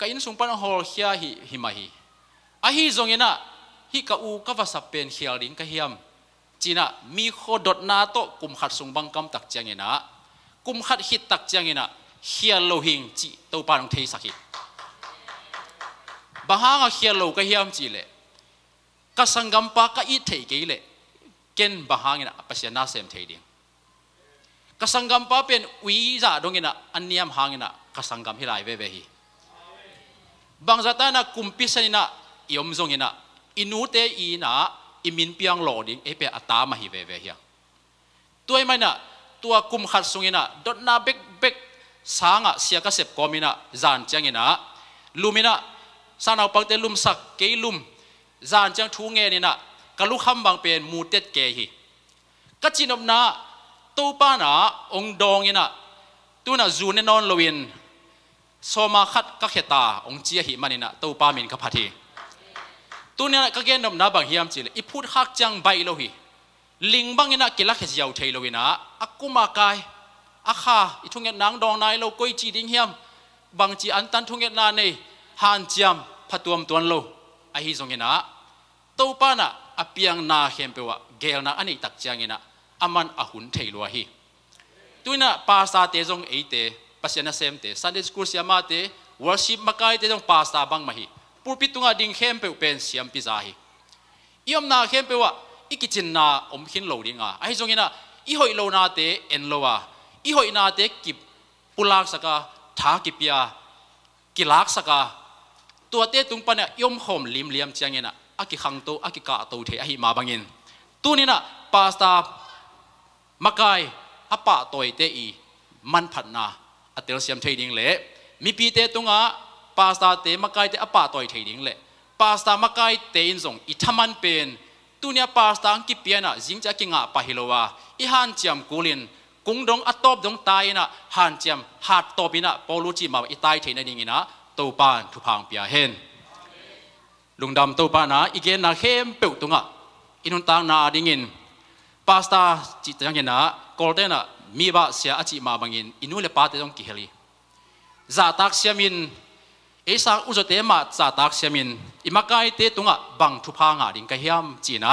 กะอินสุงปานฮอลเฮียหิมาฮีอาฮีจงยินะฮีกะอูกะวาสับเป็นเขียวลิงกะเฮียมจีน่ะมีโคดดนาโตกุมขัดสุงบังกำตักเจียงยินะกุมขัดฮิตตักเจียงยินะเขียวโลหิงจีตัวปานองเทสักฮิบางฮางเขียวโลกะเฮียมจีเลกะสังกัมปากะอีเทเกเลเกนบางฮางินะปัสยานาเซมเทดิงกสังกัมปะเป็นวิจาดงินะอันเนียมฮางินะกสังกัมฮิไลเวเวฮีบางจัตนะกุมพิษนินะยมจงงินะอินูเตอีนะอิมินเปียงโลดิงเอเปอัตตามาฮิเวเวฮีตัวไม่นะตัวกุมขัดสุงินะดดนาเบกสางะเสียกเสพกอมินะจานจังงินะลุมินะสานเอาปังเตลุมสักเกลุมจานจังทูเงนี่นะ กะลุคำบางเป็นมูเต็ดเกฮีก็จินอบนาตูป้านะองดองยินะตูน่ะจูเนนอนลวินโซมาขัดก็เขตาองเจียหิมันนะตูป้ามินกับพัทีตูเนี่ยก็เกณฑ์นบนาบางเฮียมจิเลอีพูดฮักจังใบโลหิลิงบางยินะกิลักเฮจิยาวเทโลวินะอักกุมากายอาคาอีทุ่งเงินนางดองนายโลกุยจีดิงเฮียมบางจีอันตันทุ่งเงินนาในฮันจามพัดวมตัวโลไอฮิซงเงินะตูป้านะอเปียงนาเฮมเปวะเกลนะอันนี้ตักเจียงเงินะอามันอาหุนเทลัวฮีตัวน่ะภาษาเตจงเอเตภาษาเซมเตซันเดย์สคูลเสียมาเตวอร์ชิปมากายเตจงภาษาบังมาฮีปูปิตุงาดิงเฮมเปวเป็นเสียมพิซาฮียอมนาเฮมเปวะอีกิจินนาอมขินโลดิงาไอจงเงินะอีหอยโลนาเตเอ็นโลวาอีหอยนาเตกิบปุลักสกาทากิปยากิลักสกาตัวเตตุงปะเนี่ยยอมหอมลิมเลียมเจียงเงินะอากิขังโตอากิกาโตเทอหิมาบังเงินตัวนี้นะภาษามากายอปะตัวเตอีมันผัดนาอัตเตลเซียมเทดิงเละมีปีเตตุงะภาษาเตมากายเตอปะตัวเทดิงเละภาษามากายเตอินซงอิทมันเป็นตัวนี้ภาษาอังกฤษเปียนะจิงจะกิงะปะฮิโลวาอิฮันเจียมกุลินกุงดงอัตตบดงตายนะฮันเจียมฮัดตบินะปอลูจิมาอิตายเทนดิงินะตัวปานทุพังเปียเฮนลุงดำตัวปานะอีเกนนาเข้มเปิวตุงะอินุนตังนาดิงินภาษาจิตยังเงินะกอลเดนะมีบะเสียอาจิมาบังอินอินุเลปาเตจงกิเฮลีซาตักเสียมินเอซักอุจเตมาซาตักเสียมินอิมากายเตตุงะบังทุพังอาดิงกะเฮียมจีนะ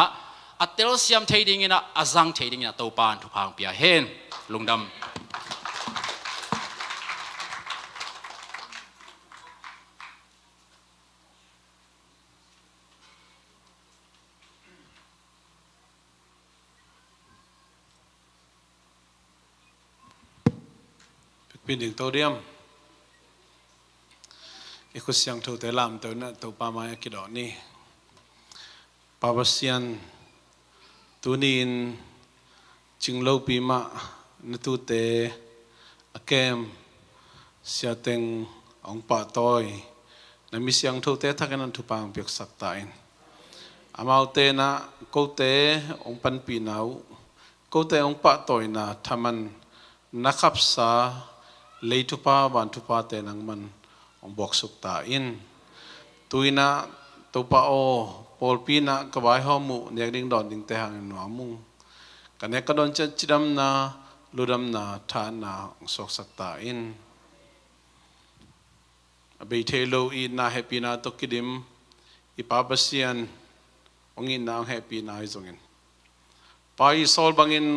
อัตเตลเซียมเทดิงินะอาซังเทดิงินะตัวปานทุพังเปียเฮนลุงดำเป็นหนึ่งตัวเดียมอีกคนเสียงถูกแต่ลำตัวนั้นตัวปามาคิดออกนี่ปาบเซียนตัวนี้จึงเล่าปีมานตัวเตอเกมเสียเต็งองปะตอยนั่นมีเสียงถูกแต่ทักนั้นทุปางเปียกสักตายอามาเตนะกูเตองปันปีนาวกูเตองปะตอยนะทำมันนักขับสาเลยทุพาบันทุพาเตนังมันองบอกสุกตาอินตุยนะตุปาโอปอลปีนะกบายหอมุเนียดิ่งดอนดิ่งเตหังหนัวมุงกันเนกดอนจะจิดำนาลุดำนาทานาสกสักตาอินเบยเทโลอีนาเฮปีนาตกิดิมอีปาบเซียนองอินนาเฮปีนาอิจงินไปโซลบังอิน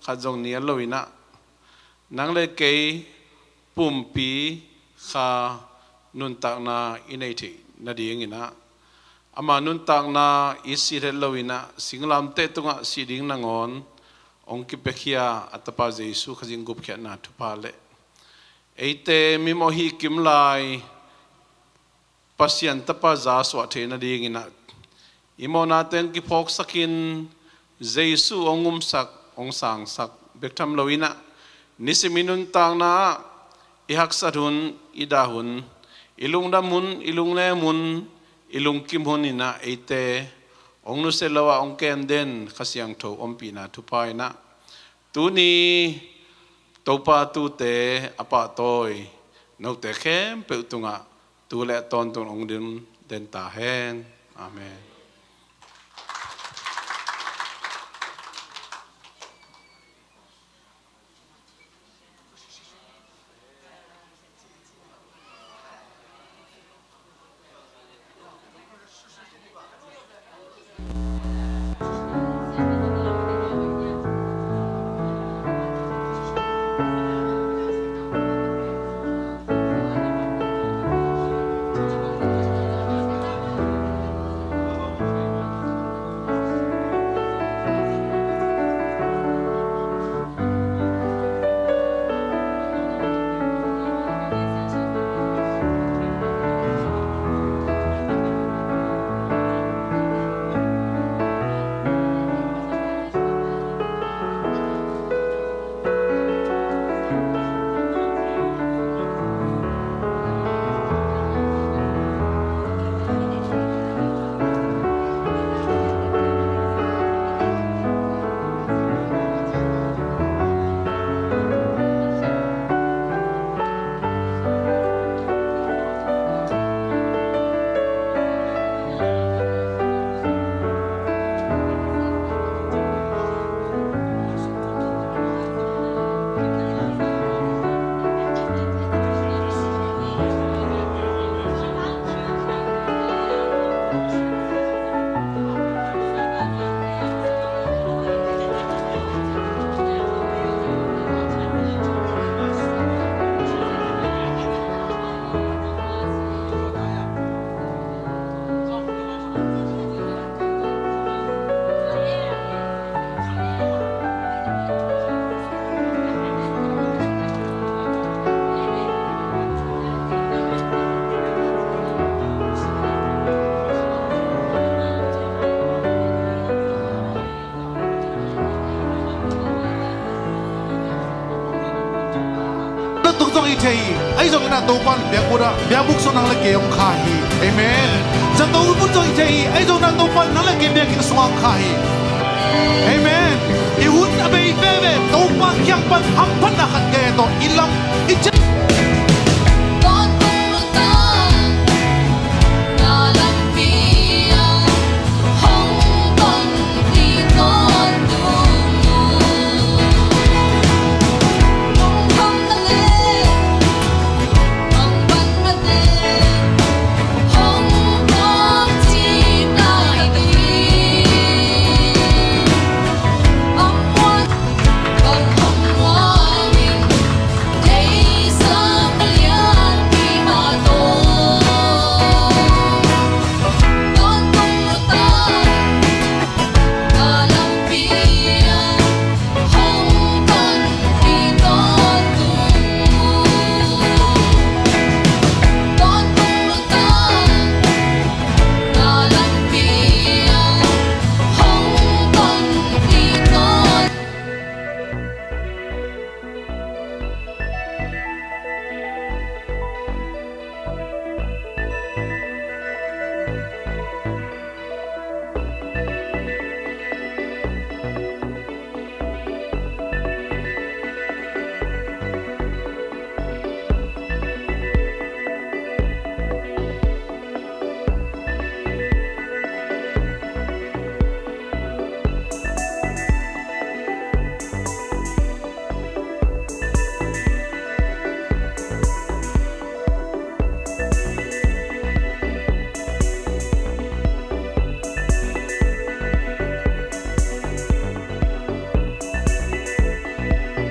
ขัดจงเนียโลอินะนังเลเกยปุ่มปีขานุนตักนาอินเอทีนาดีงินะอามานุนตักนาอิสิเรลวินะสิงลามเตตุงะสิดิงนางอนองคิเปขียอัตปาเจสุขจิงกุบเขียนาทุพาเลเอเตมิโมฮิกิมไลปัสยันตปาจาสวัสเทนาดีงินะอิโมนาเตนกิพกสักินเจสุองุมสักองสังสักเบกทำลวินะนิสมินุนตังนาอิฮักสัตุนอิดาหุนอิลุงดามุนอิลุงเลมุนอิลุงกิมหุนินะเอเตองนุเซลวะองเกมเดนขสยังโถอมปีนาทุพายนะตูนีตัวปาตูเตอปะตอยนกเตเข้มเปิดตุงะตูและตอนตุงองดินเดนตาเฮนอาเมน เทยไอ้จงอินะตัวปันเบียบุระเบียบุกส่วนนั่งเล็กเกี่ยงข้าฮีเอเมนจะตัวบุญจงเทยไอ้จงนั่งตัวปันนั่งเล็กเกี่ยงเบียกินสว่างข้าฮีเอเมนอีหุ่นอเบย์เบย์ตัวปันยังปันหัมพันนักเกตตัวอิลัมอิจ